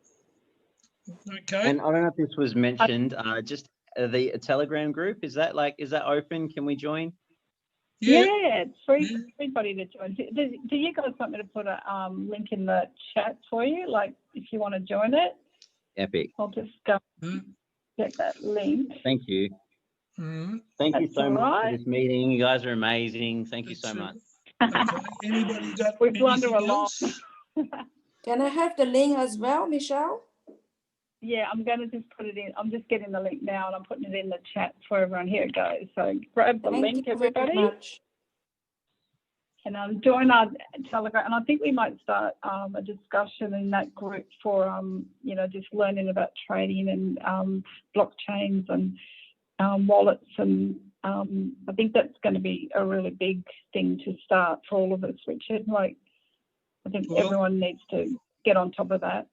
Okay. And I don't know if this was mentioned, just the Telegram group, is that open? Can we join? Yeah, it's free for everybody to join. Do you guys want me to put a link in the chat for you, like if you want to join it? Epic. I'll just go get that link. Thank you. Thank you so much for this meeting. You guys are amazing. Thank you so much. Okay. Anybody got We blunder anything a lot. else? Can I have the link as well, Michelle? Yeah, I'm going to just put it in. I'm just getting the link now and I'm putting it in the chat for everyone. Here it goes. So grab the link, you everybody. very much. And join our Telegram. And I think we might start a discussion in that group for, you know, just learning about trading and blockchains and wallets. And I think that's going to be a really big thing to start for all of us, Richard. Like, I think everyone needs to get on top of that.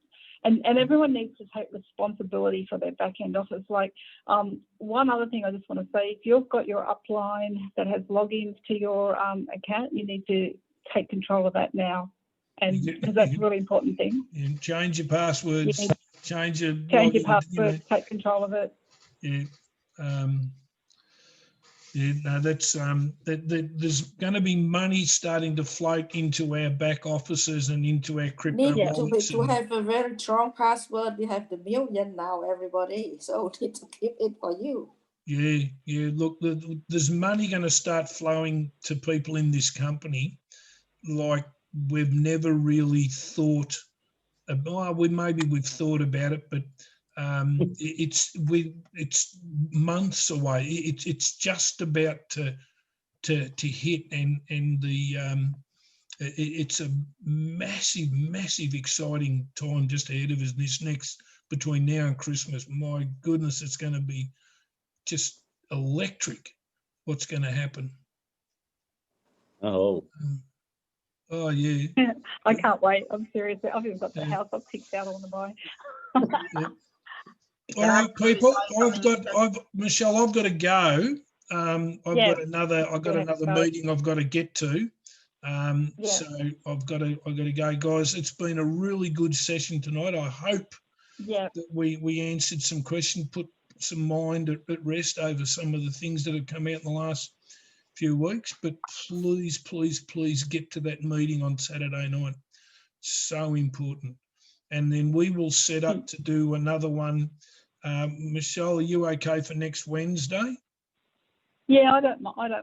And everyone needs to take responsibility for their back-end office. Like, one other thing I just want to say, if you've got your upline that has logins to your account, you need to take control of that now. And because that's a really important thing. And change your passwords, change your passwords, you know. take control of it. Yeah. Yeah, no, that's there's going to be money starting to float into our back offices and into our crypto Need wallets. to have a very strong password. We have the million now, everybody. So need to keep it for you. Yeah, yeah. Look, there's money going to start flowing to people in this company like we've never really thought about. We've thought about it, but it's months away. It's just about to hit, and it's a massive exciting time just ahead of us. This next between now and Christmas, my goodness, it's going to be just electric. What's going to happen? Oh. Oh yeah. I can't wait. I'm serious. I've even got the house I've picked out I want to buy. Yeah. All right, people. Michelle, I've got to go. I've got another meeting I've got to get to. So I've got to go, guys. It's been a really good session tonight. I hope that we answered some questions, put some mind at rest over some of the things that have come out in the last few weeks. But please get to that meeting on Saturday night. So important. And then we will set up to do another one. Michelle, are you okay for next Wednesday? Yeah, I don't mind.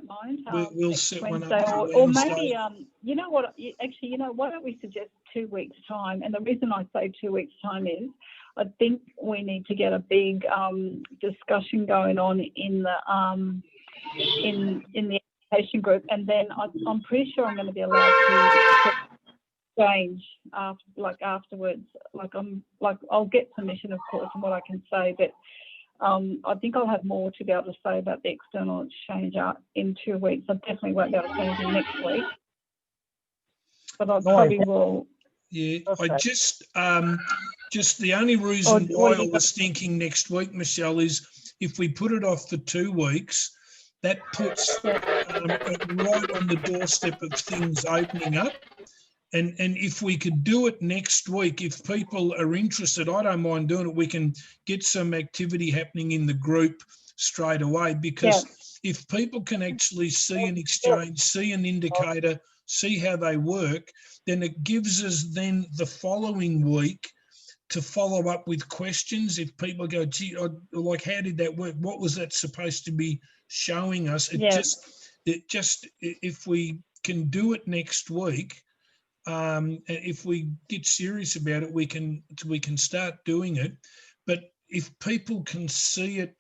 We'll set one Wednesday, up or maybe you know what? Actually, you know, why don't we suggest 2 weeks' time? And the reason I say 2 weeks' time is I think we need to get a big discussion going on in the education group, and then I'm pretty sure I'm going to be allowed to exchange afterwards. I'll get permission, of course, from what I can say, but I think I'll have more to be able to say about the external exchange in 2 weeks. I definitely won't be able to say anything next week, but I probably will. Yeah, I just the only reason why I was thinking next week, Michelle, is if we put it off for 2 weeks, that puts it right on the doorstep of things opening up. And if we could do it next week, if people are interested, I don't mind doing it. We can get some activity happening in the group straight away, because if people can actually see an exchange, see an indicator, see how they work, then it gives us then the following week to follow up with questions. If people go, gee, like, how did that work? What was that supposed to be showing us? It just if we can do it next week, if we get serious about it, we can start doing it. But if people can see it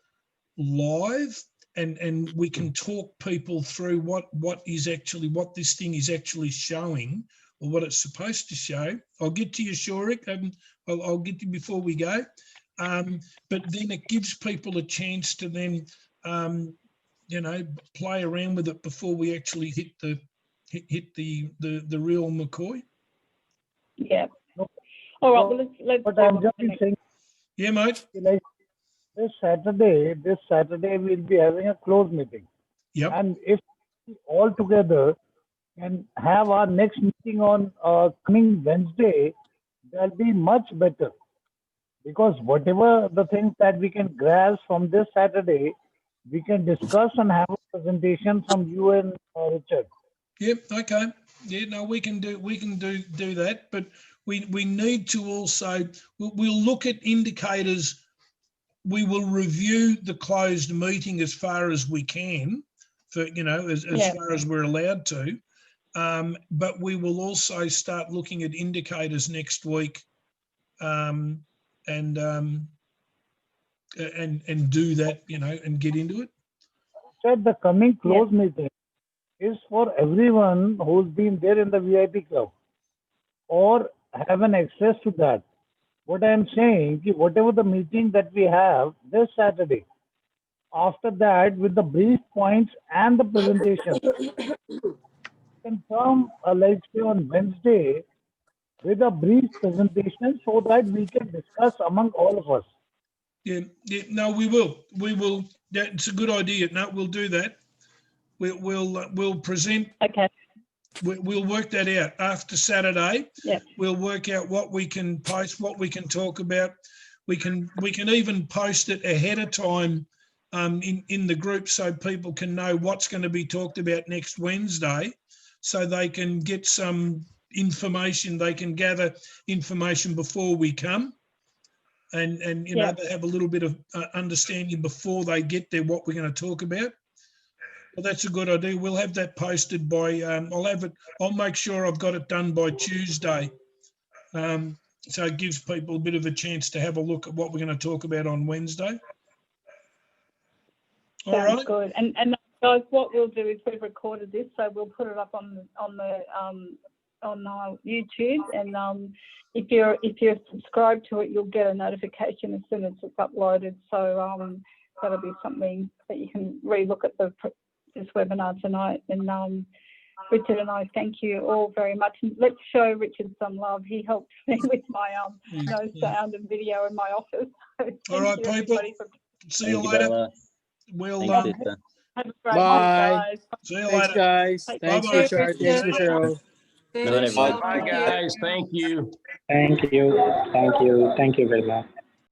live, and we can talk people through what this thing is actually showing, or what it's supposed to show. I'll get to you, Shorik. I'll get to you before we go. But then it gives people a chance to then, play around with it before we actually hit the real McCoy. Yeah. All right. Well, let's. But I'm just saying. Yeah, mate. Like this Saturday we'll be having a closed meeting. Yep. And if we all together can have our next meeting on coming Wednesday, that'll be much better. Because whatever the things that we can grasp from this Saturday, we can discuss and have a presentation from you and Richard. Yep. Okay. Yeah. No, we can do that, but we need to also we'll look at indicators. We will review the closed meeting as far as we can, for as far as we're allowed to. But we will also start looking at indicators next week, and do that, you know, and get into it. So the coming close meeting is for everyone who's been there in the VIP club or have an access to that. What I am saying, whatever the meeting that we have this Saturday, after that, with the brief points and the presentation, confirm, let's say on Wednesday, with a brief presentation so that we can discuss among all of us. Yeah, no, we will. That's a good idea. No, we'll do that. We'll present. Okay. We'll work that out after Saturday. Yeah. We'll work out what we can post, what we can talk about. We can even post it ahead of time in the group so people can know what's going to be talked about next Wednesday, so they can get some information. They can gather information before we come. And you know, they have a little bit of understanding before they get there what we're going to talk about. Well, that's a good idea. We'll have that posted by. I'll make sure I've got it done by Tuesday, so it gives people a bit of a chance to have a look at what we're going to talk about on Wednesday. All Sounds right. good. And guys, what we'll do is we've recorded this, so we'll put it up on our YouTube, and if you're subscribed to it, you'll get a notification as soon as it's uploaded. So that'll be something that you can relook at this webinar tonight. And Richard and I thank you all very much. And let's show Richard some love. He helped me with my no sound and video in my office. So All right, people. See you later. Bella. We'll have a great Bye. night, guys. See you Thanks, later. guys. Thanks, Bye-bye. Richard. Thanks, Michelle. Not everyone. Bye, guys. Thank you. Thank you. Thank you. Thank you very much.